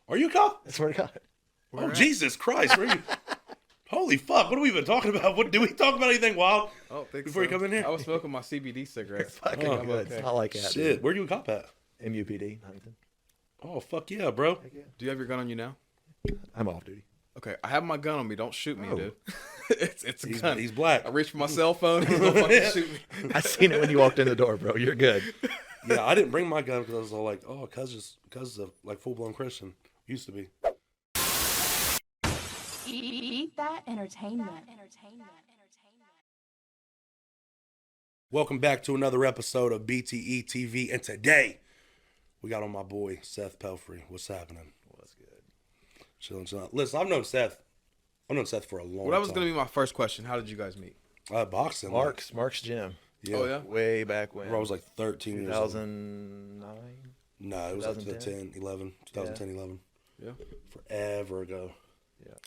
Are you a cop? I swear to God. Oh, Jesus Christ. Where are you? Holy fuck. What have we been talking about? Do we talk about anything wild I don't think before so. you come in here? I was smoking my CBD cigarette. Fucking Oh, good. okay. It's not like that. Shit. Where you a cop at? Dude. MUPD, Huntington. Oh, fuck yeah, bro. Do you have your gun on you now? I'm off duty. Okay, I have my gun on me. Don't shoot me, Oh. dude. it's a gun. He's black. I reached for my cell phone. He's gonna fucking shoot me. I seen it when you walked in the door, bro. You're good. Yeah, I didn't bring my gun because I was all like, oh, cuz is a like full-blown Christian. Used to be. Eat that entertainment. Welcome back to another episode of BTE TV, and today we got on my boy Seth Pelfrey. What's happening? What's good? Chilling. Listen, I've known Seth for a long time. Well, that was gonna be my first question. How did you guys meet? Boxing. Mark's gym. Yeah. Oh yeah. Way back when. Bro, I was like 13 years old. 2009. No, it was like 2010? 2010, 11. Yeah. Forever ago.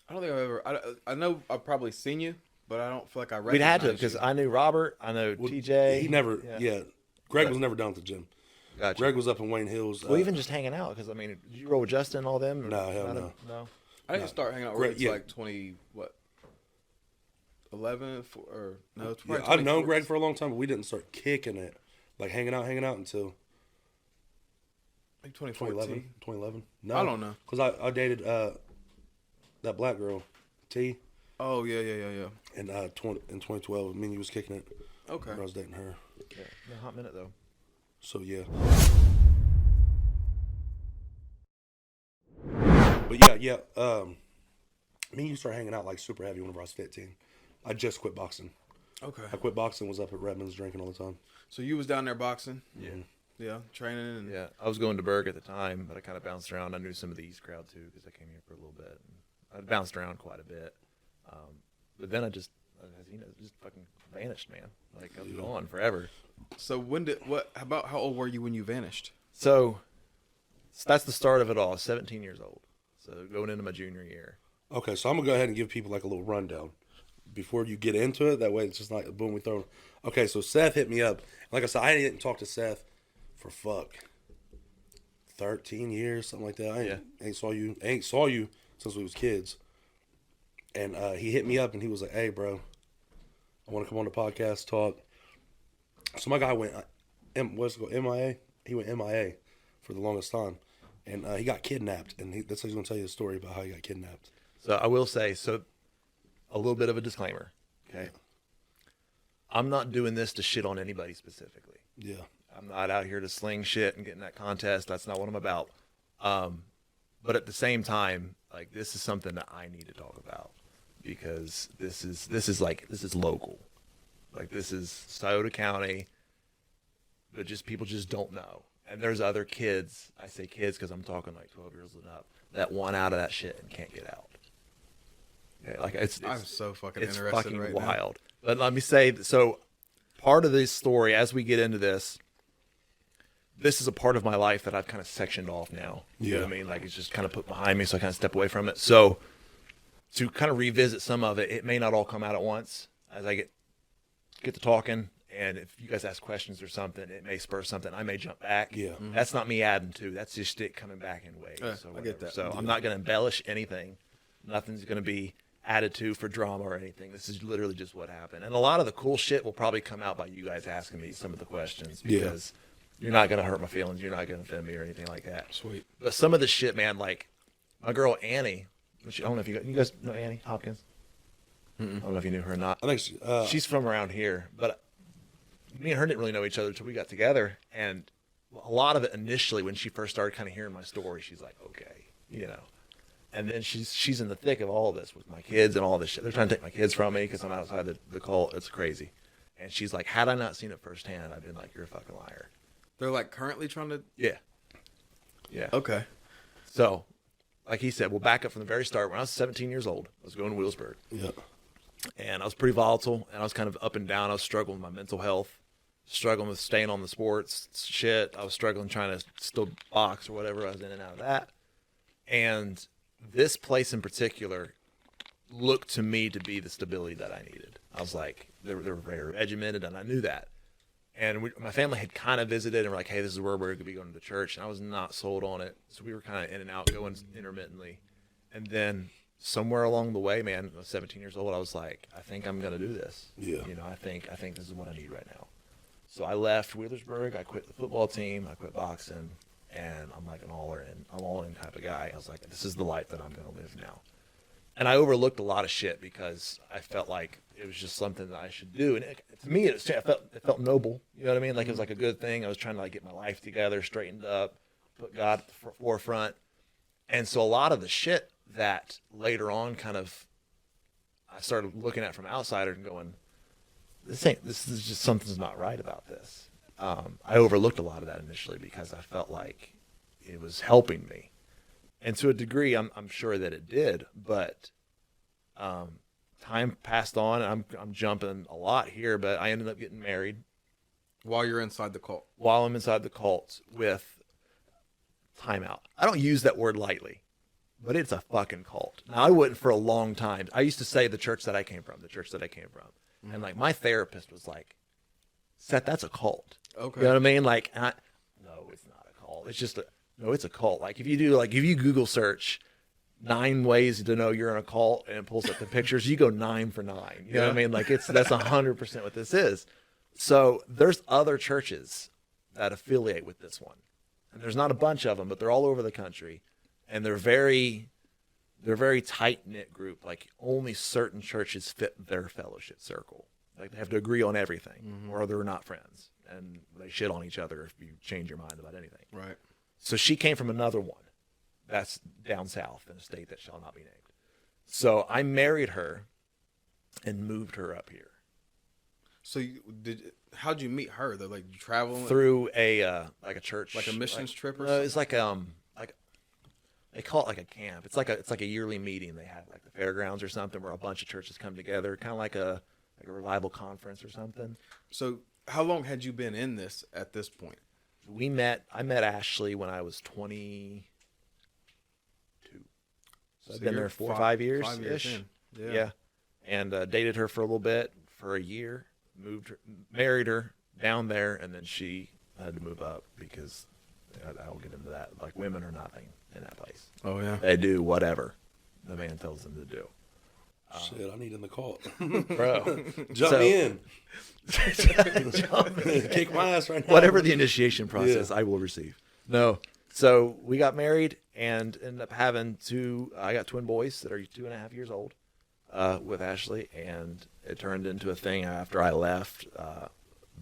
I don't think I've ever. I know I've probably seen you, but I don't feel like I recognized We'd had to you. because I knew Robert. I know Well, TJ. He never, yeah. Greg was never down at the gym. Gotcha. Greg was up in Wayne Hills. Well, even just hanging out because I mean, did you roll with Justin and all them? Or No, hell not no. No. I didn't start hanging out with Greg- you until yeah. like 20 what? 11 or no? It's Yeah, probably I've known 24. Greg for a long time, but we didn't start kicking it, like hanging out until Like 2011. 2014. 2011. No, I don't know. Because I dated that black girl, T, Oh yeah. in 2012. Me and you was kicking it. Okay. When I was dating her. Yeah, no hot minute though. So yeah. But yeah. Me and you started hanging out like super heavy whenever I was 15. I just quit boxing. Okay. I quit boxing, was up at Redmond's drinking all the time. So you was down there boxing? Yeah. Yeah, training and Yeah, I was going to Berg at the time, but I kind of bounced around. I knew some of the East crowd too because I came here for a little bit. And I bounced around quite a bit, but then I just fucking vanished, man. Like I was gone forever. So how old were you when you vanished? So that's the start of it all. 17 years old. So going into my junior year. Okay, so I'm gonna go ahead and give people like a little rundown before you get into it. That way, it's just like boom, we throw. Okay, so Seth hit me up. Like I said, I didn't talk to Seth for 13 years, something like that. I ain't saw you since we was kids. And he hit me up and he was like, "Hey, bro, I want to come on the podcast talk." So my guy went, what's it called, MIA? He went MIA for the longest time, and he got kidnapped. And that's how he's gonna tell you a story about how he got kidnapped. So I will say, a little bit of a disclaimer. Okay. I'm not doing this to shit on anybody specifically. Yeah. I'm not out here to sling shit and get in that contest. That's not what I'm about. But at the same time, like this is something that I need to talk about because this is local. Like this is Scioto County, but people just don't know. And there's other kids. I say kids because I'm talking like 12 years and up that want out of that shit and can't get out. Okay, like I'm so fucking it's interested fucking right wild. But let me say, so part of this story, as we get into this is a part of my life that I've kind of sectioned off now. You know what I mean? Like it's just kind of put behind me, so I kind of step away from it. So to kind of revisit some of it, it may not all come out at once as I get to talking. And if you guys ask questions or something, it may spur something. I may jump back. Yeah. Mm-hmm. That's not me adding to. That's just it coming back in waves. I get that. So I'm not going to embellish anything. Nothing's going to be added to for drama or anything. This is literally just what happened. And a lot of the cool shit will probably come out by you guys asking me some of the questions because you're not going to hurt my feelings. You're not going to offend me or anything like that. Sweet. But some of the shit, man, like my girl Annie, which I don't know if you guys know Annie Hopkins? I don't know if you knew her or not. I think She's from around here, but me and her didn't really know each other until we got together. And a lot of it initially, when she first started kind of hearing my story, she's like, okay, you know. And then she's in the thick of all this with my kids and all this shit. They're trying to take my kids from me because I'm outside the cult. It's crazy. And she's like, had I not seen it firsthand, I'd been like, you're a fucking liar. They're like currently trying to. Yeah. Okay. So, like he said, we'll back up from the very start. When I was 17 years old, I was going to Wheelersburg. yeah. And I was pretty volatile, and I was kind of up and down. I was struggling with my mental health, struggling with staying on the sports shit. I was struggling trying to still box or whatever. I was in and out of that. And this place in particular looked to me to be the stability that I needed. I was like, they were very regimented, and I knew that. And my family had kind of visited and were like, hey, this is where we're going to be going to church. And I was not sold on it. So we were kind of in and out, going intermittently. And then somewhere along the way, man, I was 17 years old. I was like, I think I'm going to do this. Yeah. You know, I think this is what I need right now. So I left Wheelersburg. I quit the football team. I quit boxing. And I'm like I'm all in type of guy. I was like, this is the life that I'm going to live now. And I overlooked a lot of shit because I felt like it was just something that I should do. And to me, it felt noble. You know what I mean? Like it was like a good thing. I was trying to like get my life together, straightened up, put God at the forefront. And so a lot of the shit that later on kind of I started looking at from outsider and going, this is just something's not right about this. I overlooked a lot of that initially because I felt like it was helping me. And to a degree, I'm sure that it did, but time passed on. And I'm jumping a lot here, but I ended up getting married While you're inside the cult. while I'm inside the cult with timeout. I don't use that word lightly, but it's a fucking cult. Now, I wouldn't for a long time. I used to say the church that I came from, and like my therapist was like, Seth, that's a cult. Okay. You know what I mean? Like, no, it's not a cult. It's just no, it's a cult. Like if you Google search 9 ways to know you're in a cult and it pulls up the pictures, you go 9 for 9. You know what I mean? Like that's 100% what this is. So there's other churches that affiliate with this one, and there's not a bunch of them, but they're all over the country, and they're very tight knit group. Like only certain churches fit their fellowship circle. Like they have to agree on everything, or they're not friends, and they shit on each other if you change your mind about anything. Right. So she came from another one that's down south in a state that shall not be named. So I married her and moved her up here So how'd you meet her? Though, like you travel through a like a church, like a missions trip or No, something? it's like they call it like a camp. It's like a yearly meeting they have, like the fairgrounds or something, where a bunch of churches come together, kind of like a revival conference or something. So how long had you been in this at this point? I met Ashley when I was 22. So I've been you're there 4 or 5 years. 5 years ish. in. Yeah. And dated her for a little bit, for a year, married her down there, and then she had to move up because I'll get into that. Like women are nothing in that place. Oh yeah. They do whatever the man tells them to do. Shit, I need in the cult. Bro. Jump So- me in. Kick my ass right now. Whatever the initiation process, I will receive. No. So we got married and ended up having I got twin boys that are 2.5 years old with Ashley, and it turned into a thing after I left.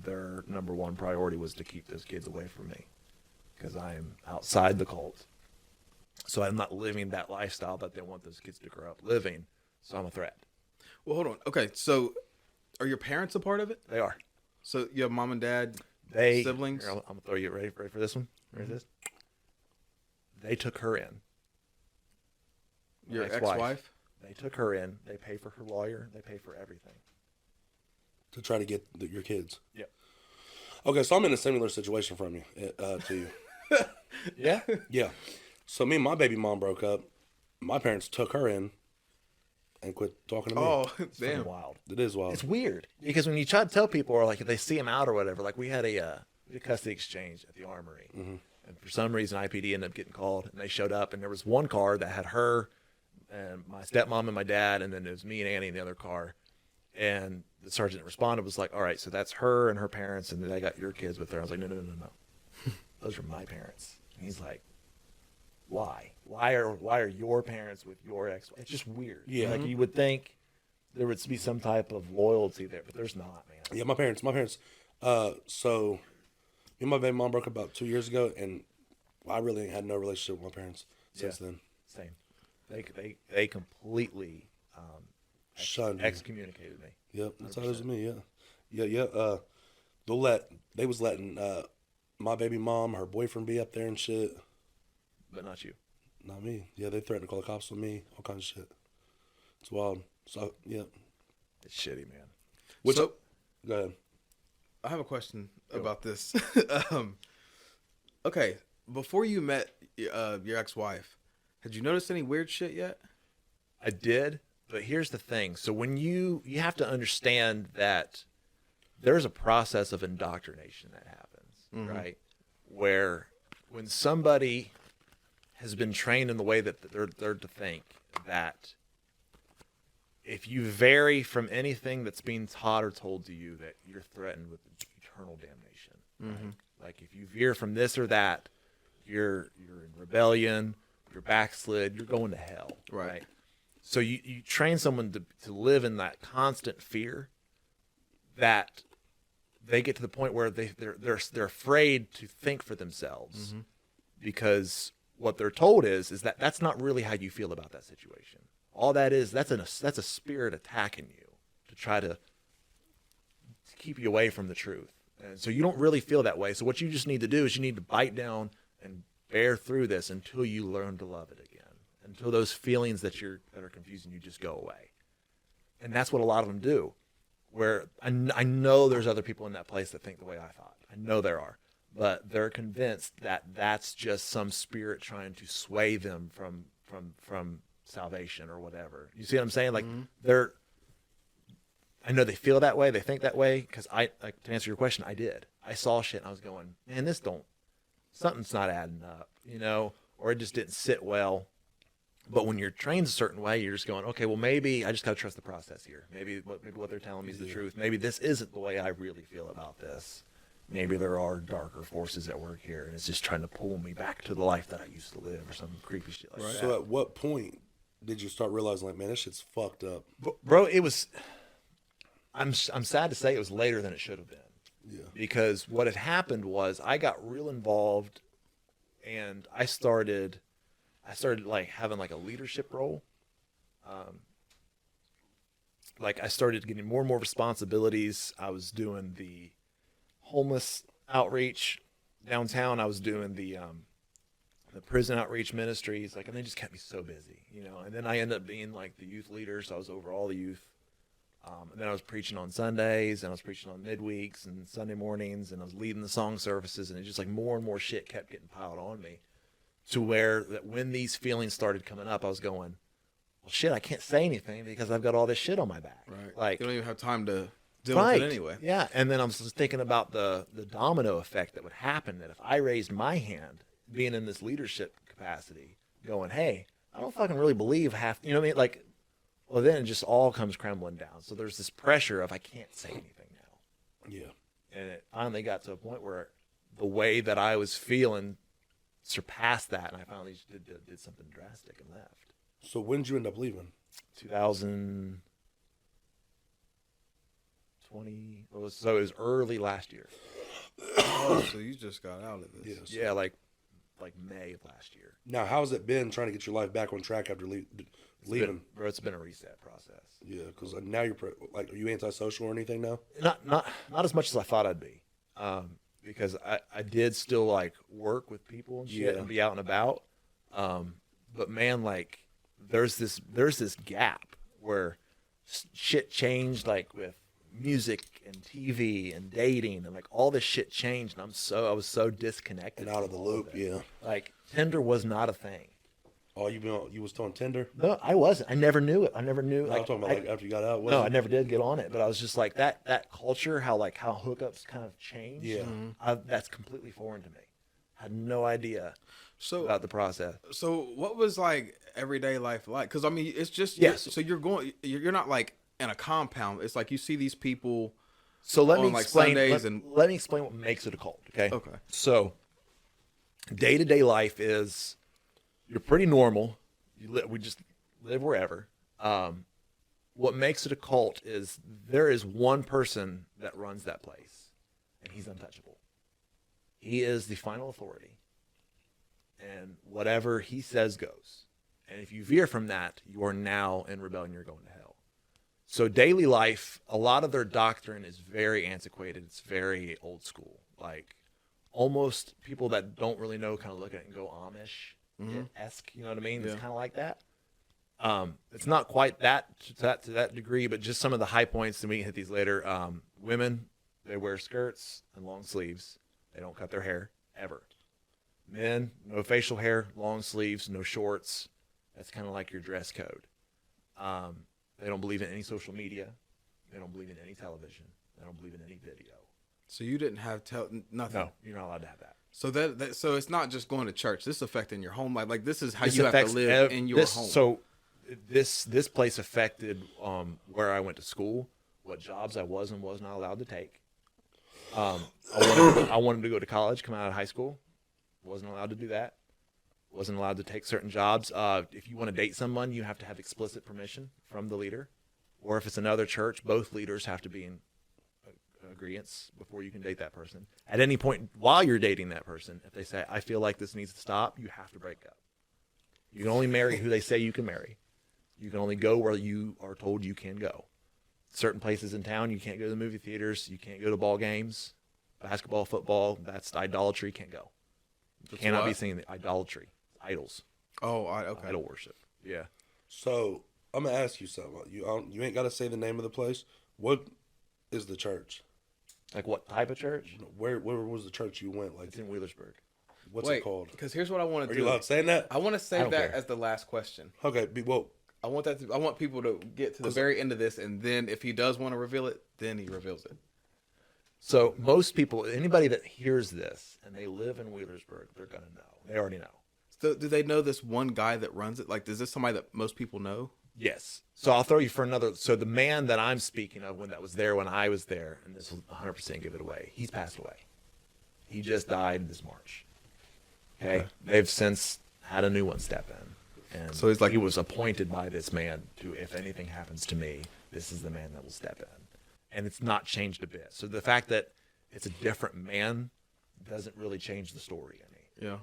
Their number one priority was to keep those kids away from me because I am outside the cult. So I'm not living that lifestyle that they want those kids to grow up living. So I'm a threat. Well, hold on. Okay, so are your parents a part of it? They are. So you have mom and dad, They siblings? Here, I'm gonna throw you ready for this one. Ready for this? They took her in. My Your ex-wife? They took her in. They pay for her lawyer. They pay for everything. To try to get your kids. Yep. Okay, so I'm in a similar situation from you to you. Yeah. Yeah. So me and my baby mom broke up. My parents took her in and quit talking to me. Oh, It's damn. fucking wild. It is wild. It's weird because when you try to tell people, or like if they see him out or whatever, like we had a custody exchange at the armory, and for some reason IPD ended up getting called, and they showed up, and there was one car that had her and my stepmom and my dad, and then it was me and Annie in the other car, and the sergeant responded, was like, all right, so that's her and her parents, and they got your kids with her. I was like, no. Those are my parents. And he's like, why? Why are your parents with your ex? It's just weird. Yeah. Like you would think there would be some type of loyalty there, but there's not, man. Yeah, my parents. So me and my baby mom broke up about 2 years ago, and I really had no relationship with my parents since then. Same. They completely Shunned me. excommunicated me. Yep, that's how it is with me. Yeah. They was letting my baby mom, her boyfriend, be up there and shit. But not you. Not me. Yeah, they threatened to call the cops on me. All kinds of shit. It's wild. So yeah. It's shitty, man. So Go ahead. I have a question about this. Okay, before you met your ex-wife, had you noticed any weird shit yet? I did, but here's the thing. So when you have to understand that there's a process of indoctrination that happens, right? Where when somebody has been trained in the way that they're to think that if you vary from anything that's being taught or told to you, that you're threatened with eternal damnation. Right? Like if you veer from this or that, you're in rebellion, you're backslid, you're going to hell. Right. So you train someone to live in that constant fear that they get to the point where they're afraid to think for themselves because what they're told is that that's not really how you feel about that situation. All that is, that's a spirit attacking you to try to keep you away from the truth. And so you don't really feel that way. So what you just need to do is you need to bite down and bear through this until you learn to love it again, until those feelings that are confusing you just go away. And that's what a lot of them do. Where I know there's other people in that place that think the way I thought. I know there are. But they're convinced that that's just some spirit trying to sway them from salvation or whatever. You see what I'm saying? Like I know they feel that way, they think that way, because to answer your question, I did. I saw shit and I was going, man, something's not adding up, or it just didn't sit well. But when you're trained a certain way, you're just going, okay, well, maybe I just got to trust the process here. Maybe what they're telling me is the truth. Maybe this isn't the way I really feel about this. Maybe there are darker forces at work here, and it's just trying to pull me back to the life that I used to live, or some creepy shit like that. So at what point did you start realizing, like, man, this shit's fucked up? Bro, it was... I'm sad to say it was later than it should have been. Yeah. Because what had happened was I got real involved, and I started like having like a leadership role. Like I started getting more and more responsibilities. I was doing the homeless outreach downtown. I was doing the prison outreach ministries. Like, and they just kept me so busy, And then I ended up being like the youth leader, so I was over all the youth. And then I was preaching on Sundays, and I was preaching on midweeks and Sunday mornings, and I was leading the song services, and it just like more and more shit kept getting piled on me, to where that when these feelings started coming up, I was going, well, shit, I can't say anything because I've got all this shit on my back. Right. Like, you don't even have time to deal with it anyway. Yeah. And then I was just thinking about the domino effect that would happen, that if I raised my hand, being in this leadership capacity, going, hey, I don't fucking really believe half, you know what I mean? Like, well, then it just all comes crumbling down. So there's this pressure of I can't say anything now. Yeah. And it finally got to a point where the way that I was feeling surpassed that, and I finally just did something drastic and left. So when did you end up leaving? 2020. So it was early last year. Oh, so you just got out of this. Yes. Yeah, like May of last year. Now, how's it been trying to get your life back on track after leaving? It's been a reset process. Yeah, because now you're like, are you antisocial or anything now? Not as much as I thought I'd be, because I did still like work with people and shit and be out and about, but man, like there's this gap where shit changed, like with music and TV and dating and like all this shit changed, and I was so disconnected And out of the loop. Yeah. Like Tinder was not a thing. Oh, you was on Tinder? No, I wasn't. I never knew it. I never knew. I'm talking about like after you got out. No, I never did get on it, but I was just like that culture, how hookups kind of changed. Yeah. That's completely foreign to me. I had no idea about the process. So what was like everyday life like? Because I mean, it's just So you're not like in a compound. It's like you see these people. So let me like explain. Sundays Let me explain what makes it a cult. Okay. Okay. So day-to-day life is you're pretty normal. We just live wherever. What makes it a cult is there is one person that runs that place, and he's untouchable. He is the final authority, and whatever he says goes. And if you veer from that, you are now in rebellion. You're going to hell. So daily life, a lot of their doctrine is very antiquated. It's very old school. Like almost people that don't really know kind of look at it and go Amish-esque. You know what I mean? Yeah. It's kind of like that. It's not quite that to that degree, but just some of the high points, and we can hit these later. Women, they wear skirts and long sleeves. They don't cut their hair, ever. Men, no facial hair, long sleeves, no shorts. That's kind of like your dress code. They don't believe in any social media. They don't believe in any television. I don't believe in any video. So you didn't have nothing. No, you're not allowed to have that. So so it's not just going to church. This affecting your home life. Like this is how This you have to affects live in your home. So this place affected where I went to school, what jobs I was and was not allowed to take. I wanted to go to college, come out of high school. Wasn't allowed to do that. Wasn't allowed to take certain jobs. If you want to date someone, you have to have explicit permission from the leader. Or if it's another church, both leaders have to be in agreement before you can date that person. At any point while you're dating that person, if they say, I feel like this needs to stop, you have to break up. You can only marry who they say you can marry. You can only go where you are told you can go. Certain places in town, you can't go to the movie theaters. You can't go to ball games, basketball, football. That's idolatry. Can't go. You cannot be singing the idolatry. Idols. Oh, okay. Idol worship. Yeah. So I'm gonna ask you something. You ain't gotta say the name of the place. What is the church? Like what type of church? Where was the church you went? Like It's in Wheelersburg. what's it called? Because here's what I want to Are do. you allowed saying that? I want to I save don't that care. as the last question. Okay. Well, I want people to get to the very end of this, and then if he does want to reveal it, then he reveals it. So most people, anybody that hears this and they live in Wheelersburg, they're gonna know. They already know. So do they know this one guy that runs it? Like, is this somebody that most people know? Yes. So I'll throw you for another. So the man that I'm speaking of, when I was there, and this will 100% give it away. He's passed away. He just died this March. Okay. They've since had a new one step in, and So he's like- he was appointed by this man to, if anything happens to me, this is the man that will step in, and it's not changed a bit. So the fact that it's a different man doesn't really change the story any. Yeah.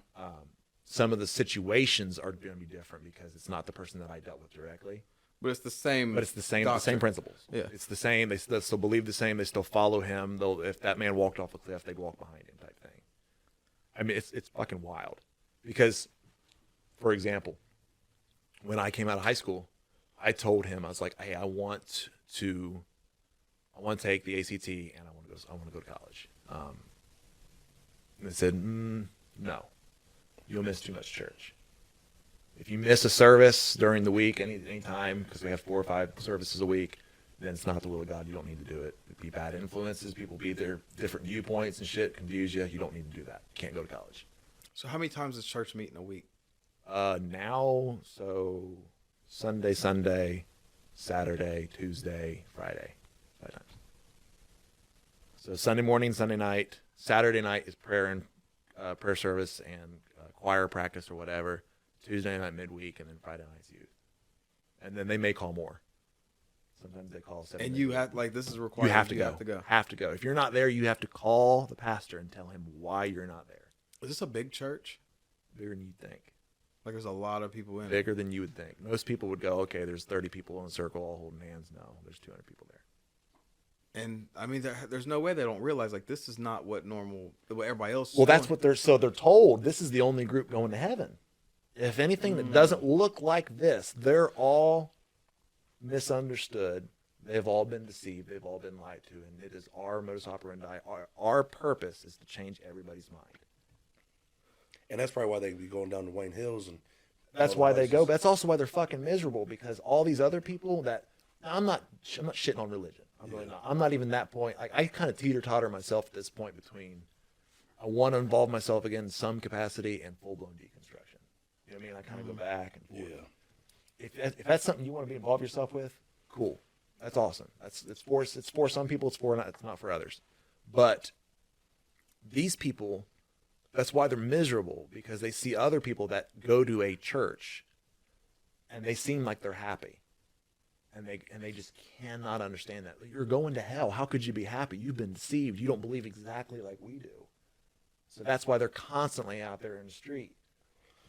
Some of the situations are going to be different because it's not the person that I dealt with directly. But it's the same. But it's the same doctrine. principles. Yeah. It's the same. They still believe the same. They still follow him. If that man walked off a cliff, they'd walk behind him, type thing. I mean, it's fucking wild. Because, for example, when I came out of high school, I told him, I was like, hey, I want to take the ACT and I want to go to college. And they said, no, you'll miss too much church. If you miss a service during the week, any time, because we have 4 or 5 services a week, then it's not the will of God. You don't need to do it. It'd be bad influences. People be there, different viewpoints and shit, confuse you. You don't need to do that. You can't go to college. So how many times does church meet in a week? Now, so Sunday, Saturday, Tuesday, Friday. 5 times. So Sunday morning, Sunday night, Saturday night is prayer and prayer service and choir practice or whatever. Tuesday night midweek, and then Friday night's youth. And then they may call more. Sometimes they call 7. And you have this is required. You have to go. Have to go. If you're not there, you have to call the pastor and tell him why you're not there. Is this a big church? Bigger than you'd think. Like there's a lot of people in it. Bigger than you would think. Most people would go, okay, there's 30 people in a circle all holding hands. No, there's 200 people there. And I mean, there's no way they don't realize this is not what everybody else. Well, that's what they're told. This is the only group going to heaven. If anything that doesn't look like this, they're all misunderstood. They've all been deceived. They've all been lied to. And it is our modus operandi. Our purpose is to change everybody's mind. and that's probably why they be going down to Wayne Hills and. That's all the why they places. go. That's also why they're fucking miserable, because all these other people that I'm not shitting on religion. I'm really not. I'm not even that point. I kind of teeter-totter myself at this point between I want to involve myself again in some capacity and full-blown deconstruction. You know what I mean? I kind of go back and forth. Yeah. If that's something you want to involve yourself with, cool. That's awesome. It's for some people. It's not for others. But these people, that's why they're miserable, because they see other people that go to a church and they seem like they're happy. And they just cannot understand that. You're going to hell. How could you be happy? You've been deceived. You don't believe exactly like we do. So that's why they're constantly out there in the street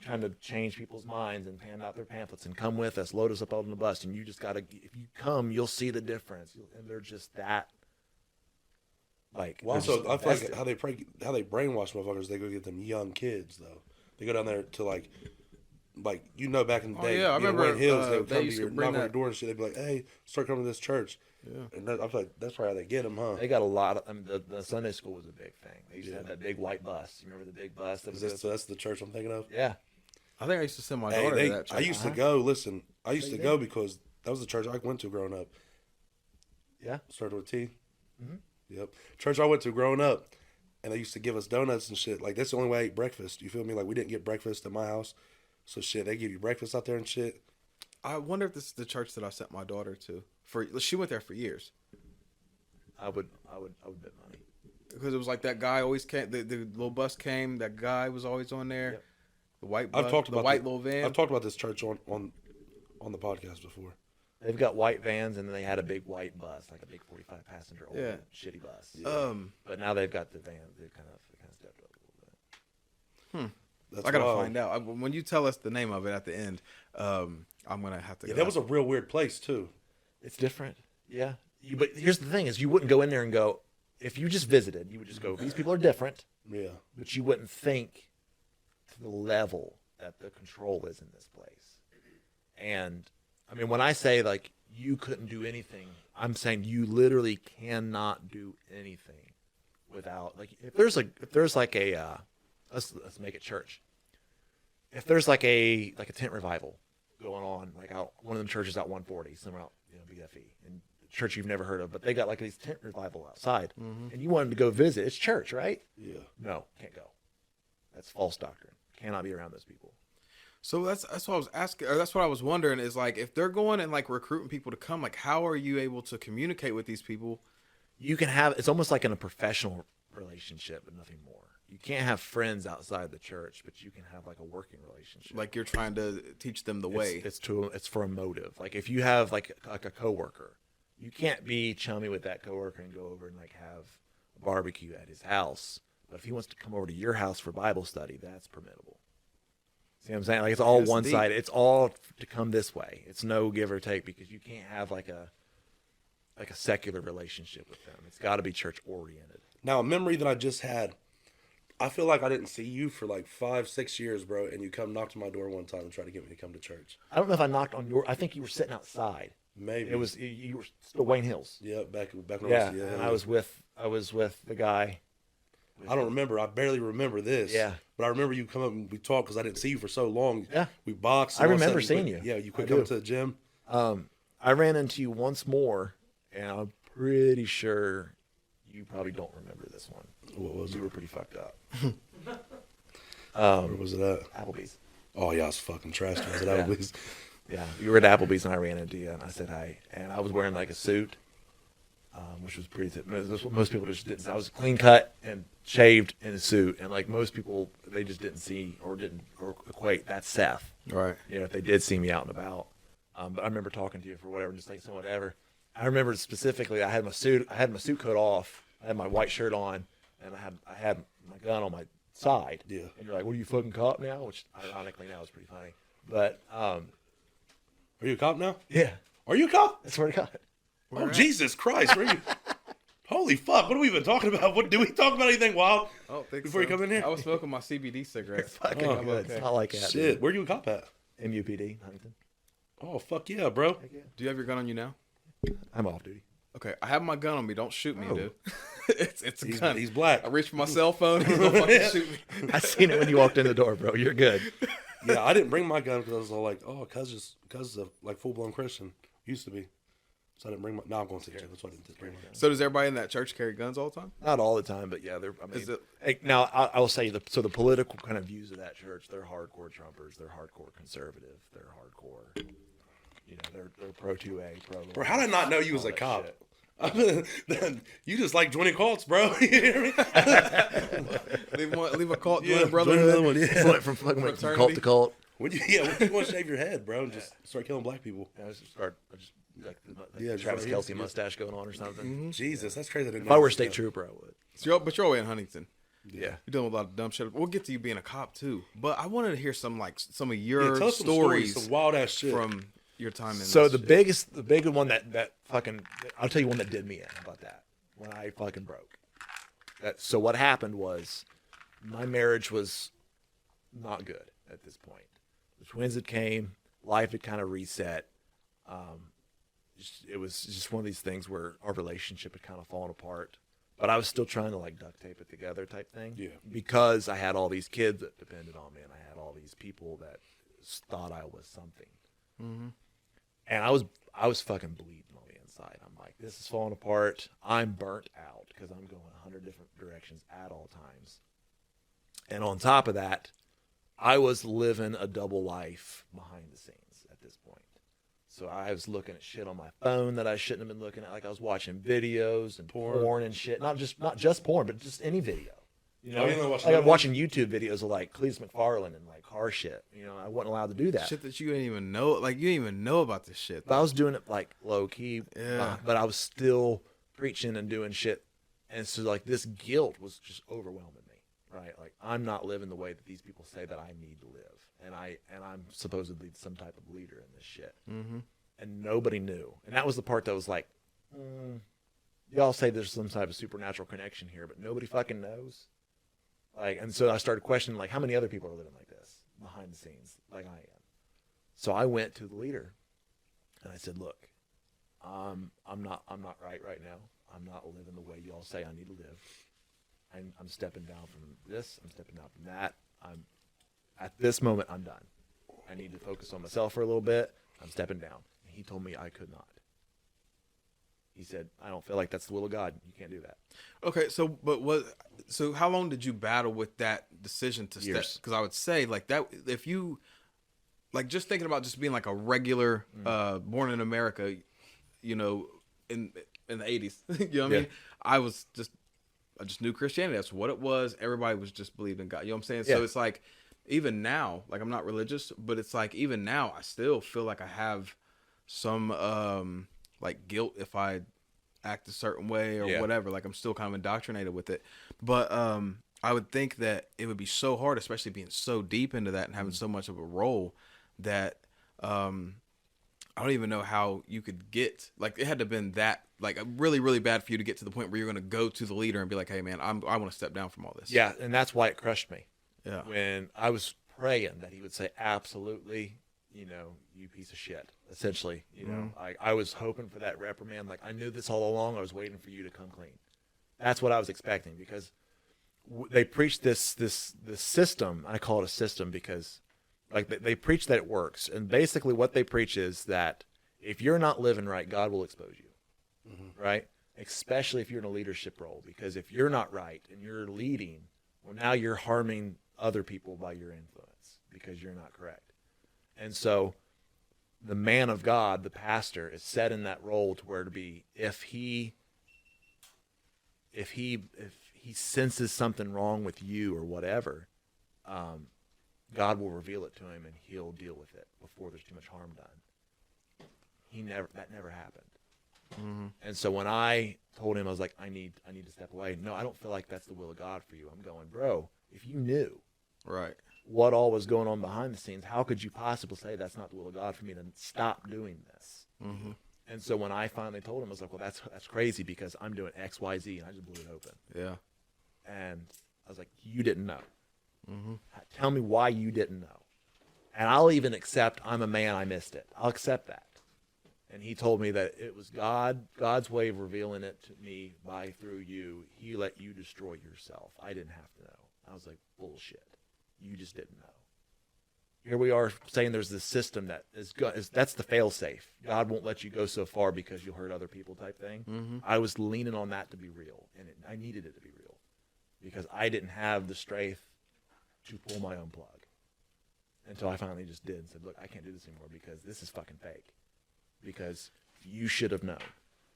trying to change people's minds and hand out their pamphlets and come with us, load us up on the bus. And you just got to, if you come, you'll see the difference. And they're just that. Like, Well, they're also, just I feel like invested. how they brainwash motherfuckers. They go get them young kids though. They go down there to like back in the day. yeah, I remember, Wayne Hills. They would they come to used to your bring knock on your that- door and shit. They'd be like, "Hey, start coming to this church." Yeah. And I feel like that's probably how they get them, huh? They got a lot of, I mean, the Sunday school was a big thing. They used to have that big white bus. You remember the big bus? That was So that's the church I'm thinking of. yeah. I think I used to send my Hey, daughter to that church. I used to go. Listen, I used to go because that was the church I went to growing up. Yeah. Started with a T. Mm-hmm. Yep. Church I went to growing up, and they used to give us donuts and shit. Like, that's the only way I ate breakfast. You feel me? Like, we didn't get breakfast at my house. So, shit, they give you breakfast out there and shit. I wonder if this is the church that I sent my daughter to. She went there for years. I would bet money. Because it was like that guy always came. The little bus came. That guy was always on there. Yep. The white bus, little van. I've talked about this church on the podcast before. They've got white vans, and then they had a big white bus, like a big 45 passenger old shitty bus. Yeah. But now they've got the van. They've kind of stepped up a little bit. That's I gotta wild. find out. When you tell us the name of it at the end, I'm gonna have to. Yeah, that was a real weird place too. It's different. Yeah. But here's the thing: is you wouldn't go in there and go. If you just visited, you would just go. These people are different. Yeah. But you wouldn't think to the level that the control is in this place. And I mean, when I say like you couldn't do anything, I'm saying you literally cannot do anything without like if there's like a let's make it church. If there's like a tent revival going on, like out one of them churches out 140, somewhere out BFE, and church you've never heard of, but they got like these tent revival outside, and you wanted to go visit. It's church, right? Yeah. No, can't go. That's false doctrine. Cannot be around those people. So that's what I was asking, or that's what I was wondering is like if they're going and like recruiting people to come, like how are you able to communicate with these people? You can have it's almost like in a professional relationship, but nothing more. You can't have friends outside the church, but you can have like a working relationship. Like you're trying to teach them the way. It's for a motive. Like if you have like a coworker, you can't be chummy with that coworker and go over and like have a barbecue at his house. But if he wants to come over to your house for Bible study, that's permittable. See what I'm saying? Like it's all one-sided. It's all to come this way. It's no give or take because you can't have like a secular relationship with them. It's got to be church oriented. Now, a memory that I just had, I feel like I didn't see you for like 5-6 years, bro, and you come knock to my door one time and try to get me to come to church. I don't know if I knocked on your. I think you were sitting outside. Maybe it was you were still Wayne Hills. Yeah, back when Yeah, and I was with the guy. I don't remember. I barely remember this. Yeah. But I remember you come up and we talked because I didn't see you for so long. Yeah. We boxed. I and all of a remember sudden seeing you. Yeah, you quit I coming do. to the gym. I ran into you once more, and I'm pretty sure you probably don't remember this one. What was it? You were pretty fucked up. Where was it at? Applebee's. Oh, yeah, I was fucking trashed. Was it Yeah. Applebee's? Yeah, you were at Applebee's, and I ran into you, and I said hi. And I was wearing like a suit, which was pretty. That's what most people just didn't. I was clean cut and shaved in a suit, and like most people, they just didn't see or equate. That's Seth. Right. You know, if they did see me out and about. But I remember talking to you for whatever, just like saying whatever. I remember specifically, I had my suit coat off, I had my white shirt on, and I had my gun on my side. Yeah. And you're like, "What are you fucking cop now?" Which ironically now is pretty funny. But Are you a cop now? yeah, Are you a cop? I swear to God. Oh, Jesus Christ. Where are you? Holy fuck. What have we been talking about? Do we talk about anything wild I don't think before you come in here? I was smoking my CBD cigarettes. Fucking Oh, good. okay. It's not like that. Shit. Where are you a cop at? Dude. MUPD, Huntington. Oh, fuck yeah, bro. Do you have your gun on you now? I'm off duty. Okay, I have my gun on me. Don't shoot me, Oh. dude. it's a gun. He's black. I reached for my cell phone. He's gonna fucking shoot me. I seen it when you walked in the door, bro. You're good. Yeah, I didn't bring my gun because I was all like, oh, cuz is a like full-blown Christian. Used to be. So I didn't bring my... No, I'm going to jail. That's why I didn't bring my gun. So does everybody in that church carry guns all the time? Not all the time, but yeah, I mean, Is it- now I will say the political kind of views of that church, they're hardcore Trumpers, they're hardcore conservative, they're hardcore, you know, they're pro 2A, pro. Bro, how did I not know you was all a that cop? shit. You just like joining cults, bro. You hear me? Leave a cult, Yeah, join a join brotherhood. another one, yeah. Went from fucking went from cult Fraternity. to cult. When you want to shave your head, bro, and just start killing black people. I just like the Yeah, just Travis right here. Kelce mustache going on or something. Jesus, that's crazy. I didn't If I know were a that. state trooper, I would. But you're all the way in Huntington. Yeah. You're dealing with a lot of dumb shit. We'll get to you being a cop too. But I wanted to hear some of Yeah, your tell us some stories some wild ass shit. from your time in So this the shit. big one that fucking, I'll tell you one that did me in. How about that? When I fucking broke. So what happened was my marriage was not good at this point. The twins had came, life had kind of reset. It was just one of these things where our relationship had kind of fallen apart. But I was still trying to like duct tape it together type thing. Yeah. Because I had all these kids that depended on me, and I had all these people that thought I was something. And I was fucking bleeding on the inside. outside. I'm like, this is falling apart. I'm burnt out because I'm going 100 different directions at all times. And on top of that, I was living a double life behind the scenes at this point. So I was looking at shit on my phone that I shouldn't have been looking at. Like I was watching videos and porn and shit. Not just porn, but just any video. You know, I'm watching YouTube videos of like Cletus McFarland and like car shit. You know, I wasn't allowed to do that. Shit that you didn't even know. Like you didn't even know about this shit. But I was doing it like low key. Yeah. But I was still preaching and doing shit. And so like this guilt was just overwhelming me. Right? Like I'm not living the way that these people say that I need to live. And I'm supposedly some type of leader in this shit. Mm-hmm. And nobody knew. And that was the part that was like, y'all say there's some type of supernatural connection here, but nobody fucking knows. Like, and so I started questioning, like, how many other people are living like this behind the scenes, like I am. So I went to the leader, and I said, "Look, I'm not right now. I'm not living the way y'all say I need to live. I'm stepping down from this. I'm stepping down from that. At this moment, I'm done. I need to focus on myself for a little bit. I'm stepping down." And he told me I could not. He said, "I don't feel like that's the will of God. You can't do that." Okay, so how long did you battle with that decision to step? Years. Because I would say like that, if you like just thinking about just being like a regular born in America, you know, in the 80s, you know what I mean? I just knew Christianity. That's what it was. Everybody was just believing in God. You know what I'm saying? Yeah. So it's like even now, like I'm not religious, but it's like even now I still feel like I have some like guilt if I act a certain way or whatever. Like I'm still kind of indoctrinated with it. But I would think that it would be so hard, especially being so deep into that and having so much of a role that I don't even know how you could get, like it had to have been that like really, really bad for you to get to the point where you're going to go to the leader and be like, "Hey man, I want to step down from all this." Yeah, and that's why it crushed me. Yeah. When I was praying that he would say, "Absolutely, you know, you piece of shit," essentially, you know, I was hoping for that reprimand. Like I knew this all along. I was waiting for you to come clean. That's what I was expecting because they preach this system. I call it a system because like they preach that it works. And basically what they preach is that if you're not living right, God will expose you. Right. Especially if you're in a leadership role, because if you're not right and you're leading, well, now you're harming other people by your influence because you're not correct. And so the man of God, the pastor, is set in that role to where to be, if he senses something wrong with you or whatever, God will reveal it to him and he'll deal with it before there's too much harm done. That never happened. And so when I told him, I was like, I need to step away. No, I don't feel like that's the will of God for you. I'm going, bro, if you knew Right. what all was going on behind the scenes, how could you possibly say that's not the will of God for me to stop doing this? And so when I finally told him, I was like, well, that's crazy because I'm doing X, Y, Z, and I just blew it open. Yeah. And I was like, you didn't know. Tell me why you didn't know. And I'll even accept I'm a man, I missed it. I'll accept that. And he told me that it was God's way of revealing it to me through you. He let you destroy yourself. I didn't have to know. I was like, bullshit. You just didn't know. Here we are saying there's this system that that's the fail safe. God won't let you go so far because you'll hurt other people type thing. I was leaning on that to be real, and I needed it to be real because I didn't have the strength to pull my own plug until I finally just did and said, look, I can't do this anymore because this is fucking fake. Because you should have known,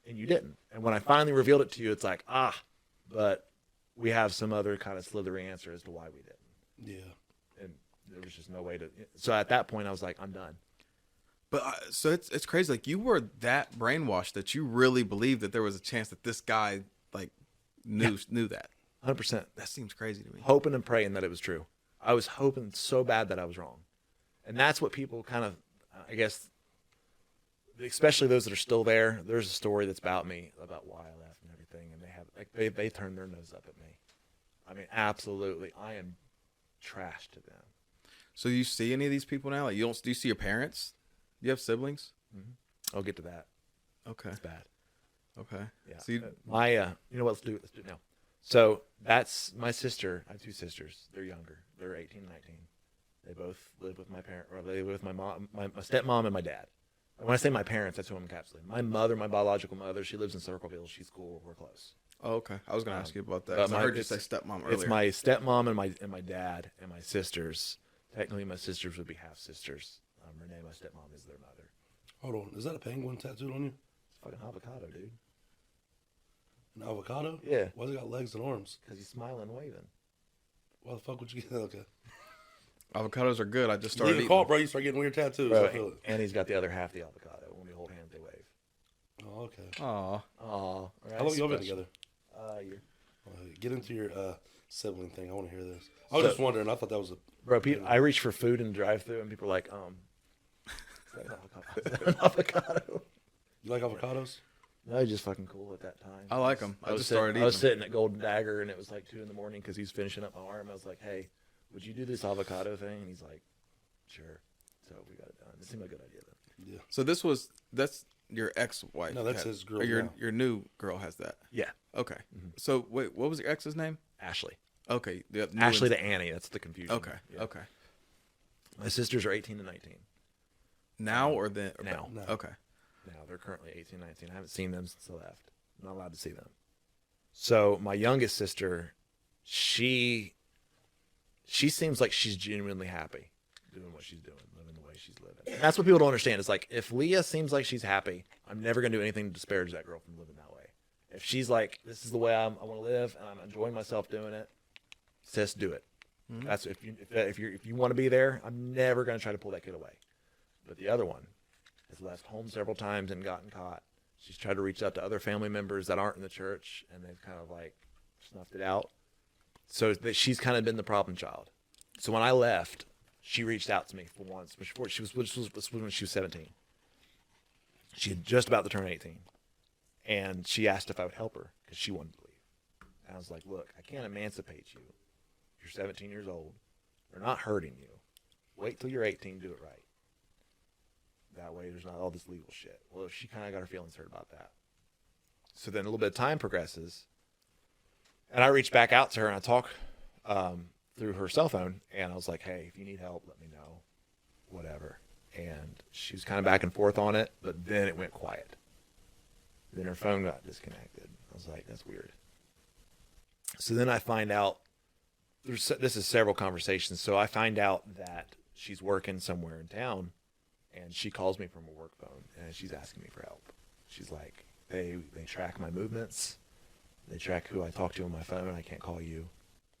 and you didn't. And when I finally revealed it to you, it's like, but we have some other kind of slithery answer as to why we didn't. Yeah. And there was just no way to. So at that point, I was like, I'm done. But so it's crazy. Like you were that brainwashed that you really believed that there was a chance that this guy like knew that. 100%. That seems crazy to me. Hoping and praying that it was true. I was hoping so bad that I was wrong, and that's what people kind of, I guess. Especially those that are still there, there's a story that's about me, about why I left and everything, and they turn their nose up at me. I mean, absolutely, I am trash to them. So you see any of these people now? Like do you see your parents? Do you have siblings? I'll get to that. Okay. It's bad. Okay. Yeah. So you know what? Let's do it now. So that's my sister. I have two sisters. They're younger. They're 18, 19. They both live with my parent, or they live with my mom, my stepmom, and my dad. When I say my parents, that's who I'm encapsulating. My mother, my biological mother, she lives in Circleville. She's cool. We're close. Oh, okay. I was gonna ask you about that. 'Cause I heard you say stepmom earlier. It's my stepmom and my dad and my sisters. Technically, my sisters would be half sisters. Renee, my stepmom, is their mother. Hold on. Is that a penguin tattooed on you? It's fucking avocado, dude. An avocado? Yeah. Why's it got legs and arms? Because he's smiling and waving. Why the fuck would you get that? Okay. Avocados are good. I just started Leave a eating call, them. bro. You start getting weird tattoos. Bro, I feel it. and he's got the other half of the avocado. When we hold hands, they wave. Oh, okay. Aw. Oh, How long y'all been together? Year. Get into your sibling thing. I want to hear this. I was just wondering. I thought that was a... Bro, I reach for food in the drive-thru, and people are like, is that an avocado? You like avocados? No, he's just fucking cool at that time. I like them. I was just started eating I was them. sitting at Golden Dagger, and it was like 2 in the morning because he was finishing up my arm. I was like, hey, would you do this avocado thing? And he's like, sure. So we got it done. It seemed like a good idea, though. Yeah. So that's your ex-wife. No, that's had- his girl or Your now. your new girl has that. Yeah. Okay. So wait, what was your ex's name? Ashley. Okay. The new Ashley one's- to Annie. That's the confusion. Okay. Yeah. Okay. My sisters are 18 and 19. Now or then? Or Now. No. Okay. Now they're currently 18, 19. I haven't seen them since I left. I'm not allowed to see them. So my youngest sister, she seems like she's genuinely happy doing what she's doing, living the way she's living. And that's what people don't understand. It's like, if Leah seems like she's happy, I'm never going to do anything to disparage that girl from living that way. If she's like, this is the way I want to live, and I'm enjoying myself doing it, sis, do it. That's if you want to be there, I'm never going to try to pull that kid away. But the other one has left home several times and gotten caught. She's tried to reach out to other family members that aren't in the church, and they've kind of like snuffed it out. So she's kind of been the problem child. So when I left, she reached out to me for once. Which was when she was 17. She had just about to turn 18, and she asked if I would help her because she wanted to leave. And I was like, "Look, I can't emancipate you. You're 17 years old. They're not hurting you. Wait till you're 18, do it right. That way there's not all this legal shit." Well, she kind of got her feelings hurt about that. So then a little bit of time progresses, and I reached back out to her, and I talked through her cell phone, and I was like, "Hey, if you need help, let me know, whatever." And she was kind of back and forth on it, but then it went quiet. Then her phone got disconnected. I was like, that's weird. So then I find out, this is several conversations, so I find out that she's working somewhere in town, and she calls me from a work phone, and she's asking me for help. She's like, they track my movements. They track who I talk to on my phone. I can't call you.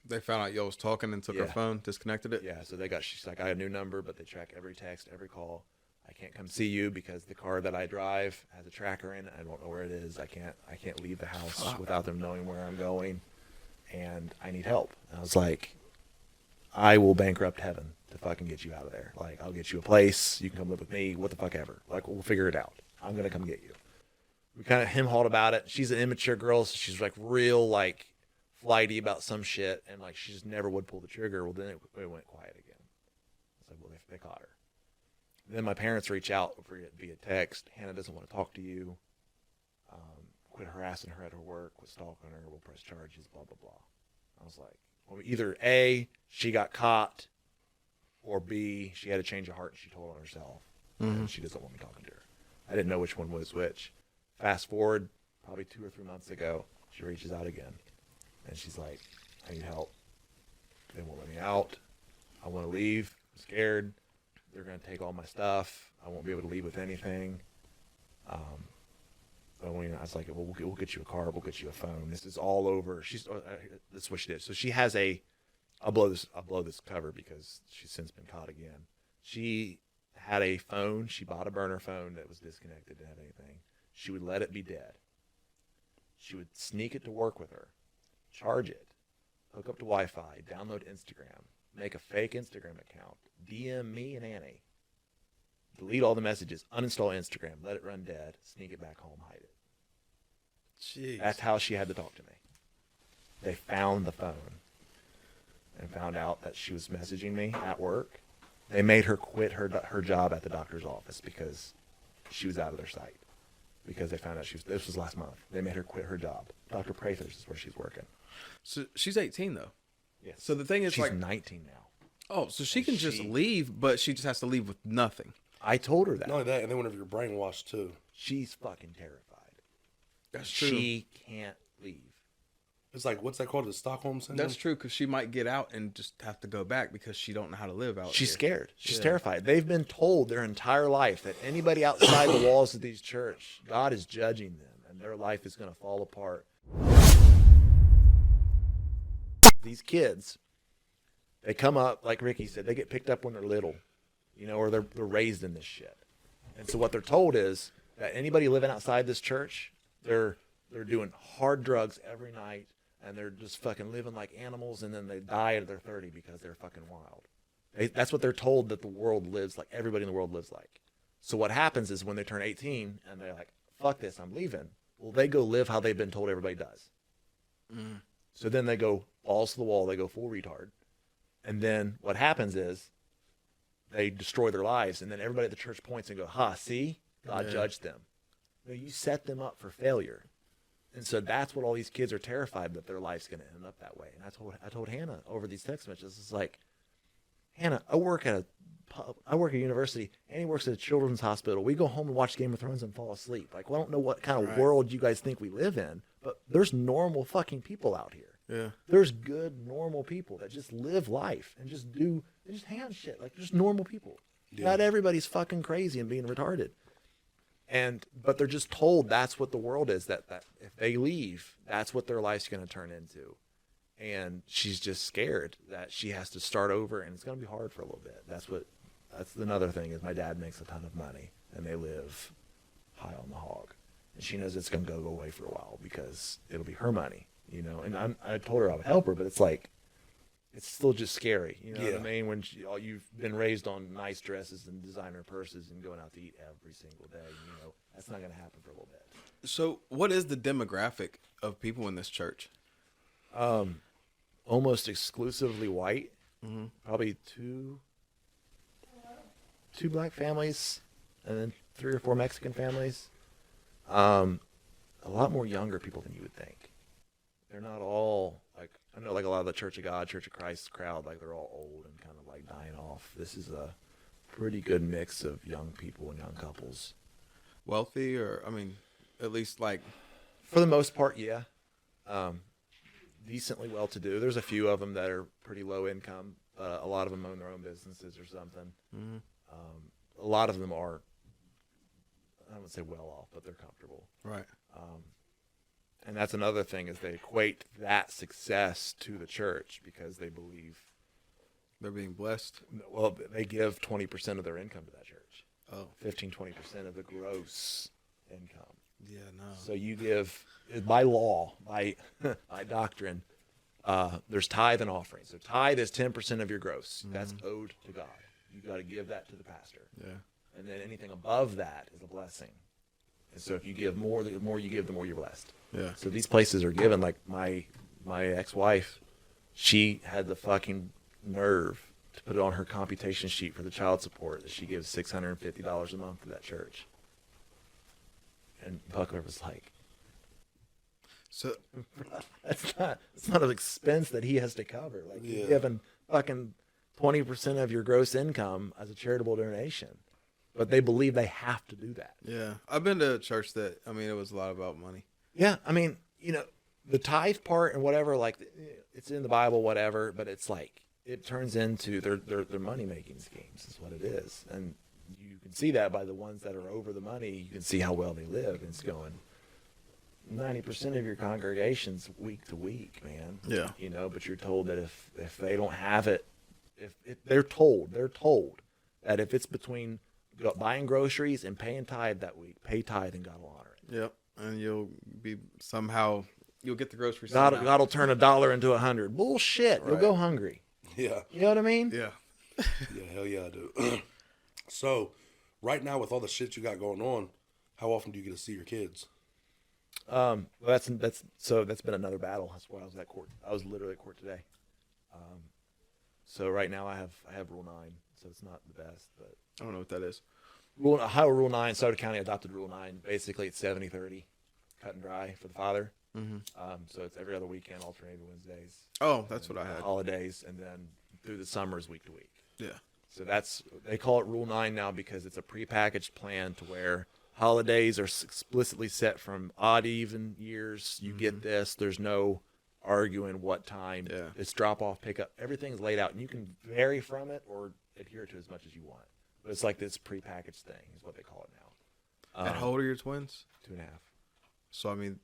They found out y'all was talking and took her Yeah. phone, disconnected it. Yeah, so she's like, I have a new number, but they track every text, every call. I can't come see you because the car that I drive has a tracker in it. I don't know where it is. I can't leave the house without them knowing where I'm going, and I need help. And I was like, I will bankrupt heaven to fucking get you out of there. Like, I'll get you a place. You can come live with me. What the fuck ever. Like, we'll figure it out. I'm gonna come get you. We kind of him-hawed about it. She's an immature girl, so she's like real like flighty about some shit, and like she just never would pull the trigger. Well, then it went quiet again. It's like, well, they caught her. Then my parents reach out via text. Hannah doesn't want to talk to you. Quit harassing her at her work. Quit stalking her. We'll press charges. Blah blah blah. I was like, well, either A, she got caught, or B, she had a change of heart and she told on herself, and she doesn't want me talking to her. I didn't know which one was which. Fast forward, probably 2 or 3 months ago, she reaches out again, and she's like, I need help. They won't let me out. I want to leave. I'm scared. They're going to take all my stuff. I won't be able to leave with anything. But when I was like, well, we'll get you a car. We'll get you a phone. This is all over. That's what she did. So she has I'll blow this cover because she's since been caught again. She had a phone. She bought a burner phone that was disconnected, didn't have anything. She would let it be dead. She would sneak it to work with her, charge it, hook up to Wi-Fi, download Instagram, make a fake Instagram account, DM me and Annie, delete all the messages, uninstall Instagram, let it run dead, sneak it back home, hide it. Jeez. That's how she had to talk to me. They found the phone and found out that she was messaging me at work. They made her quit her job at the doctor's office because she was out of their sight. Because they found out this was last month. They made her quit her job. Dr. Prather's is where she's working. So she's 18 though. Yes. So the thing is, she's like, 19 now. oh, so she can just leave, but she just has to leave with nothing. I told her that. Not only that, and then whenever you're brainwashed too. She's fucking terrified. That's true. She can't leave. It's like, what's that called? The Stockholm syndrome? That's true, because she might get out and just have to go back because she don't know how to live out She's here. scared. She's terrified. They've been told their entire life that anybody outside the walls of these church, God is judging them and their life is going to fall apart. These kids, they come up, like Ricky said, they get picked up when they're little, or they're raised in this shit. And so what they're told is that anybody living outside this church, they're doing hard drugs every night, and they're just fucking living like animals, and then they die at their 30 because they're fucking wild. That's what they're told that the world lives like, everybody in the world lives like. So what happens is when they turn 18 and they're like, fuck this, I'm leaving. Well, they go live how they've been told everybody does. Mm. So then they go balls to the wall, they go full retard. And then what happens is they destroy their lives, and then everybody at the church points and go, see, God judged them. No, you set them up for failure. And so that's what all these kids are terrified that their life's going to end up that way. And I told Hannah over these text messages, it's like, Hannah, I work at a university, and he works at a children's hospital. We go home and watch Game of Thrones and fall asleep. Like, well, I don't know what kind of world you guys think we live in, but there's normal fucking people out here. Yeah. There's good, normal people that just live life and they just hand shit. Like, just normal people. Yeah. Not everybody's fucking crazy and being retarded. But they're just told that's what the world is, that if they leave, that's what their life's going to turn into. And she's just scared that she has to start over, and it's going to be hard for a little bit. That's another thing is my dad makes a ton of money, and they live high on the hog. And she knows it's going to go away for a while because it'll be her money, And I told her I would help her, but it's like, it's still just scary. You know what I mean? When you've been raised on nice dresses and designer purses and going out to eat every single day, that's not going to happen for a little bit. So what is the demographic of people in this church? Almost exclusively white. Mm-hmm. Probably two black families, and then 3 or 4 Mexican families. A lot more younger people than you would think. They're not all like, I know like a lot of the Church of God, Church of Christ crowd, like they're all old and kind of like dying off. This is a pretty good mix of young people and young couples. Wealthy, or at least like, for the most part, yeah. Decently well-to-do. There's a few of them that are pretty low income. A lot of them own their own businesses or something. Mm-hmm. A lot of them are, I don't want to say well off, but they're comfortable. Right. And that's another thing is they equate that success to the church because they believe they're being blessed. Well, they give 20% of their income to that church. Oh. 15-20% of the gross income. Yeah, no. So you give, by law, by doctrine, there's tithe and offering. So tithe is 10% of your gross. Mm-hmm. That's owed to God. You got to give that to the pastor. Yeah. And then anything above that is a blessing. And so if you give more, the more you give, the more you're blessed. Yeah. So these places are given. Like my ex-wife, she had the fucking nerve to put it on her computation sheet for the child support that she gives $650 a month to that church. And Buckler was like, "So it's not an expense that he has to cover. Like you're giving fucking 20% of your gross income as a charitable donation." But they believe they have to do that. Yeah. I've been to a church that, it was a lot about money. Yeah. The tithe part and whatever, like it's in the Bible, whatever, but it's like, it turns into their money-making schemes is what it is. And you can see that by the ones that are over the money. You can see how well they live. And it's going 90% of your congregation's week to week, man. Yeah. But you're told that if they don't have it, if they're told that if it's between buying groceries and paying tithe that week, pay tithe and God will honor it. Yep. And you'll get the groceries. God will turn $1 into 100. Bullshit. Right. You'll go hungry. Yeah. You know what I mean? Yeah. Yeah, hell yeah, I do. So, right now with all the shit you got going on, how often do you get to see your kids? Well, that's been another battle. That's why I was at court. I was literally at court today. So right now I have Rule 9, so it's not the best, but I don't know what that is. Ohio Rule 9, Sauter County adopted Rule 9. Basically, it's 70-30, cut and dry for the father. Mm-hmm. So it's every other weekend, alternating Wednesdays. Oh, that's what I had. Holidays, and then through the summers, week to week. Yeah. So they call it Rule 9 now because it's a prepackaged plan to where holidays are explicitly set from odd even years. You get this. There's no arguing what time. Yeah. It's drop off, pick up. Everything's laid out, and you can vary from it or adhere to as much as you want. But it's like this prepackaged thing is what they call it now. And how old are your twins? 2.5. So I mean,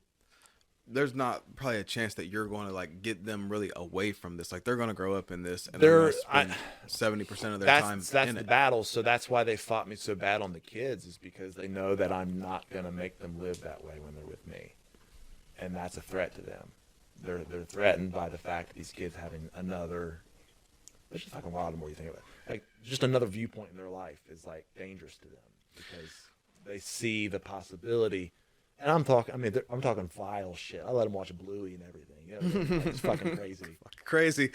there's not probably a chance that you're going to like get them really away from this. Like they're going to grow up in this, and they're going to spend 70% of their time That's in the it. battle. So that's why they fought me so bad on the kids, is because they know that I'm not going to make them live that way when they're with me, and that's a threat to them. They're threatened by the fact that these kids having another. It's just fucking wild the more you think about it. Like just another viewpoint in their life is like dangerous to them because they see the possibility. And I'm talking vile shit. I let them watch Bluey and everything. You know, it's fucking crazy. Crazy.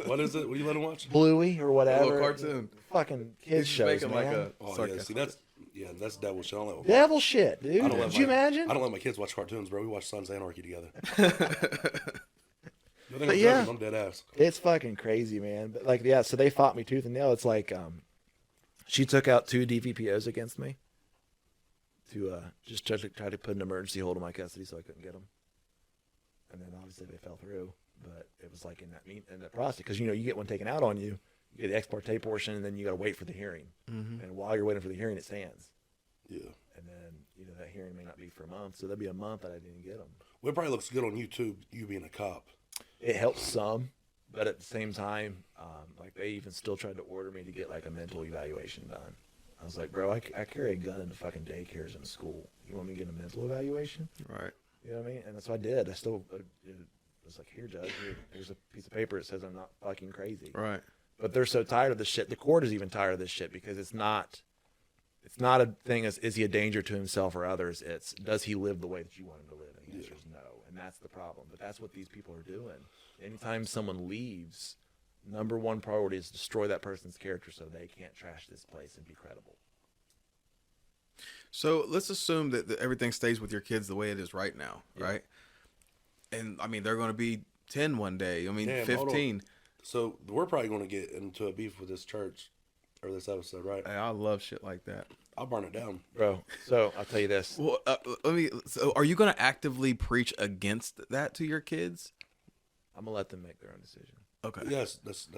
What is it? What you let him watch? Bluey or whatever. A little cartoon. Fucking kids shows, man. Like Oh yeah, see that's devil shit. I don't let, Devil shit, dude. I don't let Could you imagine? I don't let my kids watch cartoons, bro. We watch Sons of Anarchy together. But yeah. I'm dead ass. It's fucking crazy, man. But like, yeah, so they fought me tooth and nail. It's like, she took out 2 DVPOs against me to just try to put an emergency hold on my custody so I couldn't get them. And then obviously they fell through, but it was like in that process, because you get one taken out on you, you get the ex parte portion, and then you got to wait for the hearing. Mm-hmm. And while you're waiting for the hearing, it stands. Yeah. And then that hearing may not be for a month, so there'll be a month that I didn't get them. Well, it probably looks good on YouTube, you being a cop. It helps some, but at the same time, like they even still tried to order me to get like a mental evaluation done. I was like, bro, I carry a gun into fucking daycares in school. You want me to get a mental evaluation? Right. You know what I mean? And that's what I did. I still was like, here, judge, here's a piece of paper that says I'm not fucking crazy. Right. But they're so tired of this shit. The court is even tired of this shit because it's not a thing as is he a danger to himself or others. It's does he live the way that you want him to live? And the answer is no. And that's the problem. But that's what these people are doing. Anytime someone leaves, number one priority is destroy that person's character so they can't trash this place and be credible. So let's assume that everything stays with your kids the way it is right now, right? And I mean, they're going to be 10 one day. I mean, Damn, 15. So we're probably going to get into a beef with this church or this episode, right? Hey, I love shit like that. I'll burn it down, Bro, so I'll tell you this. Well, so are you going to actively preach against that to your kids? I'm going to let them make their own decision. Okay. Yes, that's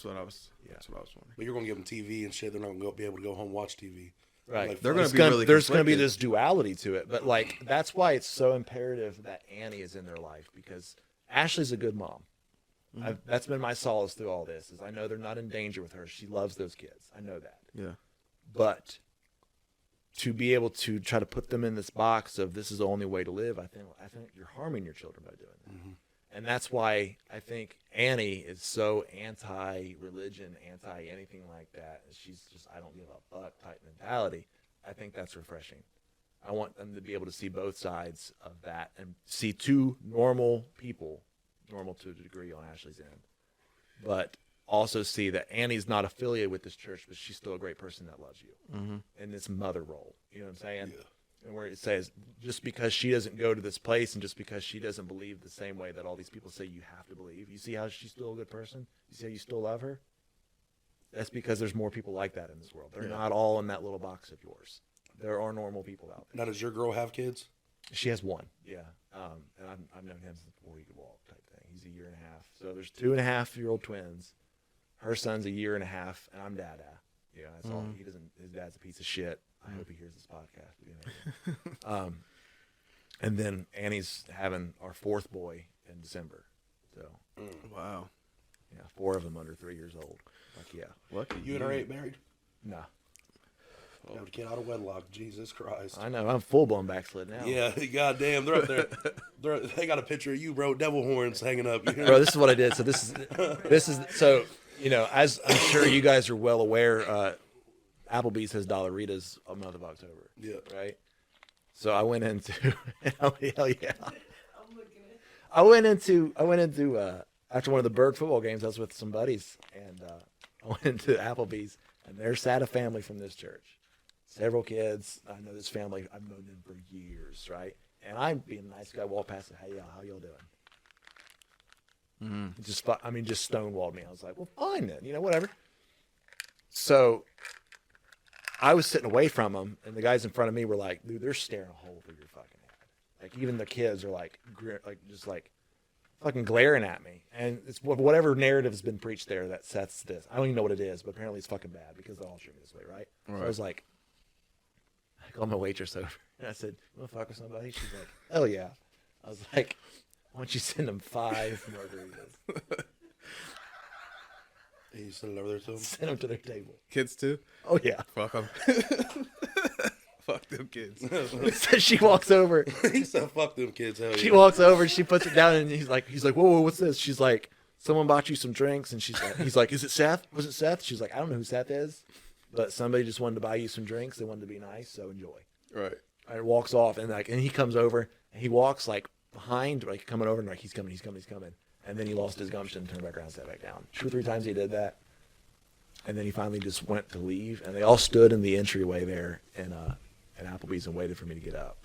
what I was. That's what I was wondering. But you're going to give them TV and shit. They're not going to be able to go home and watch TV. Right. Like, They're going to be There's going to be conflicted. this duality to it. But, like, that's why it's so imperative that Annie is in their life, because Ashley's a good mom. Mm-hmm. That's been my solace through all this, is I know they're not in danger with her. She loves those kids. I know that. Yeah. But to be able to try to put them in this box of this is the only way to live, I think you're harming your children by doing that. Mm-hmm. And that's why I think Annie is so anti-religion, anti-anything like that. She's just, I don't give a fuck type mentality. I think that's refreshing. I want them to be able to see both sides of that and see two normal people, normal to a degree on Ashley's end, but also see that Annie's not affiliated with this church, but she's still a great person that loves you in this mother role. You know what I'm saying? Yeah. And where it says, just because she doesn't go to this place and just because she doesn't believe the same way that all these people say you have to believe, you see how she's still a good person? You see how you still love her? That's because there's more people like that in this world. They're not all in that little box of yours. There are normal people out there. Now, does your girl have kids? She has one, yeah. And I've known him since before he could walk type thing. He's a year and a half. So there's 2.5-year-old twins. Her son's a year and a half, and I'm dada. Yeah, that's all. He doesn't. His dad's a piece of shit. I hope he hears this podcast. You know. And then Annie's having our 4th boy in December. So Wow. yeah, 4 of them under 3 years old. Like, yeah. Lucky You and her ain't married? Nah. Have a kid out of wedlock. Jesus Christ. I know. I'm full blown backslid now. Yeah, goddamn. They're up there. They got a picture of you, bro. Devil horns hanging up. You know? Bro, this is what I did. So this is so, as I'm sure you guys are well aware, Applebees has Dollaritas a month of October. Yeah. Right. So I went into hell yeah. I went into after one of the Berg football games. I was with some buddies, and I went into Applebee's, and there sat a family from this church, several kids. I know this family. I've known them for years, right? And I'm being a nice guy. Walk past it. Hey, how y'all doing? Just stonewalled me. I was like, well, fine then. Whatever. So I was sitting away from them, and the guys in front of me were like, dude, they're staring a hole through your fucking head. Like, even the kids are like just like fucking glaring at me. And it's whatever narrative has been preached there that sets this. I don't even know what it is, but apparently it's fucking bad because they're all treating me this way, right? So I was like, I called my waitress over, and I said, you want to fuck with somebody? She's like, hell yeah. I was like, why don't you send them 5 margaritas? You send it over there to them? Send them to their table. Kids too? Oh, yeah. Fuck them. Fuck them kids. So she walks over. He said, fuck them kids. Hell She yeah. walks over, she puts it down, and he's like, whoa, what's this? She's like, someone bought you some drinks, and he's like, is it Seth? Was it Seth? She's like, I don't know who Seth is, but somebody just wanted to buy you some drinks. They wanted to be nice, so enjoy. Right. And it walks off, and he comes over, and he walks like behind, like coming over, and like he's coming, and then he lost his gumption, turned back around, sat back down. 2 or 3 times he did that, and then he finally just went to leave, and they all stood in the entryway there in Applebees and waited for me to get up.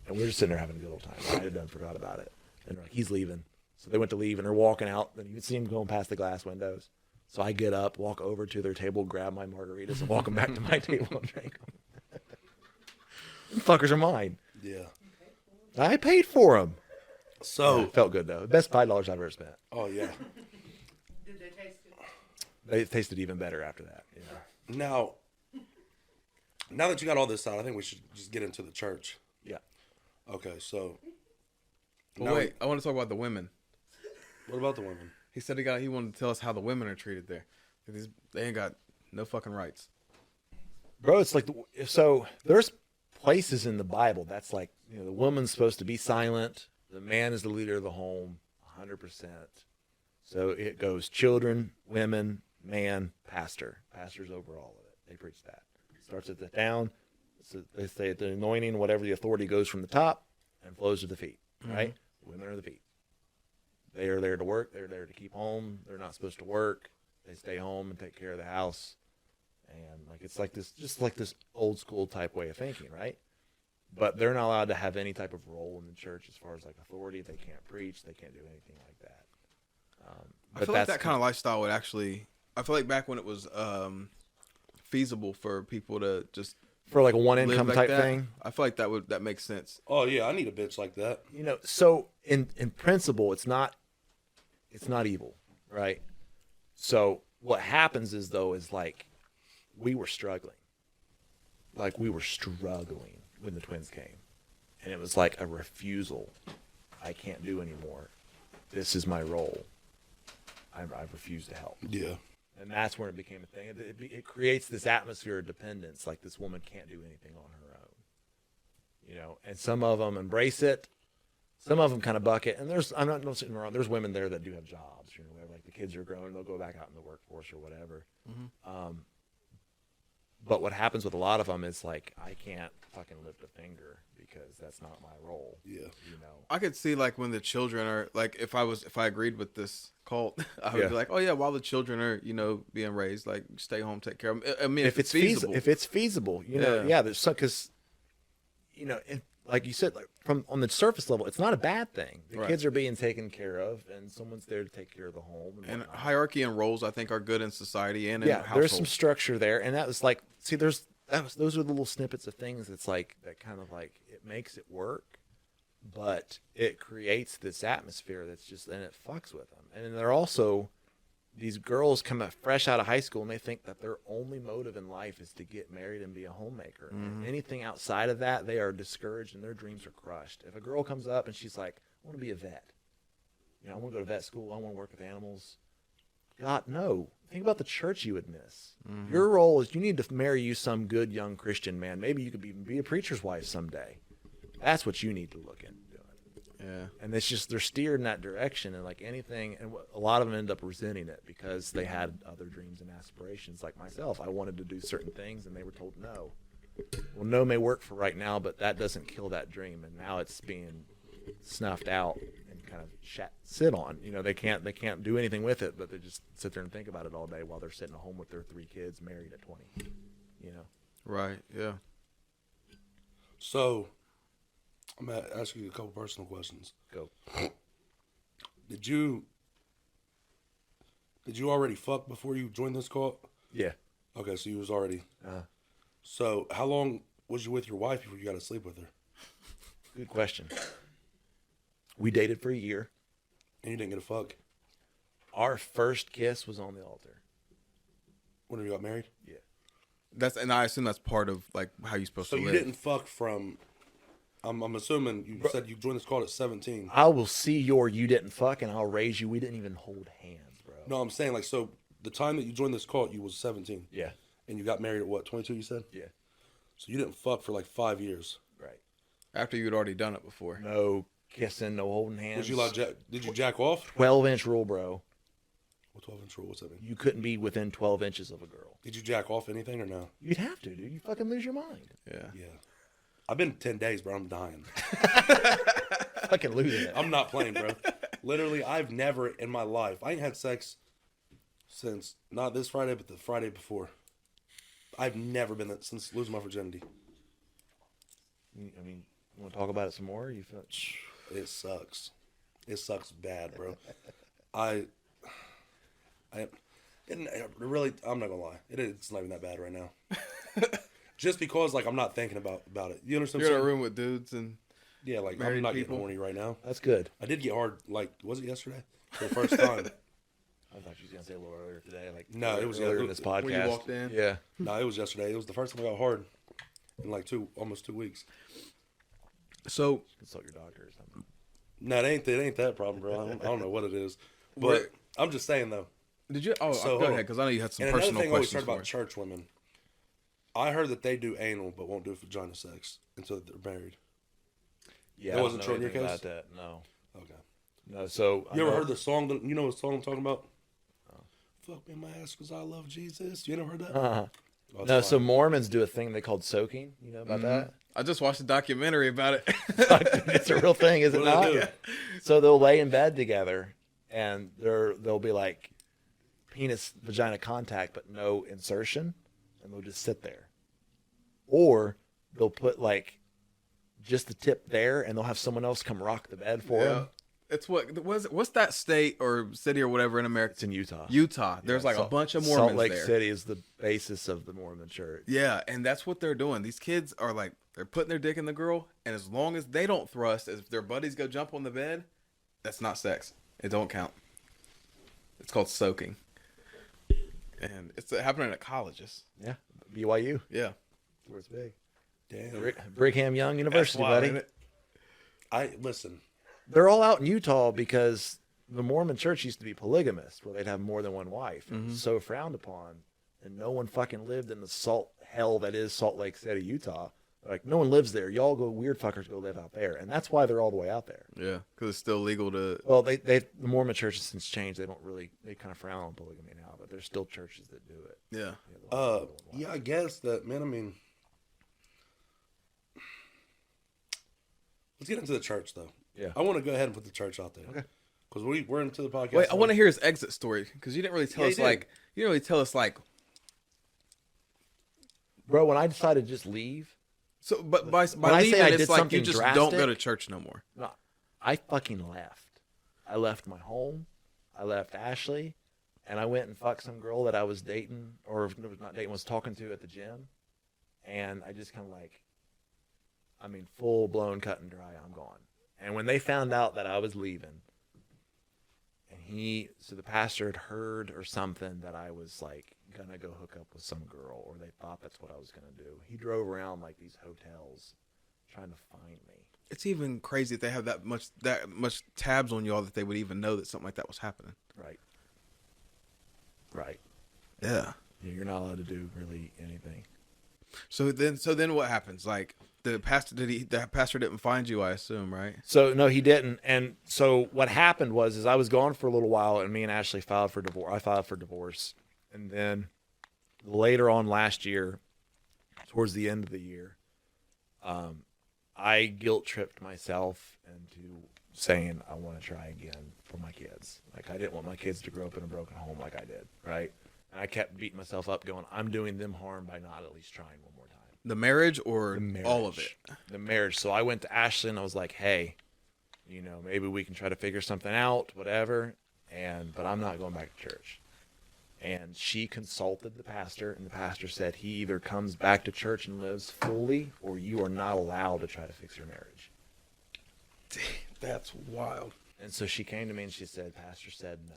And we were just sitting there having a good old time. I had done forgot about it. And they're like, he's leaving. So they went to leave, and they're walking out. And you can see him going past the glass windows. So I get up, walk over to their table, grab my margaritas, and walk them back to my table and drink them. Them fuckers are mine. Yeah. I paid for them. So. It felt good, though. Best $5 I've ever spent. Oh, yeah. Did they taste good? They tasted even better after that. Yeah. Now that you got all this out, I think we should just get into the church. Yeah. Okay, so. Well, wait, I want to talk about the women. What about the women? He said he wanted to tell us how the women are treated there. They ain't got no fucking rights. Bro, it's like, so there's places in the Bible that's like, the woman's supposed to be silent. The man is the leader of the home, 100%. So it goes children, women, man, pastor. Pastor's over all of it. They preach that. Starts at the down. So they say the anointing, whatever the authority goes from the top and flows to the feet, right? Women are the feet. They are there to work. They're there to keep home. They're not supposed to work. They stay home and take care of the house. And like it's like this, just like this old school type way of thinking, right? But they're not allowed to have any type of role in the church as far as like authority. They can't preach. They can't do anything like that. I feel like that kind of lifestyle would actually. I feel like back when it was feasible for people to just for like a one live income like type that, thing. I feel like that makes sense. Oh, yeah, I need a bitch like that. So in principle, it's not evil, right? So what happens is like we were struggling when the twins came, and it was like a refusal. I can't do anymore. This is my role. I refuse to help. Yeah. And that's when it became a thing. It creates this atmosphere of dependence, like this woman can't do anything on her own. And some of them embrace it. Some of them kind of buck it. And I'm not sitting around. There's women there that do have jobs, whatever. Like the kids are growing, they'll go back out in the workforce or whatever. But what happens with a lot of them is like, I can't fucking lift a finger because that's not my role. Yeah. I could see like when the children are like, if I agreed with this cult, I would be like, oh yeah, while the children are, being raised, like stay home, take care of them. I mean, if it's feasible, there's some, cause and like you said, like from on the surface level, it's not a bad thing. The kids are being taken care of and someone's there to take care of the home. And hierarchy and roles, I think, are good in society and in households. There's some structure there. And that was like, see, those are the little snippets of things that's like, that kind of like, it makes it work, but it creates this atmosphere that's just, and it fucks with them. And then they're also, these girls come fresh out of high school and they think that their only motive in life is to get married and be a homemaker. And anything outside of that, they are discouraged and their dreams are crushed. If a girl comes up and she's like, I want to be a vet. I want to go to vet school. I want to work with animals. God, no. Think about the church you would miss. Your role is you need to marry you some good young Christian man. Maybe you could be a preacher's wife someday. That's what you need to look into doing. Yeah. And it's just, they're steered in that direction, and like anything, and a lot of them end up resenting it because they had other dreams and aspirations. Like myself, I wanted to do certain things and they were told no. Well, no may work for right now, but that doesn't kill that dream. And now it's being snuffed out and kind of sit on. They can't do anything with it, but they just sit there and think about it all day while they're sitting at home with their 3 kids, married at 20. Right. Yeah. So, I'm going to ask you a couple personal questions. Go. Did you already fuck before you joined this cult? Yeah. Okay, so you was already. Uh, So how long was you with your wife before you got to sleep with her? Good question. We dated for a year. And you didn't get a fuck? Our first kiss was on the altar. When you got married? Yeah. And I assume that's part of like how you're supposed So to you live. didn't fuck from... I'm assuming you said you joined this cult at 17. I will see you didn't fuck, and I'll raise you. We didn't even hold hands, bro. No, I'm saying, like, so the time that you joined this cult, you was 17. Yeah. And you got married at what, 22, you said? Yeah. So you didn't fuck for like 5 years. Right. After you'd already done it before. No kissing, no holding hands. Was you like, did you jack off? 12-inch rule, bro. What 12-inch rule? What's that mean? You couldn't be within 12 inches of a girl. Did you jack off anything or no? You'd have to, dude. You fucking lose your mind. Yeah. Yeah. I've been 10 days, bro. I'm dying. Fucking losing it. I'm not playing, bro. Literally, I've never in my life, I ain't had sex since, not this Friday, but the Friday before. I've never been that since losing my virginity. I mean, you want to talk about it some more? You feel... It sucks. It sucks bad, bro. I really, I'm not gonna lie. It's not even that bad right now. Just because, like, I'm not thinking about it. You understand? You're what in I'm a saying? room with dudes and Yeah, like, married I'm not people. getting horny right now. That's good. I did get hard, like, was it yesterday? For the first time. I thought you was going to say a little earlier today. Like, No, it was earlier in this podcast. when you walked in. Yeah. No, it was yesterday. It was the first time I got hard in like almost 2 weeks. So Consult your doctor or something. No, it ain't that problem, bro. I don't know what it is, but Wait. I'm just saying though. did you? Oh, So, go hold ahead on. because I know you had some And another personal thing I always questions heard for about me. church women. I heard that they do anal but won't do vagina sex until they're married. Yeah. That I wasn't don't true know in your anything case? about that. No. Okay. No. So You ever heard the song? You know what song I'm talking about? Fuck me in my ass because I love Jesus. You never heard that? Uh-huh. Oh, it's No. fire. So Mormons do a thing they called soaking. You know about that? I just watched a documentary about it. It's a real thing, is it What do they not? do? So they'll lay in bed together, and they'll be like penis vagina contact, but no insertion, and they'll just sit there. Or they'll put like just the tip there, and they'll have someone else come rock the bed for them. It's what's that state or city or whatever in America? It's in Utah. Utah. There's like a bunch of Mormons Salt Lake there. City is the basis of the Mormon church. Yeah, and that's what they're doing. These kids are like they're putting their dick in the girl, and as long as they don't thrust, as if their buddies go jump on the bed, that's not sex. It don't count. It's called soaking, and it's happening at colleges. Yeah, BYU, Yeah, where it's big. Damn. Brigham Young University, wild, buddy. ain't it? I listen. They're all out in Utah because the Mormon church used to be polygamist, where they'd have more than one wife. It was so frowned upon, and no one fucking lived in the salt hell that is Salt Lake City, Utah. Like, no one lives there. Y'all go weird fuckers go live out there, and that's why they're all the way out there. Yeah, because it's still legal to. Well, the Mormon church has since changed. They kind of frown on polygamy now, but there's still churches that do it. Yeah, Yeah, I guess that, man. I mean, let's get into the church though. Yeah. I want to go ahead and put the church out there. Okay. Because we're into the podcast. wait, I want to hear his exit story because you didn't really tell Yeah, us you did. like you didn't really tell us like Bro, when I decided to just leave, so. But by When I say leaving, I it's did like you something just don't go drastic- to church no more. no, I fucking left. I left my home. I left Ashley, and I went and fucked some girl that I was dating, or was not dating, was talking to at the gym. And I just kind of like, I mean, full blown cut and dry. I'm gone. And when they found out that I was leaving, and so the pastor had heard or something that I was like gonna go hook up with some girl, or they thought that's what I was gonna do. He drove around like these hotels trying to find me. It's even crazy that they have that much tabs on y'all that they would even know that something like that was happening. Right. Yeah. Yeah, you're not allowed to do really anything. So then what happens? Like the pastor didn't find you, I assume, right? So no, he didn't. And so what happened was I was gone for a little while, and me and Ashley filed for divorce. I filed for divorce, and then later on last year, towards the end of the year, I guilt tripped myself into saying I want to try again for my kids. Like, I didn't want my kids to grow up in a broken home like I did, right? And I kept beating myself up, going, I'm doing them harm by not at least trying one more time. The marriage or The marriage. all of it? The marriage. So I went to Ashley and I was like, hey, maybe we can try to figure something out, whatever. But I'm not going back to church. And she consulted the pastor, and the pastor said he either comes back to church and lives fully, or you are not allowed to try to fix your marriage. That's wild. And so she came to me and she said, Pastor said no.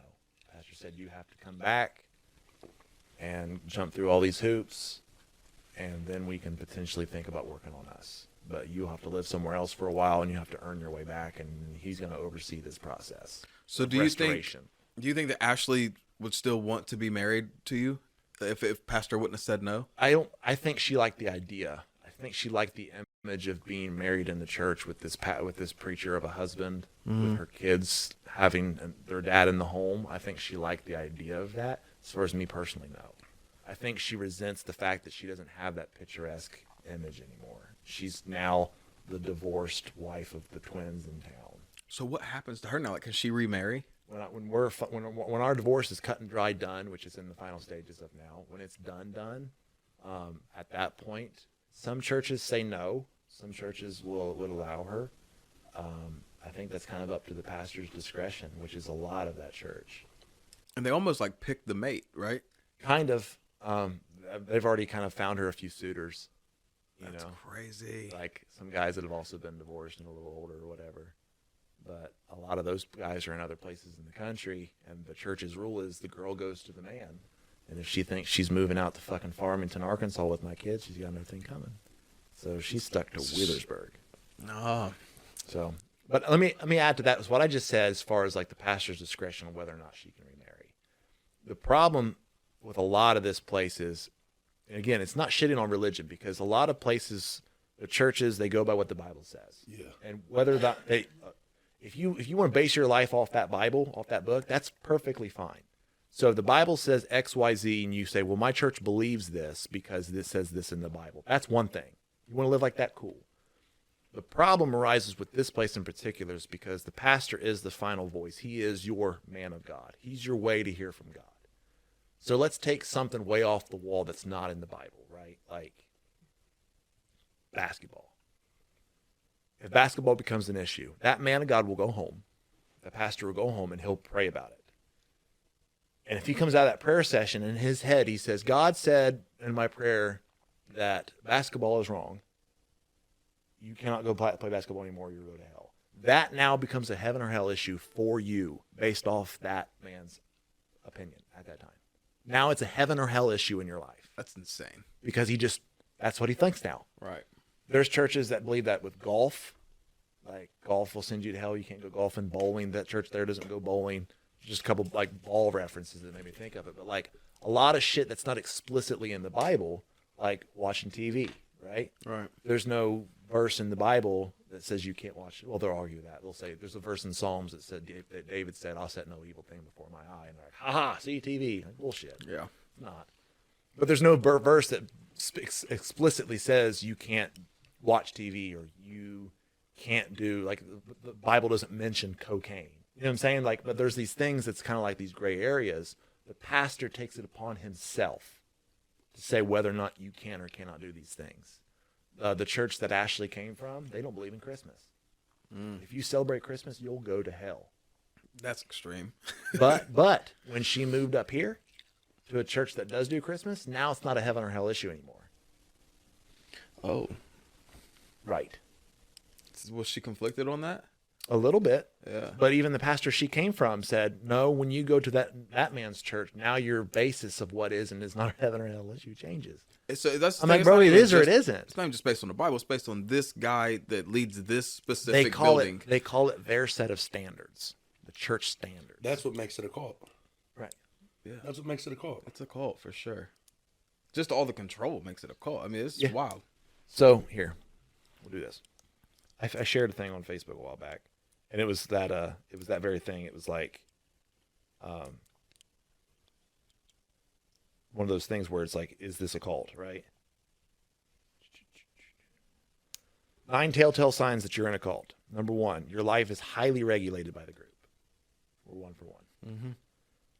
Pastor said, you have to come back and jump through all these hoops, and then we can potentially think about working on us. But you'll have to live somewhere else for a while, and you have to earn your way back, and he's going to oversee this process. So do you think that Ashley would still want to be married to you if Pastor wouldn't have said no? I think she liked the idea. I think she liked the image of being married in the church with this preacher of a husband, with her kids having their dad in the home. I think she liked the idea of that. As far as me personally, no. I think she resents the fact that she doesn't have that picturesque image anymore. She's now the divorced wife of the twins in town. So what happens to her now? Like, can she remarry? When our divorce is cut and dry done, which is in the final stages of now, when it's done, at that point, some churches say no. Some churches would allow her. I think that's kind of up to the pastor's discretion, which is a lot of that church. And they almost like pick the mate, right? Kind of. They've already kind of found her a few suitors. That's crazy. Like some guys that have also been divorced and a little older or whatever. But a lot of those guys are in other places in the country, and the church's rule is the girl goes to the man. And if she thinks she's moving out to fucking Farmington, Arkansas with my kids, she's got nothing coming. So she's stuck to Wheelersburg. No. So, but let me add to that is what I just said as far as like the pastor's discretion on whether or not she can remarry. The problem with a lot of this place is, and again, it's not shitting on religion, because a lot of places, the churches, they go by what the Bible says. Yeah. And whether that if you want to base your life off that Bible, off that book, that's perfectly fine. So if the Bible says X, Y, Z, and you say, well, my church believes this because this says this in the Bible, that's one thing. You want to live like that? Cool. The problem arises with this place in particular is because the pastor is the final voice. He is your man of God. He's your way to hear from God. So let's take something way off the wall that's not in the Bible, right? Like basketball. If basketball becomes an issue, that man of God will go home. The pastor will go home and he'll pray about it. And if he comes out of that prayer session, in his head, he says, God said in my prayer that basketball is wrong. You cannot go play basketball anymore. You'll go to hell. That now becomes a heaven or hell issue for you based off that man's opinion at that time. Now it's a heaven or hell issue in your life. That's insane. Because that's what he thinks now. Right. There's churches that believe that with golf. Like golf will send you to hell. You can't go golfing. Bowling, that church there doesn't go bowling. Just a couple like ball references that made me think of it. But like a lot of shit that's not explicitly in the Bible, like watching TV, right? Right. There's no verse in the Bible that says you can't watch it. Well, they'll argue that. They'll say there's a verse in Psalms that said that David said, I'll set no evil thing before my eye. And they're like, haha, see TV. Like, bullshit. Yeah. It's not. But there's no verse that explicitly says you can't watch TV or you can't do, like the Bible doesn't mention cocaine. You know what I'm saying? Like, but there's these things that's kind of like these gray areas. The pastor takes it upon himself to say whether or not you can or cannot do these things. The church that Ashley came from, they don't believe in Christmas. If you celebrate Christmas, you'll go to hell. That's extreme. but when she moved up here to a church that does do Christmas, now it's not a heaven or hell issue anymore. Oh. Right. Was she conflicted on that? A little bit. Yeah. But even the pastor she came from said, no, when you go to that man's church, now your basis of what is and is not a heaven or hell issue changes. So that's I'm like, bro, it is or it isn't. It's not even just based on the Bible. It's based on this guy that leads this specific building. They call it their set of standards, the church standards. That's what makes it a cult. Right. Yeah. That's what makes it a cult. It's a cult for sure. Just all the control makes it a cult. I mean, it's wild. So here, we'll do this. I shared a thing on Facebook a while back, and it was that very thing. It was like, one of those things where it's like, is this a cult, right? 9 telltale signs that you're in a cult. Number 1, your life is highly regulated by the group. We're 1 for 1. Mm-hmm.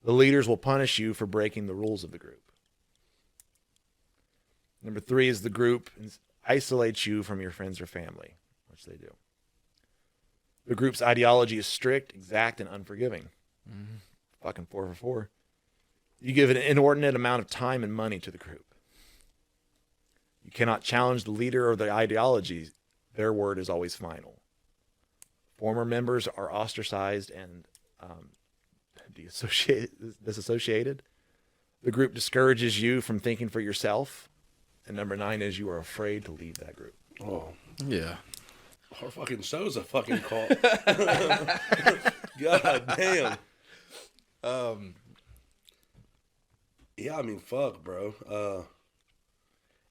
The leaders will punish you for breaking the rules of the group. Number 3 is the group isolates you from your friends or family, which they do. The group's ideology is strict, exact, and unforgiving. Mm-hmm. Fucking 4 for 4. You give an inordinate amount of time and money to the group. You cannot challenge the leader or the ideology. Their word is always final. Former members are ostracized and disassociated. The group discourages you from thinking for yourself. And number 9 is you are afraid to leave that group. Oh, Yeah. our fucking show's a fucking call. God damn. Yeah, I mean, fuck, bro.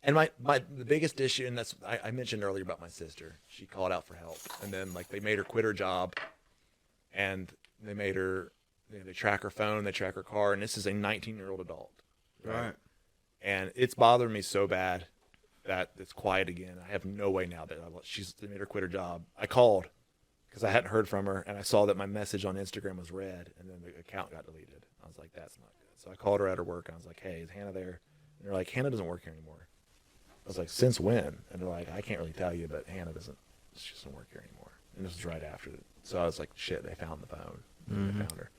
And the biggest issue, and that's I mentioned earlier about my sister. She called out for help, and then like they made her quit her job, and they made her they track her phone, they track her car, and this is a 19-year-old adult, Right. And it's bothering me so bad that it's quiet again. I have no way now that they made her quit her job. I called because I hadn't heard from her, and I saw that my message on Instagram was read, and then the account got deleted. I was like, that's not good. So I called her at her work, and I was like, hey, is Hannah there? And they're like, Hannah doesn't work here anymore. I was like, since when? And they're like, I can't really tell you, but Hannah she doesn't work here anymore. And this was right after it. So I was like, shit, they found the phone. They found her.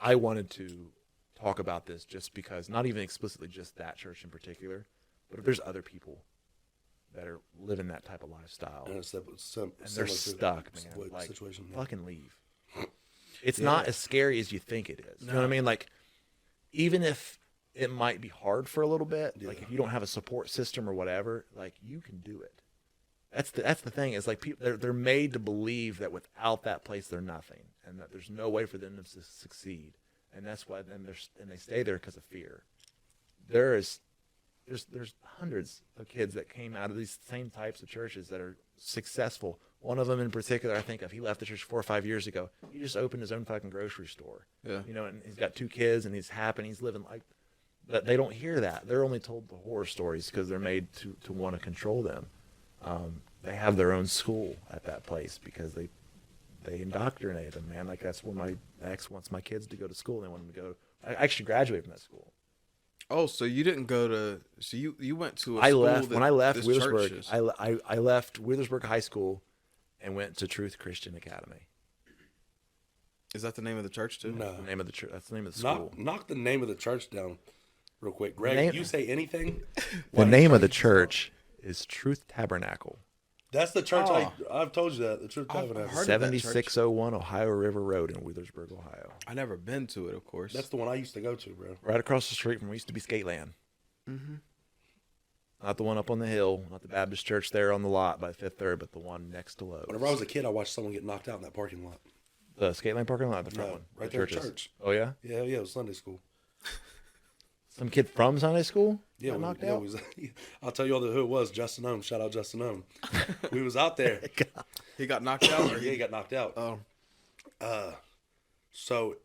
I wanted to talk about this just because, not even explicitly just that church in particular, but if there's other people that are living that type of lifestyle And it's and they're stuck, man, like, situation. Yeah. fucking leave. It's not as scary as you think it is. You know what I mean? Like, even if it might be hard for a little bit, like if you don't have a support system or whatever, like you can do it. That's the thing is like people they're made to believe that without that place they're nothing, and that there's no way for them to succeed, and that's why they stay there because of fear. There's hundreds of kids that came out of these same types of churches that are successful. One of them in particular, I think of, he left the church 4 or 5 years ago. He just opened his own fucking grocery store. Yeah. You know, and he's got 2 kids and he's happy. He's living like that. They don't hear that. They're only told the horror stories because they're made to want to control them. They have their own school at that place because they indoctrinate them, man. Like that's where my ex wants my kids to go to school. They want them to go. I actually graduated from that school. Oh, so you didn't go to? So you went to? I left when I left this Wheelersburg. church is- I left Wheelersburg High School and went to Truth Christian Academy. Is that the name of the church too? No. That's the name of the church. That's the name of the school. Knock the name of the church down real quick. Greg, you say anything? The name of the church is Truth Tabernacle. That's the church Oh. I've told you that. The Truth I've Tabernacle. heard of that church. 7601 Ohio River Road in Wheelersburg, Ohio. I never been to it, of course. That's the one I used to go to, bro. Right across the street from where used to be Skateland. Not the one up on the hill, not the Baptist church there on the lot by Fifth Third, but the one next to Lowe's. Whenever I was a kid, I watched someone get knocked out in that parking lot. The Skateland parking lot, the front No, one, right the there at churches. church. Oh yeah, Yeah, it was Sunday school. some kid from Sunday school Yeah, got knocked yeah, out. I'll tell you all who it was. Justin Ohm. Shout out Justin Ohm. We was out there. he got knocked out. Or Yeah, he got knocked out. Oh, So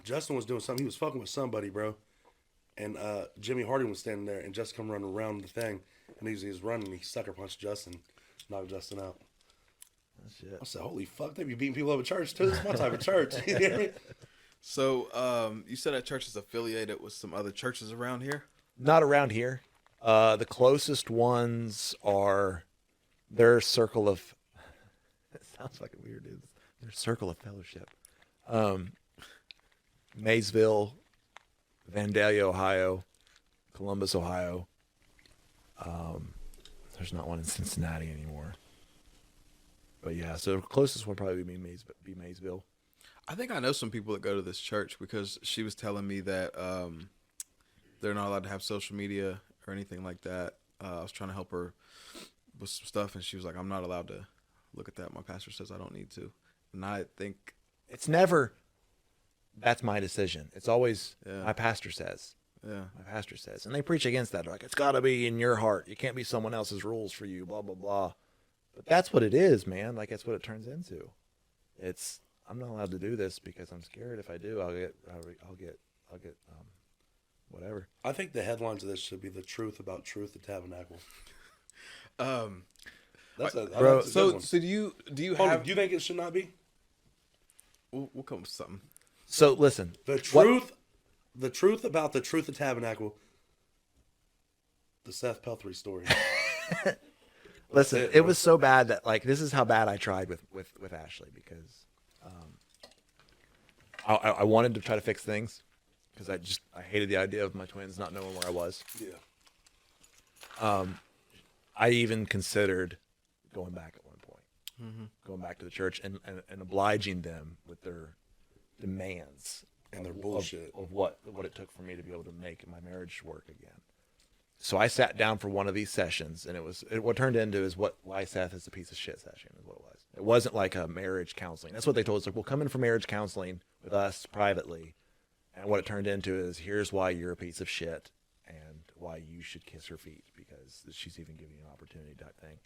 Justin was doing something. He was fucking with somebody, bro. And Jimmy Harding was standing there, and Justin come running around the thing, and he was running. And he sucker punched Justin, knocked Justin out. Shit. I said, "Holy fuck, they be beating people up at church too. This is my type of church." You hear me? so you said that church is affiliated with some other churches around here. Not around here. The closest ones are their circle of. It sounds fucking weird, dude. Their circle of fellowship. Maysville, Vandalia, Ohio, Columbus, Ohio. There's not one in Cincinnati anymore. But yeah, so the closest one probably be Maysville. I think I know some people that go to this church because she was telling me that they're not allowed to have social media or anything like that. I was trying to help her with some stuff, and she was like, "I'm not allowed to look at that. My pastor says I don't need to." And I think It's never, that's my decision. It's always, Yeah. my pastor says. Yeah. My pastor says. And they preach against that. They're like, it's got to be in your heart. You can't be someone else's rules for you, blah, blah, blah. But that's what it is, man. Like, that's what it turns into. It's, I'm not allowed to do this because I'm scared if I do, I'll get whatever. I think the headlines of this should be "The Truth About Truth at Tabernacle." That's a Bro, that's a good So one. do you Hold on, have? do you think it should not be We'll come with something. So listen, the truth? The truth about the truth of Tabernacle. The Seth Pelfrey story. listen, it was so bad that like, this is how bad I tried with Ashley because I wanted to try to fix things. because I hated the idea of my twins not knowing where I was. Yeah. I even considered going back at one point, going back to the church and obliging them with their demands And their bullshit. of what it took for me to be able to make my marriage work again. So I sat down for one of these sessions, and what turned into is why Seth is a piece of shit session is what it was. It wasn't like a marriage counseling. That's what they told us. Like, we'll come in for marriage counseling with us privately. And what it turned into is, here's why you're a piece of shit and why you should kiss her feet because she's even giving you an opportunity type thing.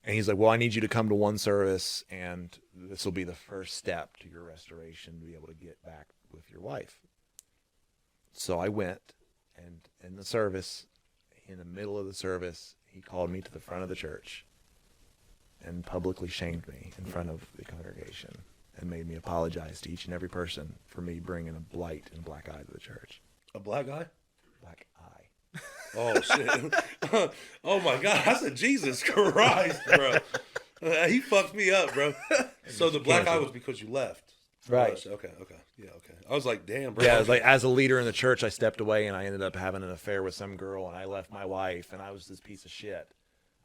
And he's like, well, I need you to come to one service, and this will be the first step to your restoration to be able to get back with your wife. So I went, and in the service, in the middle of the service, he called me to the front of the church and publicly shamed me in front of the congregation and made me apologize to each and every person for me bringing a blight and black eye to the church. A black guy? Black eye. Oh, shit. Oh, my God. I said, Jesus Christ, bro. He fucked me up, bro. So the black eye was because you left. Right. Okay. Yeah, okay. I was like, damn, bro. Yeah, it was like as a leader in the church, I stepped away and I ended up having an affair with some girl, and I left my wife, and I was this piece of shit.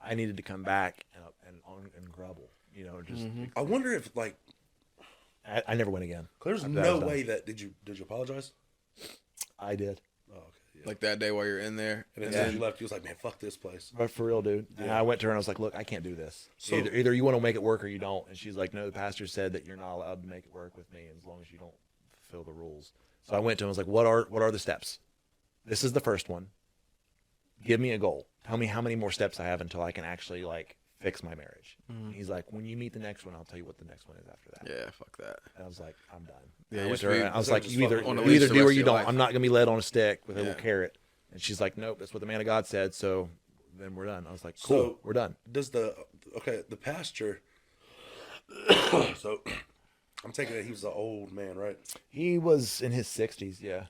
I needed to come back and grumble, just. I wonder if, like, I never went again. there's That was no done. way that, did you apologize? I did. Oh, okay. Yeah. Like that day while you're in there. And then as you left, you was like, man, fuck this place. But for real, dude. And Yeah. I went to her and I was like, look, I can't do this. So- Either you want to make it work or you don't. And she's like, no, the pastor said that you're not allowed to make it work with me as long as you don't fulfill the rules. So I went to him and was like, what are the steps? This is the first one. Give me a goal. Tell me how many more steps I have until I can actually like fix my marriage. And he's like, when you meet the next one, I'll tell you what the next one is after that. Yeah, fuck that. And I was like, I'm done. Yeah, I you went should to her be- and I was instead like, of you just either fucking on the you leash either the do rest or of you your don't. life. I'm not gonna be led on a stick with a Yeah. little carrot. And she's like, nope, that's what the man of God said. So then we're done. I was like, cool, So- we're done. Does the pastor, so I'm taking it he was an old man, right? He was in his 60s, yeah.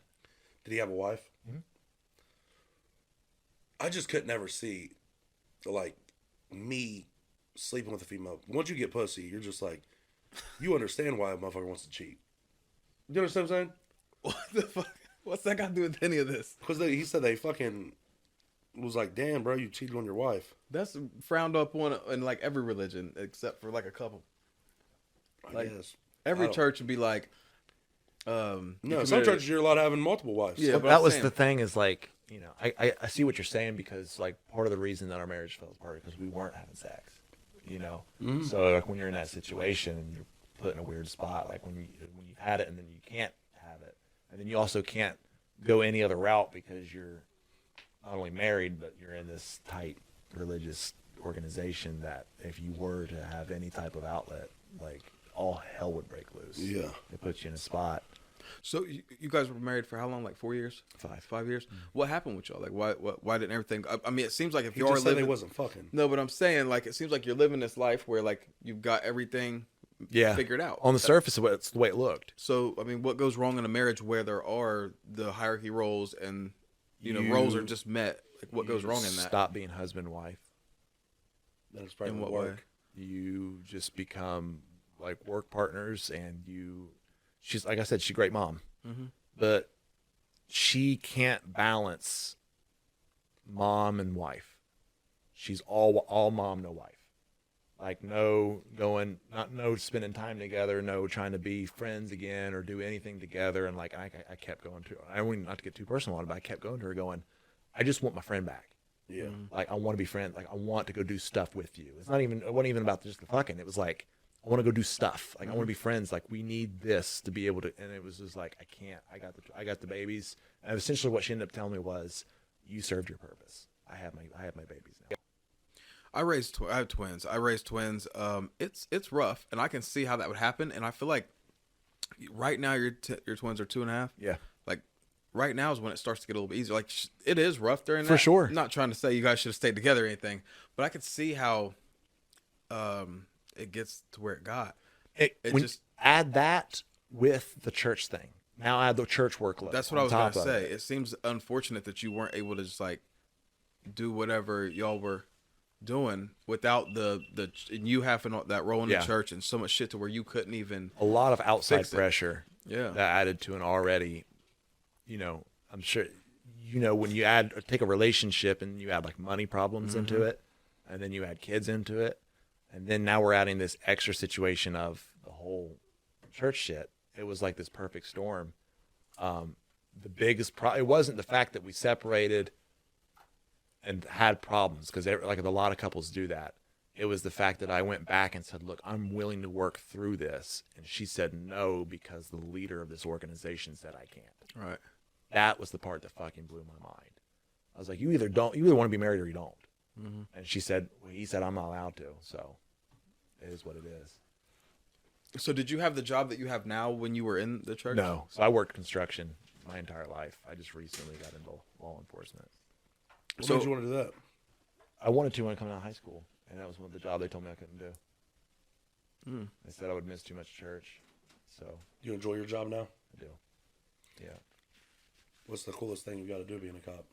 Did he have a wife? I just could never see, like, me sleeping with a female. Once you get pussy, you're just like, you understand why a motherfucker wants to cheat. You understand what I'm saying? What the fuck? What's that got to do with any of this? Because he said they fucking was like, damn, bro, you cheated on your wife. That's frowned up on in like every religion except for like a couple. I Like, guess. Every I don't- church would be like, No, you some committed- churches you're allowed having multiple wives. Yeah, Well, but that I'm was saying- the thing is like, I see what you're saying because like part of the reason that our marriage fell apart because we weren't having sex, So like when you're in that situation and you're put in a weird spot, like when you've had it and then you can't have it, and then you also can't go any other route because you're not only married but you're in this tight religious organization that if you were to have any type of outlet, like all hell would break loose. Yeah. It puts you in a spot. so you guys were married for how long? Like 4 years? 5 years? What happened with y'all? Like why didn't everything? I mean, it seems like if He you are just said living, they wasn't fucking. no, but I'm saying like it seems like you're living this life where like you've got everything figured out On the surface, it's the way it looked. So, I mean, what goes wrong in a marriage where there are the hierarchy roles and, roles are just met? Like, what goes wrong in that? Stop being husband and wife. That's probably In what what way? work. You just become like work partners, and she's like I said, she's a great mom, but she can't balance mom and wife. She's all mom, no wife. Like no spending time together, no trying to be friends again or do anything together. And like I kept going to her. I don't not to get too personal on it, but I kept going to her going, I just want my friend back. Yeah. Like I want to be friends. Like I want to go do stuff with you. It wasn't even about just the fucking. It was like I want to go do stuff. Like I want to be friends. Like we need this to be able to. And it was just like I can't. I got the babies. And essentially what she ended up telling me was, you served your purpose. I have my babies now. I have twins. I raised twins. It's rough, and I can see how that would happen. And I feel like right now your twins are 2.5. Yeah. Like right now is when it starts to get a little bit easier. Like it is rough during that. For sure. I'm not trying to say you guys should have stayed together or anything, but I could see how it gets to where it got. When just add that with the church thing. Now add the church workload. That's what I on was gonna top of say. it. It seems unfortunate that you weren't able to just like do whatever y'all were doing without the you having that role in Yeah. the church and so much shit to where you couldn't even. A lot of outside Fix it. pressure. Yeah. That added to an already, you know, I'm sure, you know, when you take a relationship and you add like money problems into it, and then you add kids into it, and then now we're adding this extra situation of the whole church shit. It was like this perfect storm. The biggest it wasn't the fact that we separated and had problems, because like a lot of couples do that. It was the fact that I went back and said, look, I'm willing to work through this. And she said no, because the leader of this organization said I can't. Right. That was the part that fucking blew my mind. I was like, you either want to be married or you don't. Mm-hmm. And he said, I'm not allowed to. So it is what it is. So did you have the job that you have now when you were in the church? No. So I worked construction my entire life. I just recently got into law enforcement. What made you want to do that? I wanted to when I come out of high school, and that was one of the jobs they told me I couldn't do. They said I would miss too much church. So You enjoy your job now? I do. Yeah. What's the coolest thing you got to do being a cop?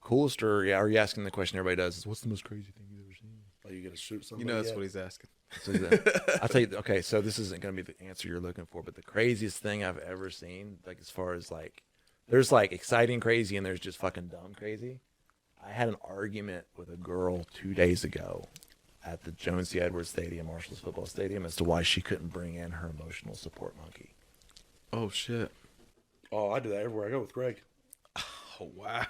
Coolest, or are you asking the question everybody does? Is what's the most crazy thing you've ever seen? Like you get to shoot You somebody? know that's yet? what he's asking. So I'll tell you. Okay, so this isn't going to be the answer you're looking for, but the craziest thing I've ever seen, like as far as like, there's like exciting crazy and there's just fucking dumb crazy. I had an argument with a girl 2 days ago at the Jones C. Edwards Stadium, Marshall's football stadium, as to why she couldn't bring in her emotional support monkey. Oh shit. Oh, I do that everywhere I go with Greg. Oh wow.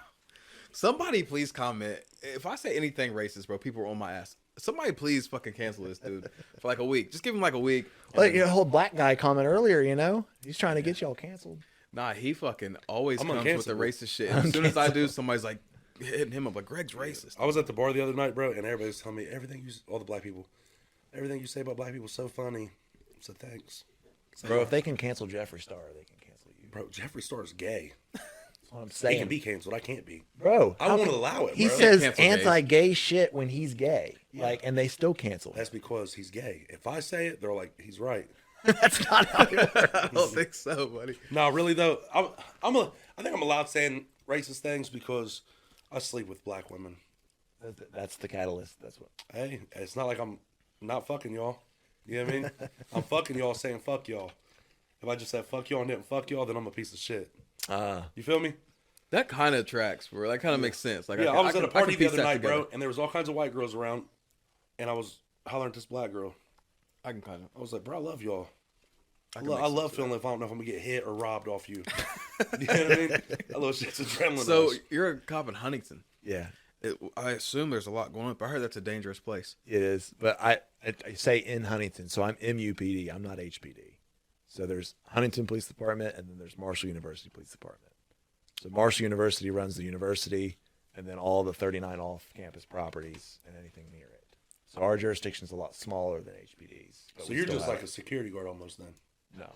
Somebody please comment. If I say anything racist, bro, people are on my ass. Somebody please fucking cancel this dude for like a week. Just give him like a week. Like your whole black guy comment earlier, you know, he's trying to get y'all canceled. Nah, he fucking always I'm comes with the uncancelable. racist shit. As soon as I do, somebody's like hitting him up like Greg's racist. I was at the bar the other night, bro, and everybody was telling me all the black people, everything you say about black people is so funny. So thanks. Bro, if they can cancel Jeffree Star, they can cancel you. Bro, Jeffree Star is gay. That's what I'm He saying. can be canceled. I can't be. Bro, I won't allow it, He bro. says Cancel gays. anti-gay shit when he's gay, like, and they still cancel him. That's because he's gay. If I say it, they're like, he's right. That's not how it works. I don't think so, buddy. No, really though, I think I'm allowed saying racist things because I sleep with black women. That's the catalyst. That's what. Hey, it's not like I'm not fucking y'all. You know what I mean? I'm fucking y'all saying fuck y'all. If I just said fuck y'all and didn't fuck y'all, then I'm a piece of shit. You feel me? That kind of tracks, bro. That kind of makes sense. Like, Yeah, I was at a party the piece other that night, together. bro, and there was all kinds of white girls around, and I was hollering at this black girl. I can kind of. I was like, bro, I love y'all. I can love make sense of feeling if I don't know if I'm gonna get hit or robbed off you. You know what I mean? That little shit's adrenaline. So rush. you're a cop in Huntington. Yeah, I assume there's a lot going on, but I heard that's a dangerous place. it is. But I say in Huntington, so I'm MUPD. I'm not HPD. So there's Huntington Police Department, and then there's Marshall University Police Department. So Marshall University runs the university, and then all the 39 off-campus properties and anything near it. So our jurisdiction's a lot smaller than HPD's. but So we you're still just have- like a security guard almost then. no.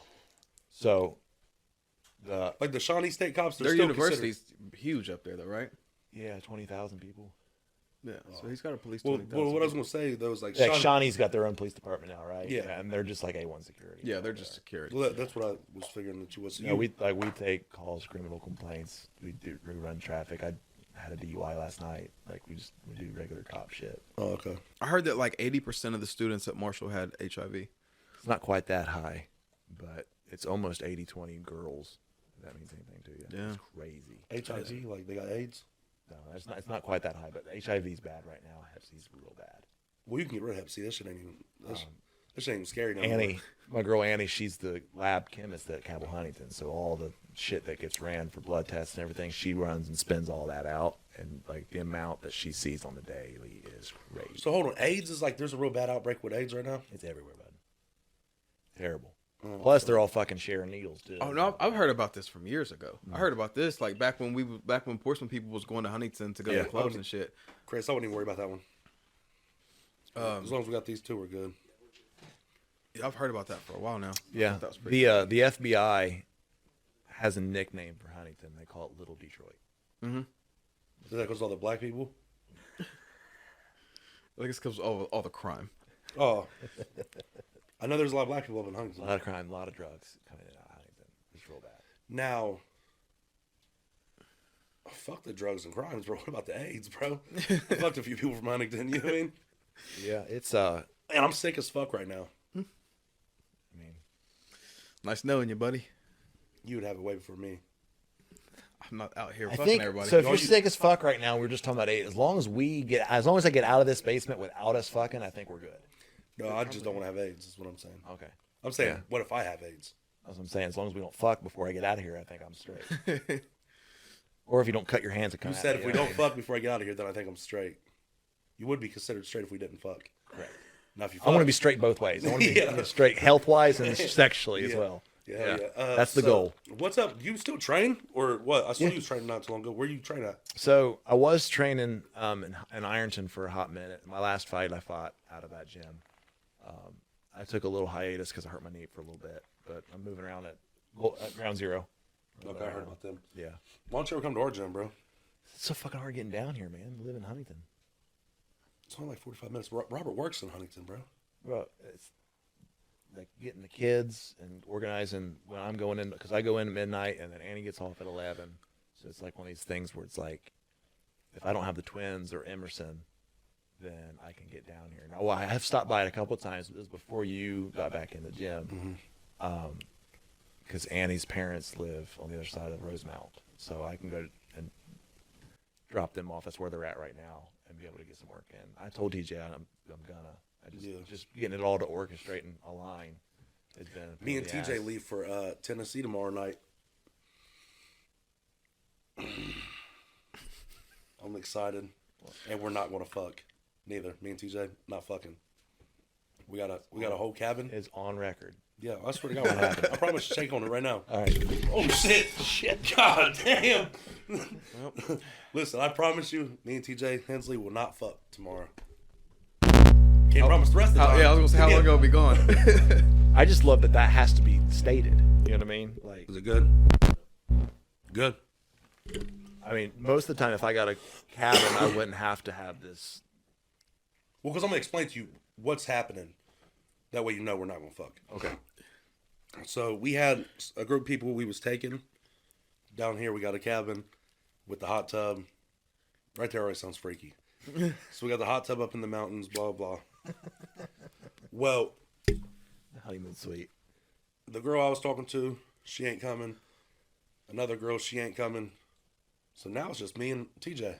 So Like the Shawnee State cops, they're Their still university's huge up there, though, right? 20,000 people. Yeah. So he's got a police. Well, 20,000 what I was gonna say though is like Like Shawnee, Shawnee's got their own police department now, right? Yeah. and they're just like A1 security. Yeah, they're just security. well, that's what I was figuring that you was. No, we take calls, criminal complaints. We run traffic. I had a DUI last night. Like we do regular cop shit. Oh, okay. I heard that like 80% of the students at Marshall had HIV. It's not quite that high, but it's almost 80-20 girls. If that means anything to you. Yeah. It's crazy. HIV, like they got AIDS. No, it's not quite that high, but HIV's bad right now. Hep C's real bad. Well, you can get rid of Hep C. That shit ain't even. That shit ain't even scary no more. Annie, my girl Annie, she's the lab chemist at Cabell Huntington. So all the shit that gets ran for blood tests and everything, she runs and spins all that out. And like the amount that she sees on the daily is crazy. So hold on, AIDS is like there's a real bad outbreak with AIDS right now. It's everywhere, bud. Terrible. Plus, they're all fucking sharing needles too. Oh no, I've heard about this from years ago. I heard about this like back when Portsmouth people was going to Huntington to go Yeah. to clubs and shit. Chris, I wouldn't even worry about that one. As long as we got these two, we're good. Yeah, I've heard about that for a while now. Yeah, That was pretty the FBI has a nickname for Huntington. They call it Little Detroit. Is that because all the black people? I think it's because of all the crime. Oh, I know there's a lot of black people up in A Huntington. lot of crime, a lot of drugs coming in out of Huntington. It's real bad. Now, fuck the drugs and crimes, bro. What about the AIDS, bro? I fucked a few people from Huntington. You know what I mean? Yeah, it's And I'm sick as fuck right now. I mean, Nice knowing you, buddy. You would have it way before me. I'm not out here I fucking think everybody. so. If you're sick as fuck right now, we're just talking about 8. As long as I get out of this basement without us fucking, I think we're good. No, I just don't want to have AIDS. Is what I'm saying. Okay. I'm saying, Yeah. what if I have AIDS? That's what I'm saying. As long as we don't fuck before I get out of here, I think I'm straight. Or if you don't cut your hands and come You at said me, if we don't fuck before I get out of here, then I think I'm straight. You would be considered straight if we didn't fuck. Correct. Now, if you I fuck, want to be straight both ways. I want to be Yeah. straight health-wise and sexually as Yeah. well. Yeah. That's the so, goal. What's up? You still train or what? I saw you was training not too long ago. Where you train at? So I was training in Ironton for a hot minute. My last fight, I fought out of that gym. I took a little hiatus because I hurt my knee for a little bit, but I'm moving around at Ground Zero. Okay, I heard about them. Yeah. Why don't you ever come to our gym, bro? It's so fucking hard getting down here, man. We live in Huntington. It's only like 45 minutes. Robert works in Huntington, bro. Bro, it's like getting the kids and organizing when I'm going in, because I go in at midnight and then Annie gets off at 11. So it's like one of these things where it's like, if I don't have the twins or Emerson, then I can get down here. Now, well, I have stopped by it a couple of times. It was before you got back in the gym. Because Annie's parents live on the other side of Rosemount. So I can go and drop them off. That's where they're at right now and be able to get some work in. I told TJ I'm gonna. Just getting it all to orchestrate and align has been a Me pain and in the TJ ass. leave for Tennessee tomorrow night. I'm excited, and we're not going to fuck. Neither me and TJ not fucking. We got a whole cabin. Is on record. Yeah, I swear to God, what happened? I promise to shake on it right now. All right. Oh shit! God damn! Listen, I promise you, me and TJ Hensley will not fuck tomorrow. Can't promise the rest of the time. Yeah, I was gonna say how long ago will be gone. I just love that has to be stated. You know what I mean? Like, Is it good? Good. I mean, most of the time, if I got a cabin, I wouldn't have to have this. Well, because I'm gonna explain to you what's happening. That way, you know we're not gonna fuck. Okay. So we had a group of people we was taking down here. We got a cabin with the hot tub. Right there already sounds freaky. So we got the hot tub up in the mountains. Blah blah. Well, Honeymoon suite. the girl I was talking to, she ain't coming. Another girl, she ain't coming. So now it's just me and TJ.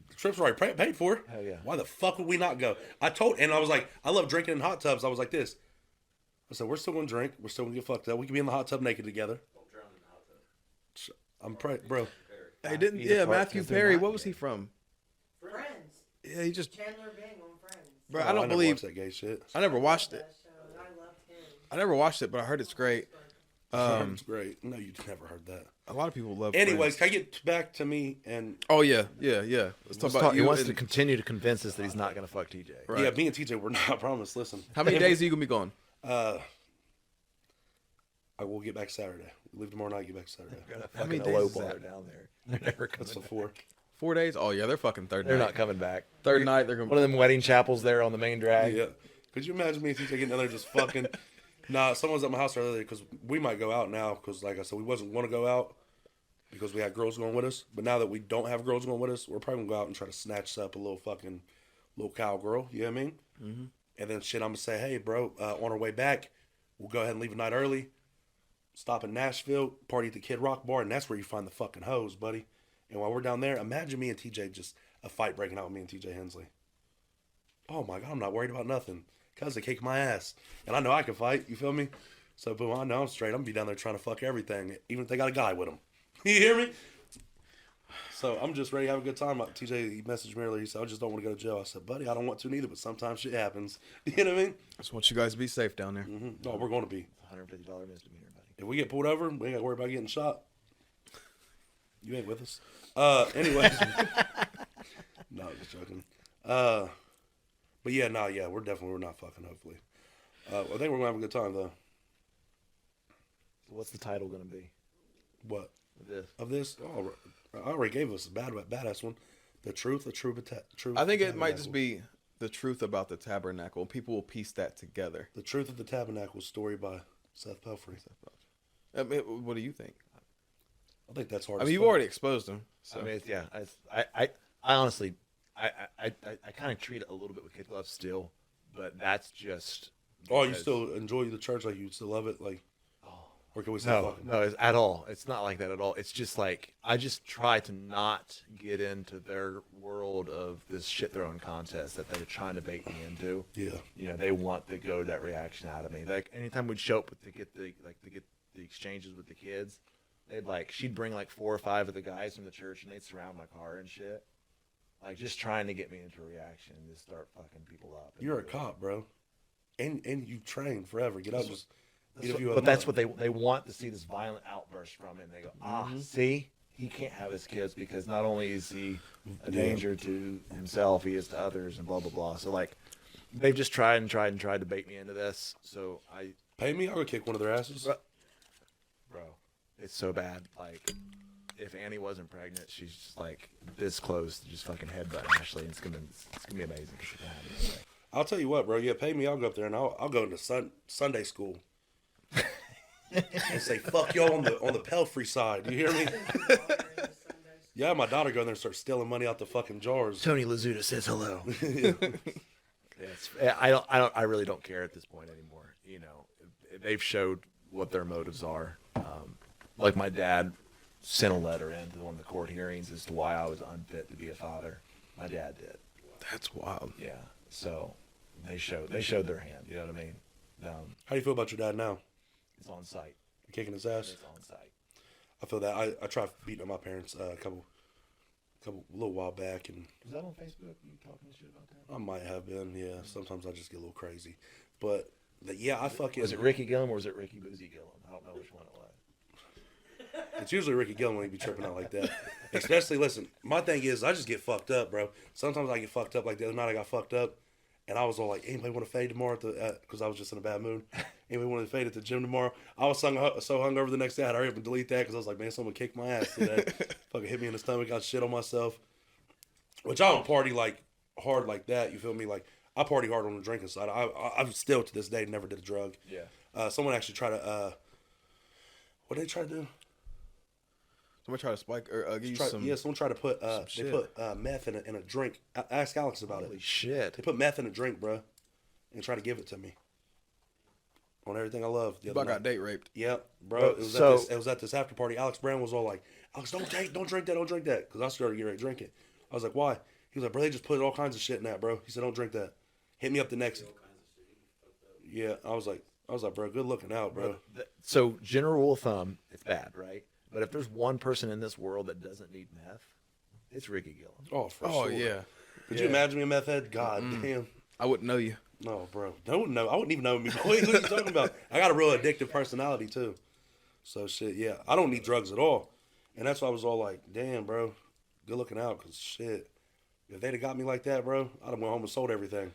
The trip's already paid for. Hell yeah. Why the fuck would we not go? I was like, I love drinking in hot tubs. I was like this. I said, we're still gonna drink. We're still gonna get fucked up. We can be in the hot tub naked together. Don't drown in the hot tub. Bro. Hey, didn't Either part, Matthew 'cause they're Perry? not What was gay. he from? Friends. Yeah, he just. Chandler Bing on Friends. Bro, Oh, I don't never believe. watched that gay shit. I never watched it. That show. I loved him. I never watched it, but I heard it's great. It's great. No, you never heard that. A lot of people love. Anyways, Friends. can I get back to me and Oh yeah. Let's talk about He you. wants and- to continue to convince us that he's not going to fuck TJ. Right. yeah, me and TJ were not. I promise. Listen. How many days are you gonna be gone? I will get back Saturday. We leave tomorrow night. Get back Saturday. How many Fucking days low is baller that? down there. They're never coming. That's the back. 4. 4 days? Oh yeah, they're fucking third They're night. not coming back. Third night, they're gonna. One of them wedding chapels there on the main drag. Yeah. Could you imagine me and TJ getting down there just fucking? Nah, someone was at my house earlier because we might go out now because, like I said, we wasn't going to go out because we had girls going with us. But now that we don't have girls going with us, we're probably going to go out and try to snatch up a little cowgirl. You know what I mean? Mm-hmm. And then shit, I'm going to say, hey, bro, on our way back, we'll go ahead and leave a night early. Stop in Nashville, party at the Kid Rock Bar, and that's where you find the fucking hoes, buddy. And while we're down there, imagine me and TJ just a fight breaking out with me and TJ Hensley. Oh my God, I'm not worried about nothing. Cause they kick my ass. And I know I can fight, you feel me? So boom, I know I'm straight. I'm gonna be down there trying to fuck everything, even if they got a guy with them. You hear me? So I'm just ready to have a good time. TJ, he messaged me earlier, he said, I just don't want to go to jail. I said, buddy, I don't want to neither, but sometimes shit happens. You know what I mean? Just want you guys to be safe down there. Mm-hmm. No, we're gonna be. $150 misdemeanor, buddy. If we get pulled over, we ain't gotta worry about getting shot. You ain't with us. Anyways. No, just joking. But yeah, we're not fucking, hopefully. I think we're gonna have a good time though. So what's the title going to be? What? Of this? Of this? Oh, I already gave us a badass one. The truth, truth. I think it might just be the truth about the tabernacle. People will piece that together. The Truth of the Tabernacle story by Seth Pelfrey. I mean, what do you think? I think that's hard. I as mean, you've fuck. already exposed them. So. I mean, I honestly, I kind of treat it a little bit with kid gloves still, but that's just. Oh, you because- still enjoy the church? Like, you still love it? Like, Or can we say No, fucking? no, it's at all. It's not like that at all. It's just like I just try to not get into their world of this shit throwing contest that they're trying to bait me into. Yeah. You know, they want to go that reaction out of me. Like anytime we'd show up to get the exchanges with the kids, she'd bring like 4 or 5 of the guys from the church and they'd surround my car and shit. Like just trying to get me into a reaction and just start fucking people up. You're a cop, bro. And you trained forever. Get up, just that's what they want to see, this violent outburst from him. They go, see, he can't have his kids because not only is he a danger to himself, he is to others, and blah blah blah. So like, they've just tried to bait me into this. So I pay me. I'll go kick one of their asses. Bro, it's so bad. Like, if Annie wasn't pregnant, she's just like this close to just fucking headbutt Ashley, and it's gonna be amazing. I'll tell you what, bro. Yeah, pay me. I'll go up there and I'll go into Sunday school and say fuck y'all on the Pelfrey side. You hear me? Yeah, my daughter go in there and start stealing money out the fucking jars. Tony Lazuda says hello. I really don't care at this point anymore. You know, they've showed what their motives are. Like my dad sent a letter into one of the court hearings as to why I was unfit to be a father. My dad did. That's wild. Yeah. So they showed their hand. You know what I mean? How do you feel about your dad now? It's on site. You kicking his ass? It's on site. I feel that. I tried beating up my parents a little while back, and Was that on Facebook? You talking shit about that? I might have been. Yeah, sometimes I just get a little crazy, but yeah, I fucking. Was it Ricky Gillum or was it Ricky Boozy Gillum? I don't know which one it was. It's usually Ricky Gillum when he be tripping out like that. Especially, listen, my thing is I just get fucked up, bro. Sometimes I get fucked up. Like the other night I got fucked up, and I was all like, anybody want to fade tomorrow? Because I was just in a bad mood. Anybody want to fade at the gym tomorrow? I was so hungover the next day I had to hurry up and delete that because I was like, man, someone kicked my ass today. Fucking hit me in the stomach, got shit on myself. Which I don't party like hard like that. You feel me? Like I party hard on the drinking side. I've still to this day never did a drug. Yeah. Someone actually tried to. What did they try to do? Someone try to spike or give you some. Yeah, someone tried to put they shit. put meth in a drink. Ask Alex about Holy it. shit. They put meth in a drink, bro, and tried to give it to me. On everything I love. You got date raped. Yep, bro. It was at this after party. Alex Brown was all like, "Alex, don't drink that," because I started getting ready to drink it. I was like, "Why?" He was like, "Bro, they just put all kinds of shit in that, bro." He said, "Don't drink that." Hit me up the next. Yeah, I was like, bro, good looking out, bro. So general rule of thumb, it's bad, right? But if there's one person in this world that doesn't need meth, it's Ricky Gillum. Oh, for Oh sure. yeah. Could you imagine me a meth head? God damn. I wouldn't know you. No, bro. I wouldn't even know me. What are you talking about? I got a real addictive personality, too. So, shit, yeah. I don't need drugs at all. And that's why I was all like, damn, bro. Good looking out, because, shit. If they'd have got me like that, bro, I'd have went home and sold everything.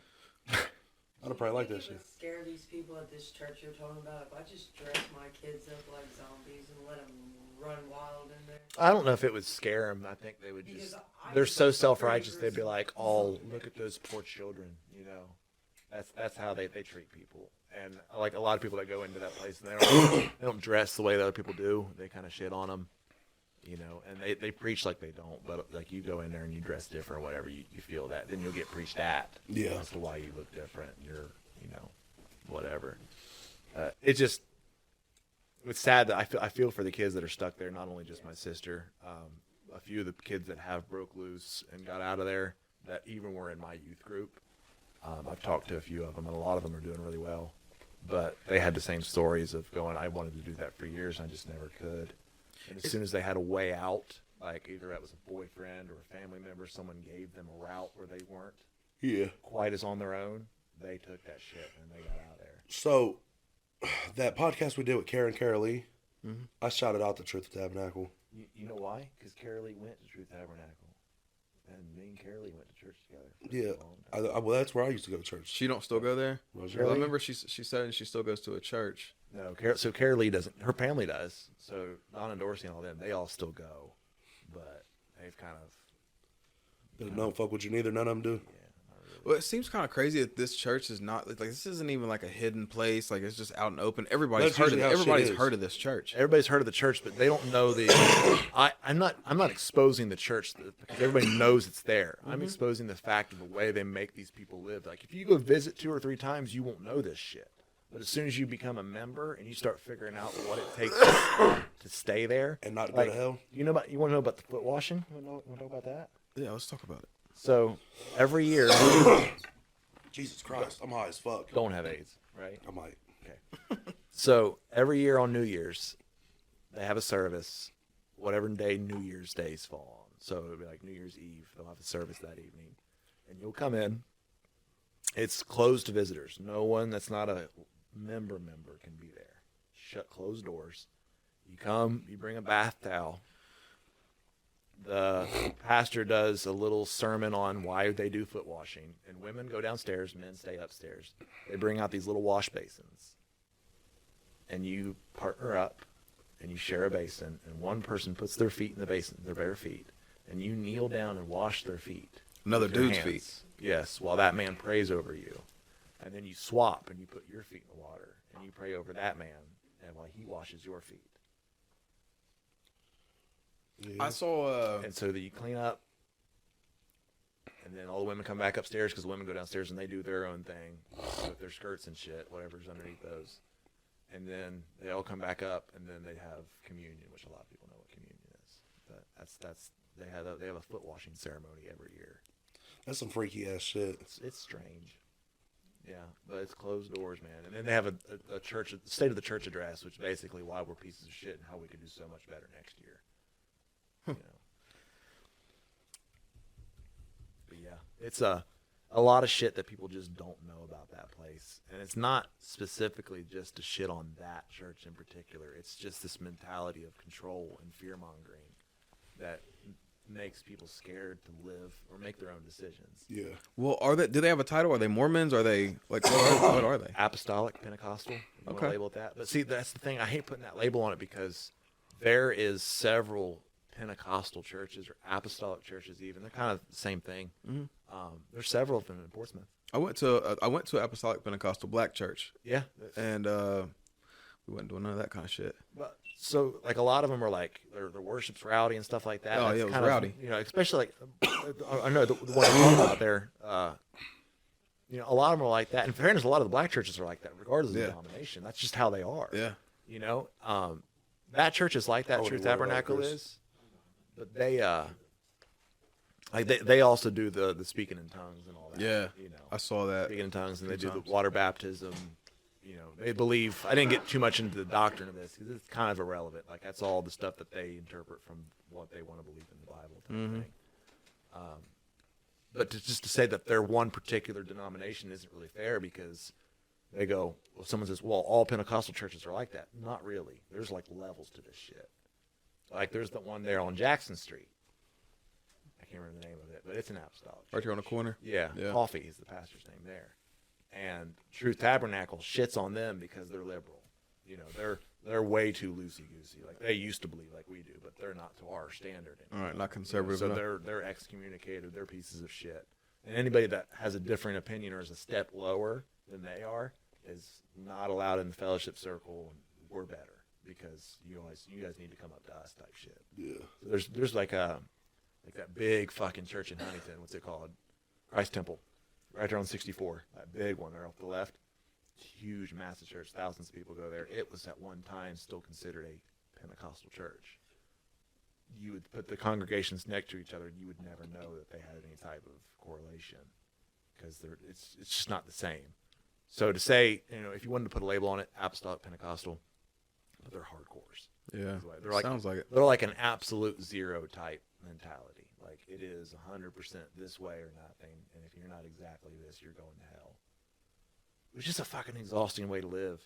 I'd have probably liked that shit. Scare these people at this church you're talking about. If I just dress my kids up like zombies and let them run wild in there. I don't know if it would scare them. I think they would just. They're so self-righteous. They'd be like, "Oh, look at those poor children." You know, that's how they treat people. And like a lot of people that go into that place, and they don't dress the way that other people do. They kind of shit on them. You know, and they preach like they don't, but like you go in there and you dress different or whatever, you feel that, then you'll get preached at. Yeah. As to why you look different. You're, you know, whatever. It's sad that I feel for the kids that are stuck there. Not only just my sister, a few of the kids that have broke loose and got out of there that even were in my youth group. I've talked to a few of them, and a lot of them are doing really well. But they had the same stories of going, I wanted to do that for years, and I just never could. And as soon as they had a way out, like either that was a boyfriend or a family member, someone gave them a route where they weren't quite as on their own, they took that shit and they got out of there. So, that podcast we did with Kara Lee, I shouted out the Truth of Tabernacle. You know why? Because Kara Lee went to Truth Tabernacle. And me and Kara Lee went to church together. Yeah. Well, that's where I used to go to church. She don't still go there. Rosario? I remember she said she still goes to a church. No, so Kara Lee doesn't. Her family does. So Don and Dorsey and all them, they all still go. But they've kind of... They don't fuck with you neither. None of them do. Yeah, not really. Well, it seems kind of crazy that this church is not like this isn't even like a hidden place. Like it's just out and open. Everybody's heard of it. Everybody's heard of this church. Everybody's heard of the church, but they don't know the. I'm not exposing the church because everybody knows it's there. I'm exposing the fact of the way they make these people live. Like if you go visit 2 or 3 times, you won't know this shit. But as soon as you become a member and you start figuring out what it takes to stay there And not like, go to hell. you want to know about the foot washing? You want to know about that? Yeah, let's talk about it. So every year, Jesus Christ, I'm high as fuck. don't have AIDS, right? I might. So every year on New Year's, they have a service, whatever day New Year's days fall on. So it'll be like New Year's Eve. They'll have a service that evening, and you'll come in. It's closed to visitors. No one that's not a member can be there. Shut, closed doors. You come, you bring a bath towel. The pastor does a little sermon on why they do foot washing, and women go downstairs, men stay upstairs. They bring out these little wash basins, and you partner up, and you share a basin, and one person puts their feet in the basin, their bare feet, and you kneel down and wash their feet. Another with your dude's hands. feet. Yes, while that man prays over you. And then you swap, and you put your feet in the water, and you pray over that man, and while he washes your feet. Yeah. I saw. And so that you clean up, and then all the women come back upstairs because the women go downstairs and they do their own thing with their skirts and shit, whatever's underneath those. And then they all come back up, and then they have communion, which a lot of people know what communion is. But that's they have a foot washing ceremony every year. That's some freaky ass shit. It's strange. Yeah, but it's closed doors, man. And then they have a church, state of the church address, which is basically why we're pieces of shit and how we could do so much better next year. You know. But yeah, it's a lot of shit that people just don't know about that place. And it's not specifically just to shit on that church in particular. It's just this mentality of control and fear-mongering that makes people scared to live or make their own decisions. Yeah. Well, are they? Do they have a title? Are they Mormons? Are they like what are they? Apostolic, Pentecostal. You want Okay. to label it that. But see, that's the thing. I hate putting that label on it because there is several Pentecostal churches or apostolic churches even. They're kind of the same thing. Mm-hmm. There's several of them in Portsmouth. I went to an Apostolic Pentecostal black church, Yeah. and we wasn't doing none of that kind of shit. But so like a lot of them are like their worship's rowdy and stuff like that. Oh, That's yeah, it was kind of, rowdy. you know, especially like I know the one I'm talking about there. You know, a lot of them are like that. In fairness, a lot of the black churches are like that, regardless of Yeah. the denomination. That's just how they are. Yeah. You know, that church is like that. I True wouldn't worry about Tabernacle Chris. is, but they also do the speaking in tongues and all that. Yeah. You know, I saw that. speaking in tongues, and they few do times. the water baptism. You know, they believe. I didn't get too much into the doctrine of this because it's kind of irrelevant. Like that's all the stuff that they interpret from what they want to believe in the Bible type Mm-hmm. thing. But just to say that their one particular denomination isn't really fair because they go, well, someone says, well, all Pentecostal churches are like that. Not really. There's like levels to this shit. Like there's the one there on Jackson Street. I can't remember the name of it, but it's an apostolic church. Right here on the corner. Yeah, Yeah. Coffee is the pastor's name there. And Truth Tabernacle shits on them because they're liberal. You know, they're way too loosey-goosey. Like they used to believe like we do, but they're not to our standard All anymore. right, not conservative So enough. they're excommunicated. They're pieces of shit. And anybody that has a different opinion or is a step lower than they are is not allowed in the fellowship circle. We're better because you guys need to come up to us type shit. Yeah. So there's like that big fucking church in Huntington. What's it called? Christ Temple, right there on 64. That big one there off the left. Huge, massive church. Thousands of people go there. It was at one time still considered a Pentecostal church. You would put the congregations next to each other, and you would never know that they had any type of correlation because it's just not the same. So to say, you know, if you wanted to put a label on it, Apostolic Pentecostal, but they're hardcores. Yeah. They're like, sounds like it. They're like an absolute zero type mentality. Like it is 100% this way or nothing, and if you're not exactly this, you're going to hell. Which is a fucking exhausting way to live.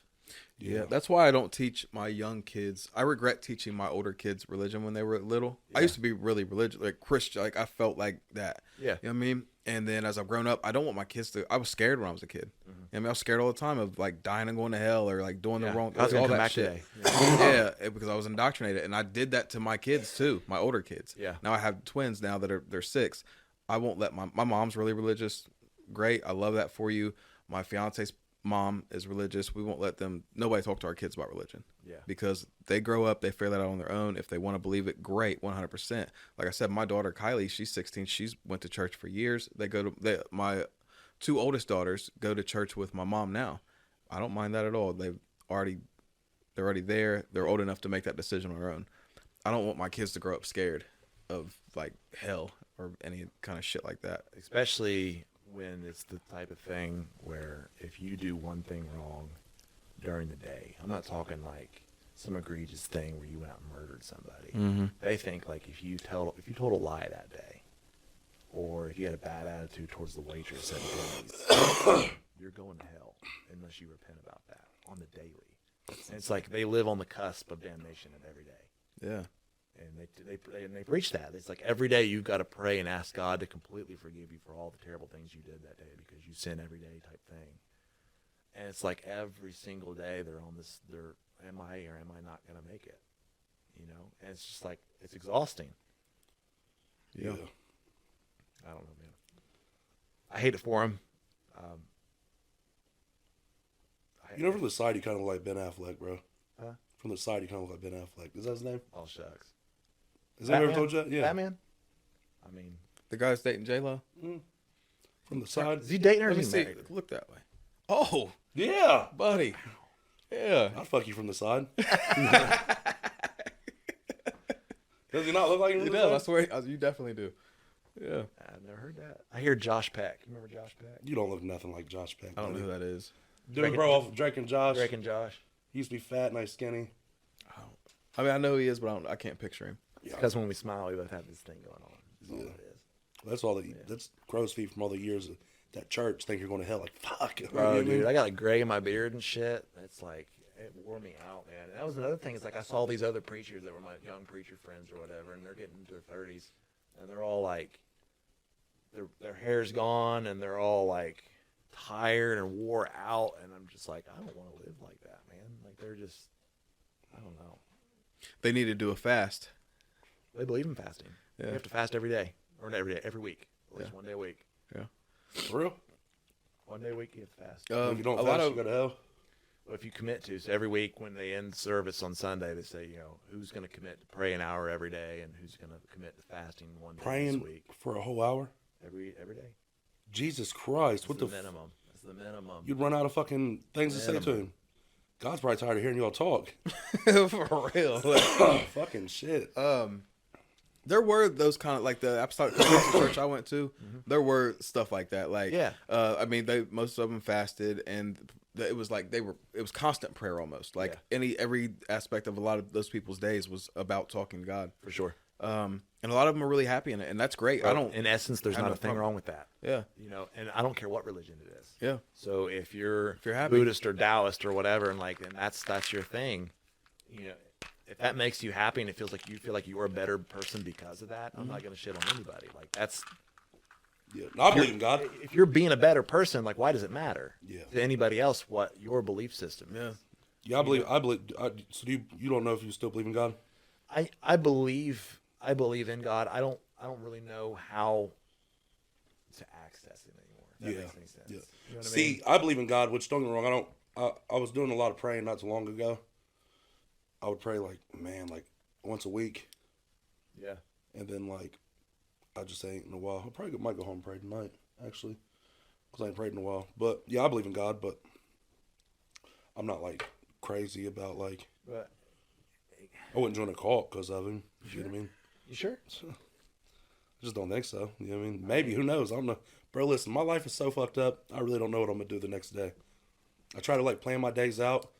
Yeah, that's why I don't teach my young kids. I regret teaching my older kids religion when they were little. I Yeah. used to be really religious, like Christian. Like I felt like that. Yeah. You know what I mean? And then as I've grown up, I don't want my kids to. I was scared when I was a kid. You know what I mean, I was scared all the time of like dying and going to hell or like doing the wrong. I was gonna all come that back shit. today. Yeah, because I was indoctrinated, and I did that to my kids too, my older kids. Yeah. Now I have twins now that they're 6. I won't let my mom's really religious. Great, I love that for you. My fiance's mom is religious. We won't let nobody talk to our kids about religion. Yeah. Because they grow up, they figure that out on their own. If they want to believe it, great, 100%. Like I said, my daughter Kylie, she's 16. She's went to church for years. My 2 oldest daughters go to church with my mom now. I don't mind that at all. They're already there. They're old enough to make that decision on their own. I don't want my kids to grow up scared of like hell or any kind of shit like that. Especially when it's the type of thing where if you do one thing wrong during the day, I'm not talking like some egregious thing where you went out and murdered somebody. Mm-hmm. They think like if you told a lie that day, or if you had a bad attitude towards the waitress at Denny's, you're going to hell unless you repent about that on the daily. And it's like they live on the cusp of damnation of every day. Yeah. And they preach that. It's like every day you've got to pray and ask God to completely forgive you for all the terrible things you did that day because you sin every day type thing. And it's like every single day they're on this, am I or am I not going to make it? You know? And it's just like, it's exhausting. Yeah. I don't know, man. I hate it for him. You know, from the side, you kind of look like Ben Affleck, bro. Huh? From the side, you kind of look like Ben Affleck. Is that his name? Oh, shucks. Has anyone ever told you that? Yeah. Batman? I mean, The guy's dating J-Lo? From the side. is he dating her or Let me is he see. married? Look that way. Oh, Yeah. buddy. Yeah. I'd fuck you from the side. Does he not look like him He from the does. I side? swear, you definitely do. Yeah. I've never heard that. I hear Josh Peck. You remember Josh Peck? You don't look nothing like Josh Peck. I don't know buddy. who that is. Dude, bro, off Drake and Josh. Drake and Josh. He used to be fat, nice, skinny. I mean, I know who he is, but I can't picture him. Because when we smile, we both have this thing going on. Is all it is. That's all that's crow's feet from all the years of that church. Think you're going to hell. Like, fuck. You know Bro, what I dude, mean? I got like gray in my beard and shit. It's like, it wore me out, man. And that was another thing. Is like I saw these other preachers that were my young preacher friends or whatever, and they're getting into their 30s, and they're all like, their hair's gone, and they're all like tired and wore out, and I'm just like, I don't want to live like that, man. Like they're just, I don't know. They need to do a fast. They believe in fasting. Yeah. You have to fast every day, or not every day, every week, at least Yeah. 1 day a week. Yeah. For real? 1 day a week you have to fast. If you don't a fast, lot you of go to hell. Well, if you commit to, so every week when they end service on Sunday, they say, you know, who's going to commit to pray an hour every day, and who's going to commit to fasting 1 day Praying this week, for a whole hour? every day. Jesus Christ. What That's the the minimum. That's the minimum. You'd run out of fucking things to say to Minimum. him. God's probably tired of hearing y'all talk. For real. Fucking shit. There were those kind of like the Apostolic Pentecostal church I went to. There were stuff like that. Like, Yeah. I mean, most of them fasted, and it was like it was constant prayer almost. Like every aspect of a lot of those people's days was about talking to God. For sure. And a lot of them are really happy in it, and that's great. I don't. In essence, there's I not have a no thing problem. wrong with that. Yeah. You know, and I don't care what religion it is. Yeah. So if you're happy. Buddhist or Taoist or whatever, and that's your thing, you know, if that makes you happy and it feels like you feel like you're a better person because of that, I'm not going to shit on anybody. Like that's, Yeah. No, I believe in God. if you're being a better person, like why does it matter Yeah. to anybody else what your belief system is? Yeah. Yeah, I believe. So you don't know if you still believe in God? I believe in God. I don't really know how to access it anymore. If that Yeah. makes any sense. Yeah. You know what I See, mean? I believe in God, which don't get me wrong. I was doing a lot of praying not too long ago. I would pray like once a week, Yeah. and then I just ain't in a while. I probably might go home and pray tonight, actually, because I ain't prayed in a while. But yeah, I believe in God, but I'm not like crazy about like But I wouldn't join a cult because of him. You know what I mean? you sure? I just don't think so. You know what I mean? Maybe, who knows? I don't know. Bro, listen, my life is so fucked up. I really don't know what I'm going to do the next day. I try to plan my days out.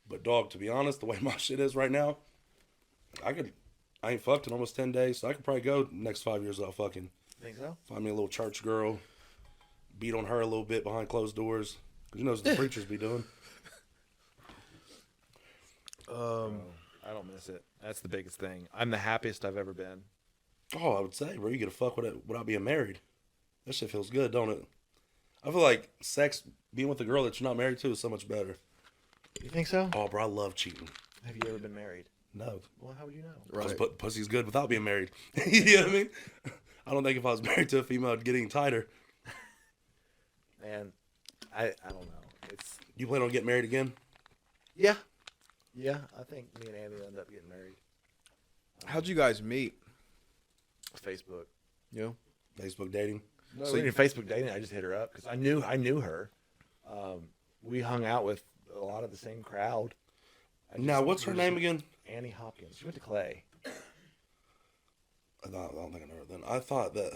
But dog, to be honest, the way my shit is right now, I ain't fucked in almost 10 days. So I could probably go the next 5 years without fucking. Think so? Find me a little church girl. Beat on her a little bit behind closed doors. Because you know what the preachers be doing. I don't miss it. That's the biggest thing. I'm the happiest I've ever been. Oh, I would say, bro, you get to fuck without being married. That shit feels good, don't it? I feel like sex, being with a girl that you're not married to, is so much better. You think so? Oh, bro, I love cheating. Have you ever been married? No. Well, how would you know? Because pussy's good without being married. You know what I mean? I don't think if I was married to a female, I'd get any tighter. Man, I don't know. It's You plan on getting married again? yeah. I think me and Andy end up getting married. How'd you guys meet? Facebook. You know? Facebook dating? So in Facebook dating, I just hit her up because I knew her. we hung out with a lot of the same crowd. Now, what's her name again? Annie Hopkins. She went to Clay. I don't think I know her then. I thought that.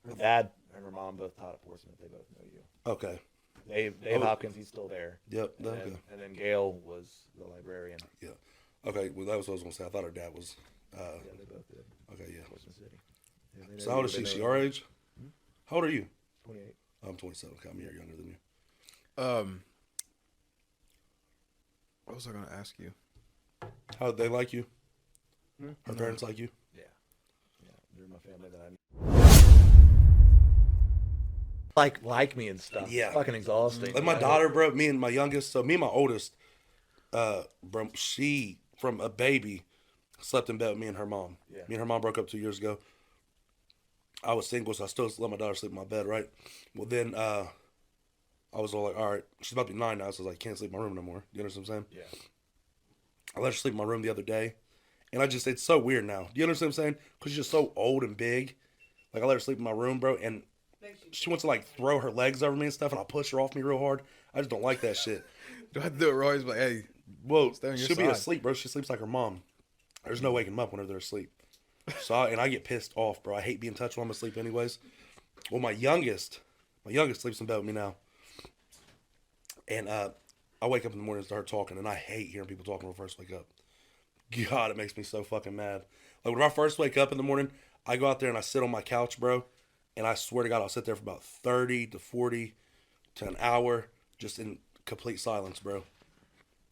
Her dad and her mom both taught at Portsmouth. They both know you. Okay. Dave Hopkins, he's still there. Yep. And Okay. then Gail was the librarian. Yeah. Okay. Well, that was what I was gonna say. I thought her dad was. Yeah, they both did. Okay. Yeah. Portsmouth City. Yeah, they know So how old is you, she? they She know our you. age? How old are you? 28. I'm 27. Okay, I'm a year younger than you. What was I gonna ask you? How they like you? Hmm? Her parents like you? Yeah. Yeah, they're my family that I like me and stuff. Yeah. It's fucking exhausting. Like my daughter, bro. Me and my youngest. So me and my oldest, bro. She from a baby slept in bed with me and her mom. Yeah. Me and her mom broke up 2 years ago. I was single, so I still let my daughter sleep in my bed, right? Well, then I was all like, all right, she's about to be 9 now, so I was like, can't sleep in my room no more. You understand what I'm saying? Yeah. I let her sleep in my room the other day, and it's so weird now. Do you understand what I'm saying? Because she's just so old and big. Like, I let her sleep in my room, bro, and she wants to, like, throw her legs over me and stuff, and I'll push her off me real hard. I just don't like that shit. Do I have to do it, Roy's like, hey, Well, stay on your she'll be side. asleep, bro. She sleeps like her mom. There's no waking them up whenever they're asleep. So, I get pissed off, bro. I hate being touched while I'm asleep anyways. Well, my youngest sleeps in bed with me now. And I wake up in the morning and start talking, and I hate hearing people talking when I first wake up. God, it makes me so fucking mad. Like, when I first wake up in the morning, I go out there and I sit on my couch, bro, and I swear to God, I'll sit there for about 30 to 40 to an hour just in complete silence, bro,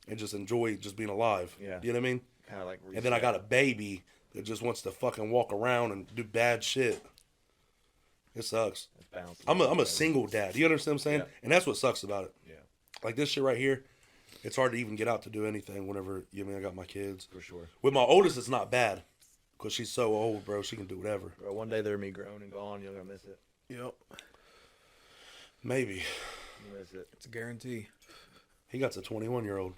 and just enjoy just being alive. Yeah. You know what I mean? Kind of like And then I got a baby that just wants to fucking walk around and do bad shit. It sucks. I'm a single dad. You understand what I'm saying? Yeah. And that's what sucks about it. Yeah. Like this shit right here, it's hard to even get out to do anything whenever, I got my kids. For sure. With my oldest, it's not bad because she's so old, bro. She can do whatever. Bro, one day they're me grown and gone. You're going to miss it. yep, Maybe. You miss it. it's a guarantee. He got a 21-year-old.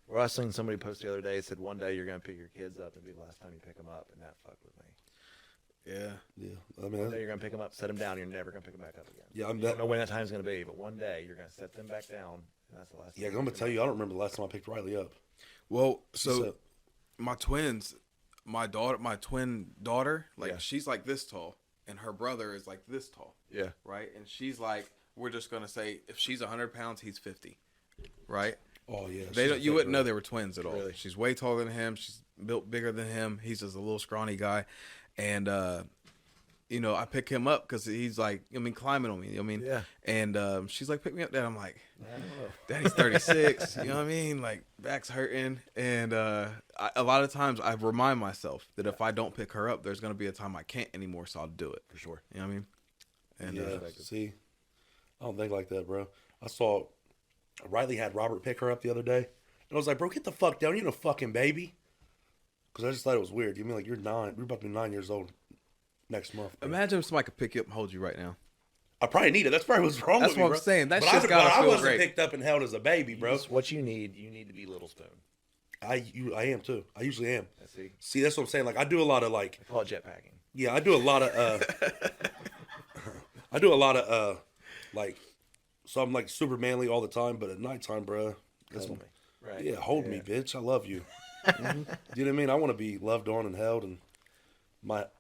Or I seen somebody post the other day, said one day you're going to pick your kids up and be the last time you pick them up, and that fucked with me. Yeah, Yeah. I One mean, day you're going to pick them up, set them down, you're never going to pick them back up again. yeah, I'm You that. don't know when that time's going to be, but one day you're going to set them back down, and that's the last Yeah, time. I'm going to tell you, I don't remember the last time I picked Riley up. well, so So- my twins, my twin daughter, like Yeah. she's like this tall, and her brother is like this tall, Yeah. right? And she's like, we're just gonna say if she's 100 pounds, he's 50, right? Oh, yeah. They she's don't, a you wouldn't big know girl. they were twins at all. Really? She's way taller than him. She's built bigger than him. He's just a little scrawny guy, and I pick him up because he's like, climbing on me. Yeah. And she's like, pick me up, Dad. I'm like, Daddy's 36. You know what I mean? Like, back's hurting, and a lot of times I remind myself that if I don't pick her up, there's gonna be a time I can't anymore, so I'll do it. For sure. You know what I mean? And Yeah, see, I don't think like that, bro. I saw Riley had Robert pick her up the other day, and I was like, bro, get the fuck down. You're a fucking baby. Because I just thought it was weird. You mean like you're 9? You're about to be 9 years old next month. Bro. imagine if somebody could pick you up and hold you right now. I probably need it. That's probably what's wrong That's with me, what I'm bro. saying. That But shit's I, gotta but I feel wasn't great. picked up and held as a baby, bro. What you need to be little spoon. I am too. I usually am. I see. See, that's what I'm saying. Like I do a lot of like, I call it jetpacking. yeah, I do a lot of like, so I'm like super manly all the time, but at nighttime, bro, that's Hold me. Right. yeah, hold me, bitch. I love you. Mhm. Do you know what I mean? I want to be loved on and held and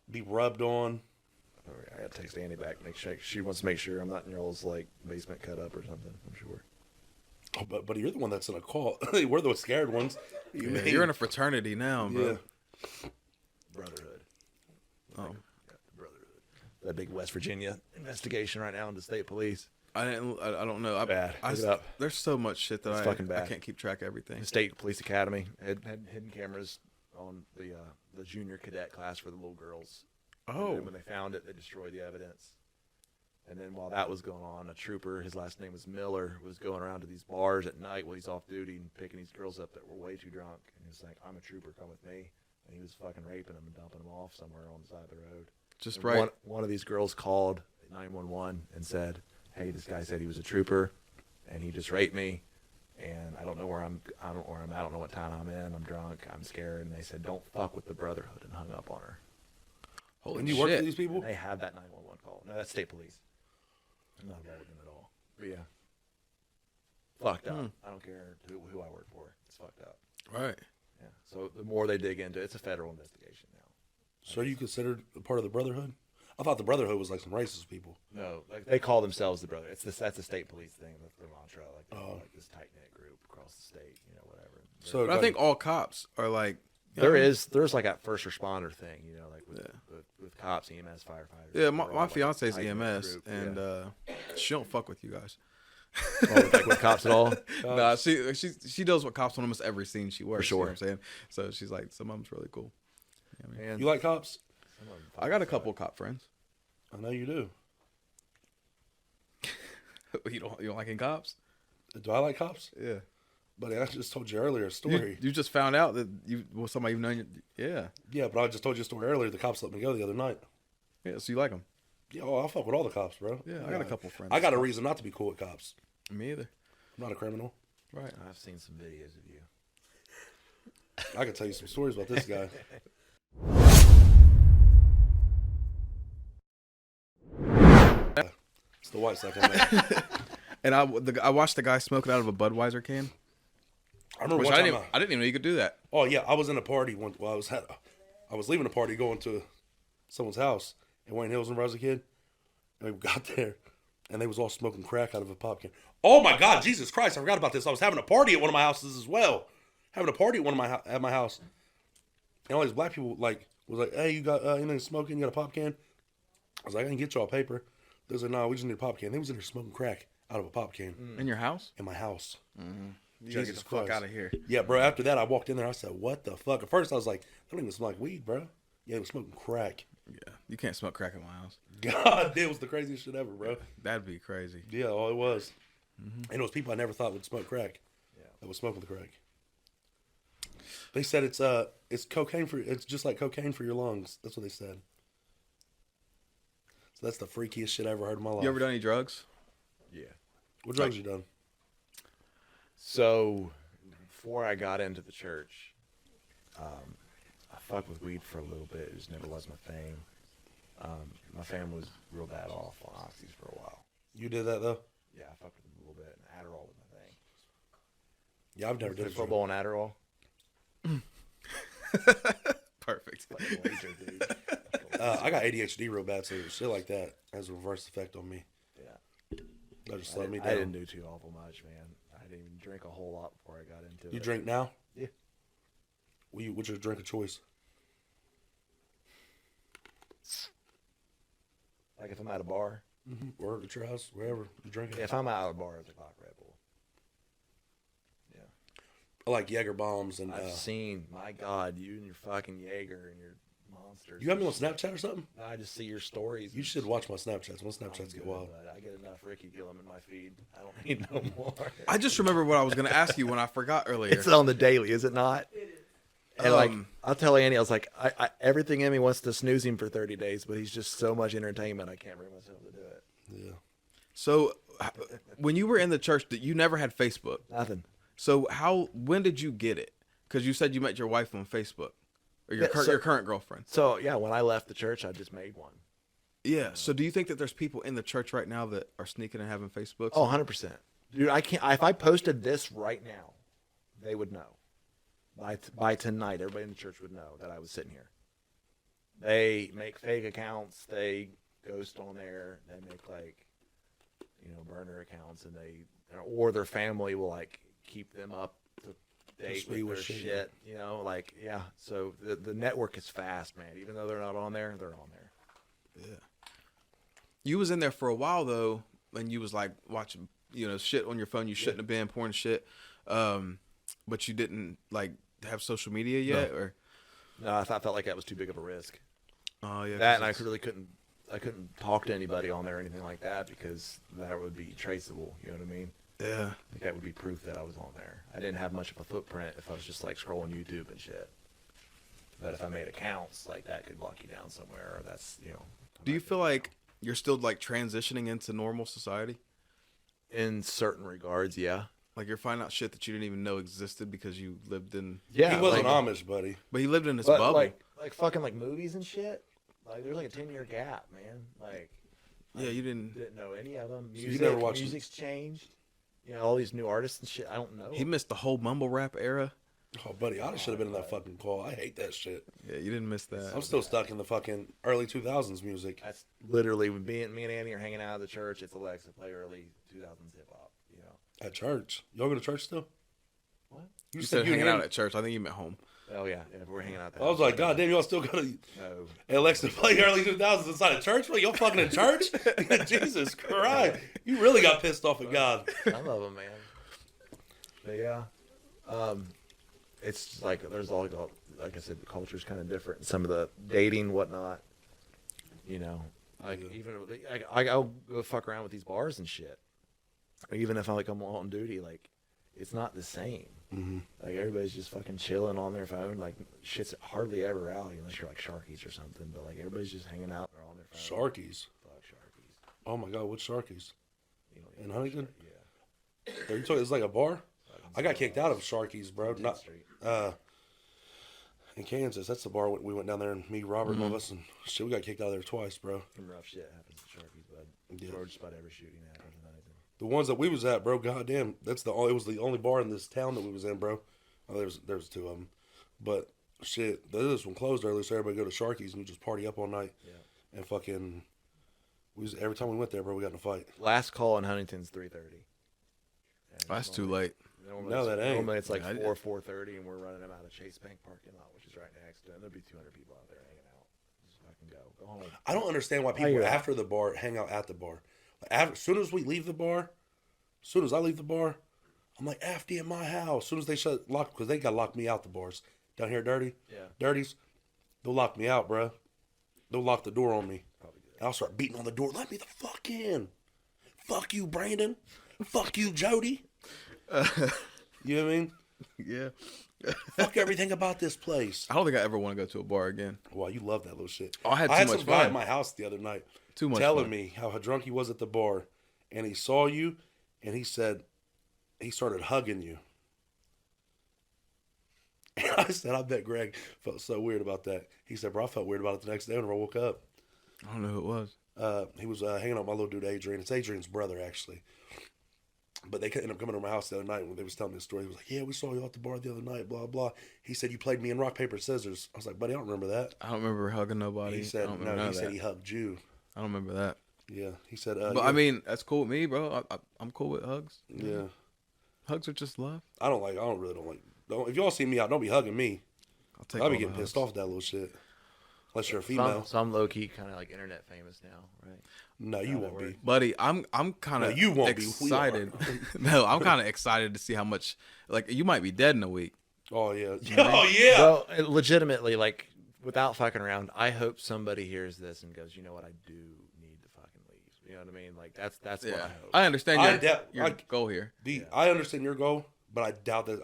be rubbed on. All right, I got to text Annie back. Make sure she wants to make sure I'm not in y'all's like basement cut up or something. I'm sure. Oh, but you're the one that's in a cult. We're the scared ones. You Yeah, mean? you're in a fraternity now, bro. Yeah. Brotherhood. Oh. Yeah, the Brotherhood. That big West Virginia investigation right now in the state police. I don't know. Bad. Look it up. There's so much shit that It's fucking bad. I can't keep track of everything. The state police academy had hidden cameras on the junior cadet class for the little girls. Oh. And when they found it, they destroyed the evidence. And then while that was going on, a trooper, his last name was Miller, was going around to these bars at night while he's off duty and picking these girls up that were way too drunk. And he was like, I'm a trooper, come with me. And he was fucking raping them and dumping them off somewhere on the side of the road. Just And right. One of these girls called 911 and said, hey, this guy said he was a trooper and he just raped me. And I don't know where I'm at. I don't know what town I'm in. I'm drunk. I'm scared. And they said, don't fuck with the Brotherhood, and hung up on her. Holy And you shit. work for these people? And they have that 911 call. No, that's state police. I'm not involved with them at all. But yeah. fucked up. I don't care who I work for. It's fucked up. Right. Yeah. So the more they dig into it, it's a federal investigation now. So are you considered a part of the Brotherhood? I thought the Brotherhood was like some racist people. No, like they call themselves the brother. That's a state police thing. That's their mantra. Like, like this tight knit group across the state. You know, whatever. So But I think all cops are like. There's like a first responder thing. You know, like with cops, EMS, firefighters. Yeah, They're my all, like, fiance is tight-knit EMS, group. and she don't fuck with you guys. Like with cops at all. Nah, she does what cops on almost every scene she works. sure. You know what I'm saying? So she's like, some of them's really cool. Man, You like cops? I got a couple cop friends. I know you do. You don't like in cops? Do I like cops? Yeah. Buddy, I just told you earlier a story. You just found out that somebody you've known. Yeah. Yeah, but I just told you a story earlier. The cops let me go the other night. Yeah. So you like them? Yeah, I fuck with all the cops, bro. Yeah. I got a couple friends. I got a reason not to be cool with cops. Me either. I'm not a criminal. Right. I've seen some videos of you. I can tell you some stories about this guy. It's the white second. And I watched the guy smoking out of a Budweiser can. I remember Which one I time. didn't even know you could do that. Oh yeah, I was in a party when I was leaving a party going to someone's house in Wayne Hills when I was a kid, and we got there, and they was all smoking crack out of a pop can. Oh my God, Jesus Christ! I forgot about this. I was having a party at one of my houses as well. Having a party at my house, and all these black people was like, "Hey, you got anything smoking? You got a pop can?" I was like, "I can get y'all paper." They was like, "No, we just need a pop can." They was in there smoking crack out of a pop can In your house? in my house. You gotta get the fuck out of here. Yeah, bro. After that, I walked in there. I said, "What the fuck?" At first, I was like, "That don't even smell like weed, bro." Yeah, they was smoking crack. Yeah. You can't smoke crack in my house. God, it was the craziest shit ever, bro. That'd be crazy. Yeah, all it was. And it was people I never thought would smoke crack. Yeah, that was smoking the crack. They said it's cocaine it's just like cocaine for your lungs. That's what they said. So that's the freakiest shit I ever heard in my life. You ever done any drugs? Yeah. What drugs you done? So before I got into the church, I fucked with weed for a little bit. It just never was my thing. My family was real bad off on oxys for a while. You did that though? Yeah, I fucked with them a little bit. And Adderall was my thing. Yeah, I've never done it. Football and Adderall. Perfect. Like laser, dude. I got ADHD real bad, so shit like that has a reverse effect on me. Yeah. That just slowed me down. I didn't do too awful much, man. I didn't even drink a whole lot before I got into it. You drink now? Yeah. What's your drink of choice? Like if I'm at a bar. Or at your house, wherever you drink it. Yeah, if I'm out at a bar, it's a Glock Red Bull. Yeah. I like Jaeger bombs and. I've seen, my God, you and your fucking Jaeger and your monsters. You got me on Snapchat or something? I just see your stories. You should watch my Snapchats. My Snapchats get wild. But I get enough Ricky Gillum in my feed. I don't need no more. I just remember what I was going to ask you when I forgot earlier. It's on the daily, is it not? It is. And like, I'll tell Andy, I was like, I everything in me wants to snooze him for 30 days, but he's just so much entertainment, I can't bring myself to do it. Yeah. So, when you were in the church, you never had Facebook. Nothing. So when did you get it? Because you said you met your wife on Facebook, or your current girlfriend. So yeah, when I left the church, I just made one. Yeah. So do you think that there's people in the church right now that are sneaking and having Facebooks? Oh, 100%. Dude, I can't. If I posted this right now, they would know. By tonight, everybody in the church would know that I was sitting here. They make fake accounts. They ghost on there. They make burner accounts, and or their family will keep them up to date with their shit. Yeah. So the network is fast, man. Even though they're not on there, they're on there. Yeah. You was in there for a while though, and you was watching shit on your phone. You shouldn't have been porn shit. But you didn't have social media yet, or? No, I felt like that was too big of a risk. Oh yeah. That, and I couldn't talk to anybody on there or anything like that because that would be traceable. You know what I mean? Yeah. That would be proof that I was on there. I didn't have much of a footprint if I was just scrolling YouTube and shit. But if I made accounts, that could lock you down somewhere. Or that's Do you feel like you're still transitioning into normal society? In certain regards, yeah. You're finding out shit that you didn't even know existed because you lived in. Yeah, he wasn't Amish, buddy. But he lived in this bubble. Like fucking movies and shit. There's a 10-year gap, man. Yeah, you didn't know any of them. Music, so you never watched music's changed. You know, all these new artists and shit. I don't know. He missed the whole mumble rap era. Oh, buddy, I should have been in that fucking call. I hate that shit. Yeah, you didn't miss that. I'm still stuck in the fucking early 2000s music. That's literally when me and Andy are hanging out at the church. It's Alexa play early 2000s hip hop. You know. At church. Y'all go to church still? What? You said hanging out at church. I think you meant home. Oh yeah, we're hanging out there. I was like, God damn, y'all still go to No. Hey, Alexa play early 2000s inside a church? What, y'all fucking in church? Jesus Christ. You really got pissed off at God. Some of them, man. But yeah, it's just like there's all like I said, the culture's kind of different. Some of the dating, whatnot. You know, like even I'll go fuck around with these bars and shit. Even if I'm on duty, like it's not the same. Mm-hmm. Like everybody's just fucking chilling on their phone. Like shit's hardly ever rowdy unless you're like Sharkies or something. But like everybody's just hanging out. They're on their phone. Sharkies. Fuck Sharkies. Oh my God, what's Sharkies? You know, In Huntington? Yeah. Are you talking? It's like a bar. I got kicked out of Sharkies, bro. Not Street. in Kansas. That's the bar we went down there, and me, Robert, and all of us, and shit. We got kicked out of there twice, bro. Some rough shit happens at Sharkies, bud. Yeah. Or just about every shooting happens in Huntington. The ones that we was at, bro. Goddamn, it was the only bar in this town that we was in, bro. Oh, there was two of them, but shit, this one closed early, so everybody go to Sharkies and we just party up all night. Yeah. And fucking, every time we went there, bro, we got in a fight. Last call in Huntington's 3:30. That's too late. No, that ain't. Normally it's like Yeah, 4:30, and we're running them out of Chase Bank parking lot, which is right next to it. There'll be 200 people out there hanging out. Just fucking go home. I don't understand why people you at? after the bar hang out at the bar. As soon as we leave the bar, as soon as I leave the bar, I'm like, FD in my house. As soon as they lock, because they got to lock me out the bars. Down here, Dirties, they'll lock me out, bro. They'll lock the door on me. And I'll start beating on the door. Let me the fuck in. Fuck you, Brandon. Fuck you, Jody. You know what I mean? Yeah. Fuck everything about this place. I don't think I ever want to go to a bar again. Wow, you love that little shit. Oh, I had too some much guy at fun. my house the other night Too much telling fun. me how drunk he was at the bar, and he saw you, and he said he started hugging you. And I said, I bet Greg felt so weird about that. He said, bro, I felt weird about it the next day when I woke up. I don't know who it was. He was hanging out with my little dude Adrian. It's Adrian's brother, actually. But they ended up coming to my house the other night when they was telling me the story. He was like, yeah, we saw you at the bar the other night, blah, blah. He said, you played me in rock, paper, scissors. I was like, buddy, I don't remember that. I don't remember hugging nobody. He said, I don't remember none no, of he said that. he hugged you. I don't remember that. Yeah, he said, But yeah. I mean, that's cool with me, bro. I'm cool with hugs. Yeah. Hugs are just love. I don't like, if y'all see me out, don't be hugging me. I'll take I'll be all the getting pissed hugs. off at that little shit. Unless you're a female. Some low key kind of like internet famous now, right? No, you won't be. Buddy, I'm kind No, of you won't be. We are. excited. No, I'm kind of excited to see how much. Like, you might be dead in a week. Oh, yeah. Oh, yeah. Well, legitimately, like without fucking around, I hope somebody hears this and goes, you know what, I do need to fucking leave. You know what I mean? Like that's what I Yeah, hope. I understand your I- goal here. I understand your goal, but I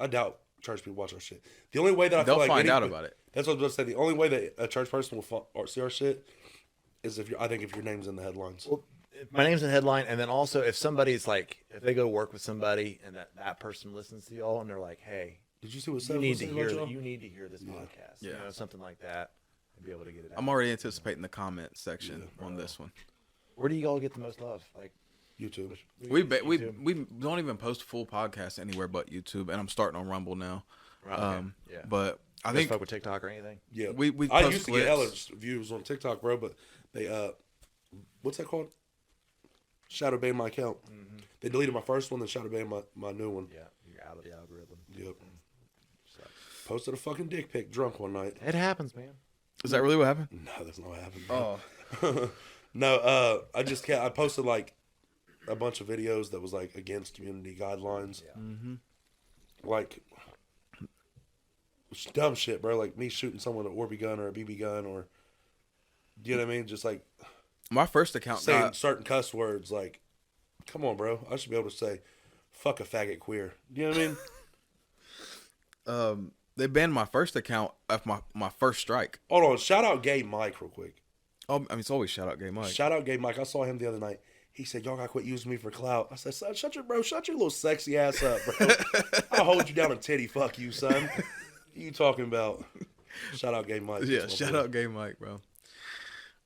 doubt church people watch our shit. The only way that I They'll feel like find out about it. That's what I was about to say. The only way that a church person will see our shit is if your name's in the headlines. Well, if my name's in the headline, and then also if somebody's like, if they go to work with somebody and that person listens to y'all and they're like, hey, Did you see what you Seth need was to saying hear about y'all? you need to hear this podcast, Yeah. you know, something like that, and be able to get it out. I'm already anticipating the comment section on this one. Where do you all get the most love? Like YouTube. We YouTube? we don't even post full podcasts anywhere but YouTube, and I'm starting on Rumble now. Right, okay. Yeah. But I Just think fuck with TikTok or anything? Yeah, we I post used to get hella clips. views on TikTok, bro, but they what's that called? Shadow banned my account. Mm-hmm. They deleted my first one, then shadow banned my new one. Yeah, you're out of the algorithm. Yep. Posted a fucking dick pic drunk one night. It happens, man. Is that really what happened? No, that's not what happened. Bro. Oh, No, I posted like a bunch of videos that was like against community guidelines. Yeah. Mm-hmm. Like dumb shit, bro. Like me shooting someone with an Orby gun or a BB gun, or you know what I mean? Just like my first account saying got certain cuss words. Like, come on, bro. I should be able to say, "Fuck a faggot, queer." You know what I mean? they banned my first account after my first strike. Hold on. Shout out Gay Mike real quick. Oh, I mean, it's always shout out Gay Mike. Shout out Gay Mike. I saw him the other night. He said, y'all gotta quit using me for clout. I said, son, shut your little sexy ass up, bro. I'll hold you down and titty fuck you, son. What you talking about? Shout out Gay Mike. Yeah, That's my shout boy. out Gay Mike, bro.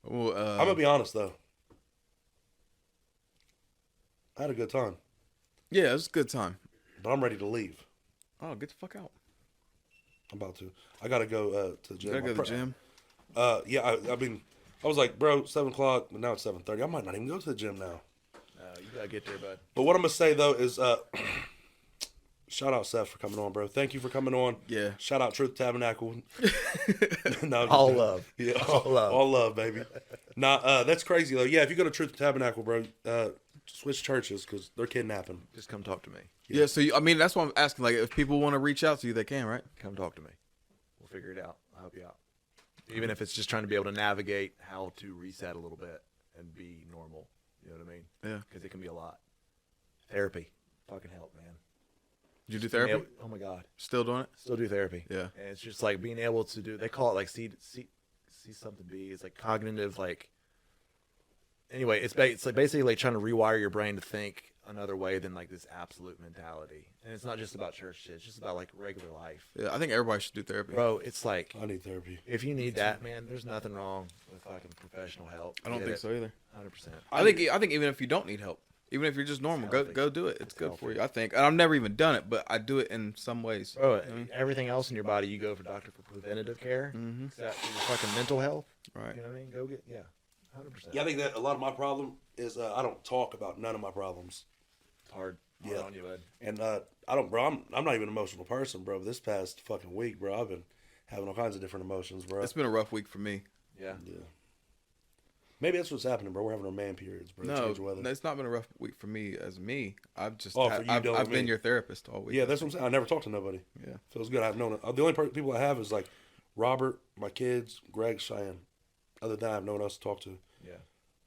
Well, I'm gonna be honest though. I had a good time. Yeah, it's a good time. but I'm ready to leave. Oh, get the fuck out. I'm about to. I gotta go to the gym. Gotta go to the gym. Yeah. I mean, I was like, bro, 7:00, but now it's 7:30. I might not even go to the gym now. You gotta get there, bud. But what I'm gonna say though is, shout out Seth for coming on, bro. Thank you for coming on. Yeah. Shout out Truth Tabernacle. No, All love. Yeah, All love. all love, baby. Nah, that's crazy though. Yeah, if you go to Truth Tabernacle, bro, switch churches because they're kidnapping. Just come talk to me. Yeah, so I mean, that's what I'm asking. Like, if people want to reach out to you, they can, right? Come talk to me. We'll figure it out. I'll help you out. Even if it's just trying to be able to navigate how to reset a little bit and be normal. You know what I mean? Yeah. Because it can be a lot. Therapy. Fucking help, man. Did you do therapy? Oh my God. Still doing it? Still do therapy. Yeah. And it's just like being able to do, they call it like see something be. It's like cognitive, like, anyway, it's like basically like trying to rewire your brain to think another way than like this absolute mentality. And it's not just about church shit. It's just about like regular life. Yeah, I think everybody should do therapy. Bro, it's like, I need therapy. if you need that, man, there's nothing wrong with fucking professional help. I don't Get think it. so either. 100%. I think even if you don't need help, even if you're just normal, go do it. It's good for you. I think. And I've never even done it, but I do it in some ways. Bro, everything else in your body, you go for doctor for preventative care. Mhm. Except for your fucking mental health. Right. You know what I mean? Go get, 100%. Yeah, I think that a lot of my problem is I don't talk about none of my problems. It's hard. Yeah. Hard on you, bud. And I don't, bro. I'm not even an emotional person, bro. This past fucking week, bro, I've been having all kinds of different emotions, bro. It's been a rough week for me. Yeah. Yeah. Maybe that's what's happening, bro. We're having our man periods, bro. No, Change of weather. it's not been a rough week for me as me. I've just Oh, for you I've dealing with been me. your therapist all week. Yeah, that's what I'm saying. I never talk to nobody. Yeah. Feels good. I've known the only people I have is like Robert, my kids, Greg, Cheyenne. Other than that, I have no one else to talk to. Yeah.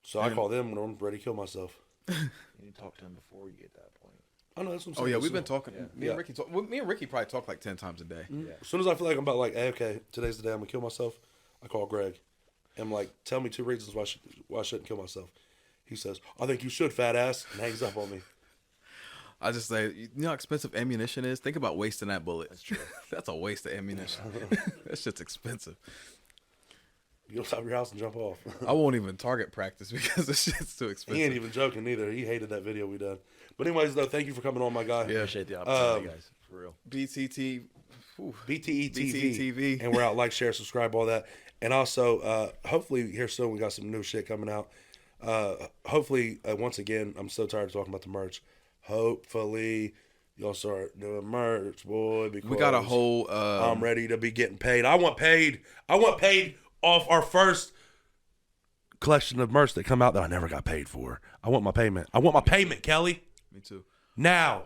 So I call them when I'm ready to kill myself. You need to talk to him before you get that point. I know that's what I'm Oh saying. yeah, we've So- been talking. Me Yeah. and Ricky talk. Me and Ricky probably talk like 10 times a day. Yeah. As soon as I feel like I'm about like, hey, okay, today's the day I'm gonna kill myself, I call Greg. I'm like, tell me 2 reasons why I shouldn't kill myself. He says, I think you should, fat ass, and hangs up on me. I just say, you know how expensive ammunition is? Think about wasting that bullet. That's true. That's a waste of ammunition. That shit's expensive. You don't stop your house and jump off. I won't even target practice because this shit's too He expensive. ain't even joking either. He hated that video we done. But anyways, though, thank you for coming on, my guy. Yeah. Appreciate the opportunity, guys. For real. BTT. Whew. BTE TV. BTE. And we're out. Like, share, subscribe, all that. And also, hopefully here soon we got some new shit coming out. Hopefully, once again, I'm so tired of talking about the merch. Hopefully, y'all start doing merch, boy. Because We got a whole. I'm ready to be getting paid. I want paid. I want paid off our first collection of merch that come out that I never got paid for. I want my payment. I want my payment, Kelly. Me too. Now.